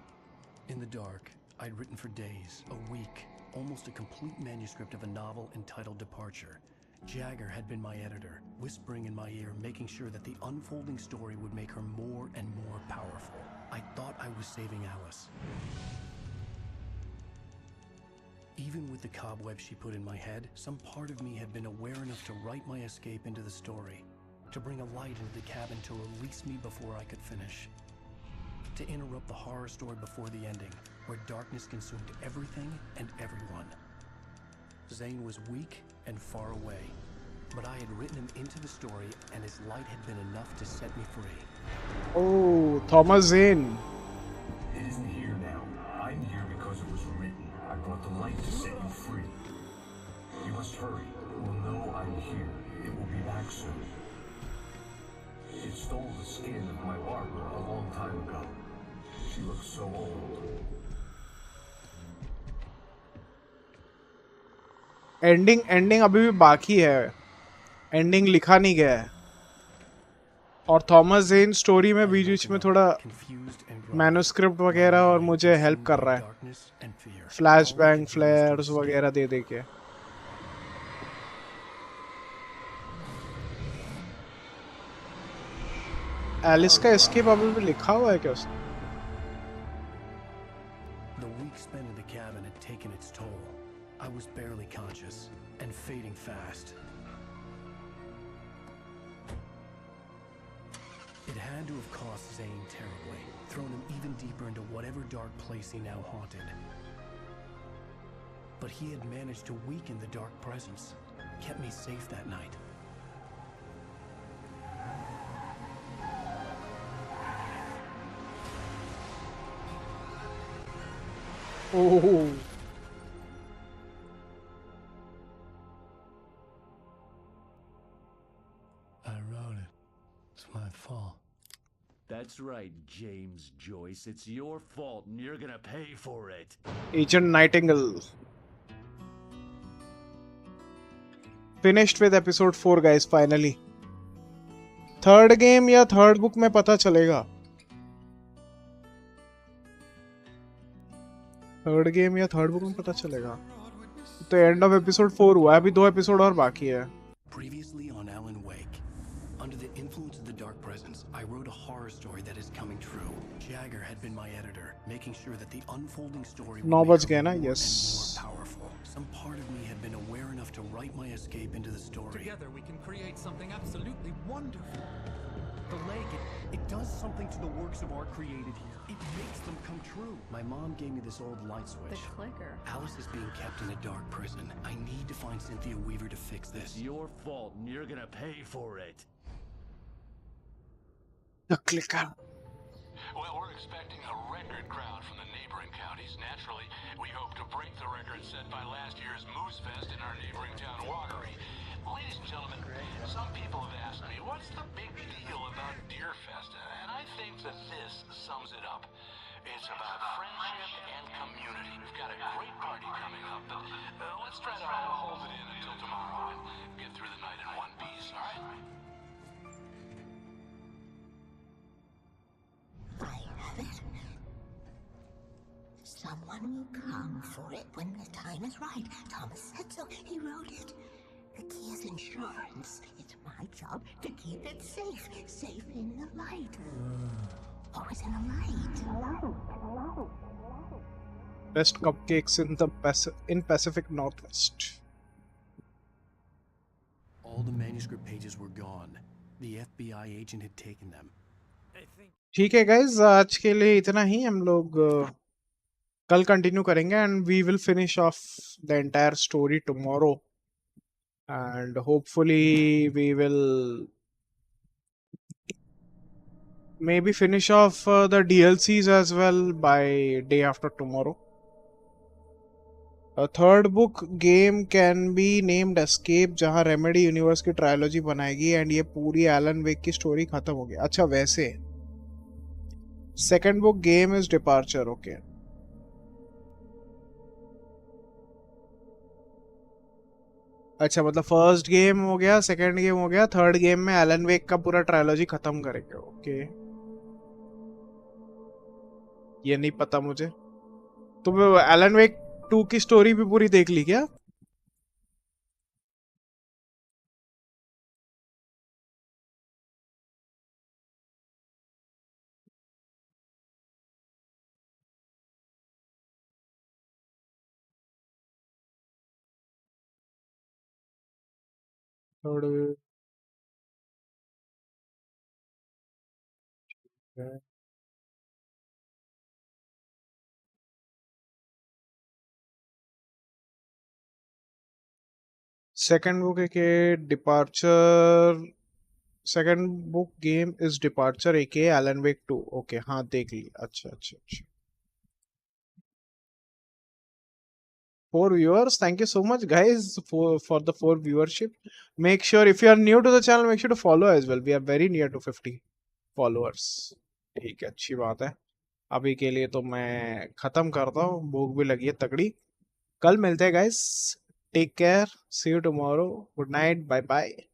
In the dark, I'd written for days, a week, almost a complete manuscript of a novel entitled Departure. Jagger had been my editor, whispering in my ear, making sure that the unfolding story would make her more and more powerful. I thought I was saving Alice. Even with the cobwebs she put in my head, some part of me had been aware enough to write my escape into the story, to bring a light into the cabin to release me before I could finish, to interrupt the horror story before the ending, where darkness consumed everything and everyone. Zane was weak and far away, but I had written him into the story, and his light had been enough to set me free. Oh, Thomas Zane. It isn't here now. I'm here because it was written. I brought the light to set you free. You must hurry. It will know I'm here. It will be back soon. It stole the skin of my barber a long time ago. She looks so old. Ending अभी भी बाकी है। Ending लिखा नहीं गया है। और Thomas जेन story में बीच बीच में थोड़ा मैन्युस्क्रिप्ट वगैरह और मुझे हेल्प कर रहा है, फ्लैशबैंग फ्लेयर्स वगैरह दे दे के। एलिस का एस्केप अभी भी लिखा हुआ है क्या उसने? The week spent in the cabin had taken its toll. I was barely conscious and fading fast. It had to have cost Zane terribly, thrown him even deeper into whatever dark place he now haunted. But he had managed to weaken the dark presence, kept me safe that night. Oh. I wrote it. It's my fault. That's right, James Joyce. It's your fault, and you're gonna pay for it. Agent Nightingale. Finished with episode 4, guys. Finally. Third game या third book में पता चलेगा। Third game या third book में पता चलेगा। तो end of episode 4 हुआ है, अभी 2 एपिसोड और बाकी है। Previously on Alan Wake. Under the influence of the dark presence, I wrote a horror story that is coming true. Jagger had been my editor, making sure that the unfolding story would 9 make बज her गए ना? more Yes. and more powerful. Some part of me had been aware enough to write my escape into the story. Together we can create something absolutely wonderful. The lake, it does something to the works of art created here. It makes them come true. My mom gave me this old light switch. The clicker. Alice is being kept in a dark prison. I need to find Cynthia Weaver to fix this. It's your fault, and you're gonna pay for it. The clicker. Well, we're expecting a record crowd from the neighboring counties. Naturally, we hope to break the record set by last year's Moose Fest in our neighboring town, Watery. Ladies and gentlemen, some people have asked me, what's the big deal about Deer Fest? And I think that this sums it up. It's about friendship and community. We've got a great party coming up, but let's try to hold it in until tomorrow and get through the night in one piece, all right? I have it. Someone will come for it when the time is right. Thomas said so. He wrote it. The key is insurance. It's my job to keep it safe. Safe in the light. Always in the light. Best cupcakes in the Pacific Northwest. All the manuscript pages were gone. The FBI agent had taken them. ठीक है guys, आज के लिए इतना ही. हम लोग कल continue करेंगे and we will finish off the entire story tomorrow. And hopefully we will maybe finish off the DLCs as well by day after tomorrow. A third book game can be named Escape, जहाँ Remedy Universe की trilogy बनाएगी and ये पूरी Elon वेक की story खत्म हो गई. अच्छा वैसे second book game is Departure. Okay. अच्छा मतलब फर्स्ट गेम हो गया, सेकंड गेम हो गया, थर्ड गेम में एलन वेक का पूरा ट्रायोलॉजी खत्म करेंगे. ओके, ये नहीं पता मुझे. तुम एलन वेक 2 की स्टोरी भी पूरी देख ली क्या? थर्ड सेकंड बुक के departure, second book game is departure aka Alan Wake 2. Okay हाँ देख ली. अच्छा अच्छा अच्छा. 4 viewers, thank you so much guys for the 4 viewership. Make sure if you are new to the channel, make sure to follow as well. We are very near to 50 followers. ठीक है, अच्छी बात है. अभी के लिए तो मैं खत्म करता हूँ, भूख भी लगी है तगड़ी. कल मिलते हैं guys. Take care. See you tomorrow. Good night. Bye bye.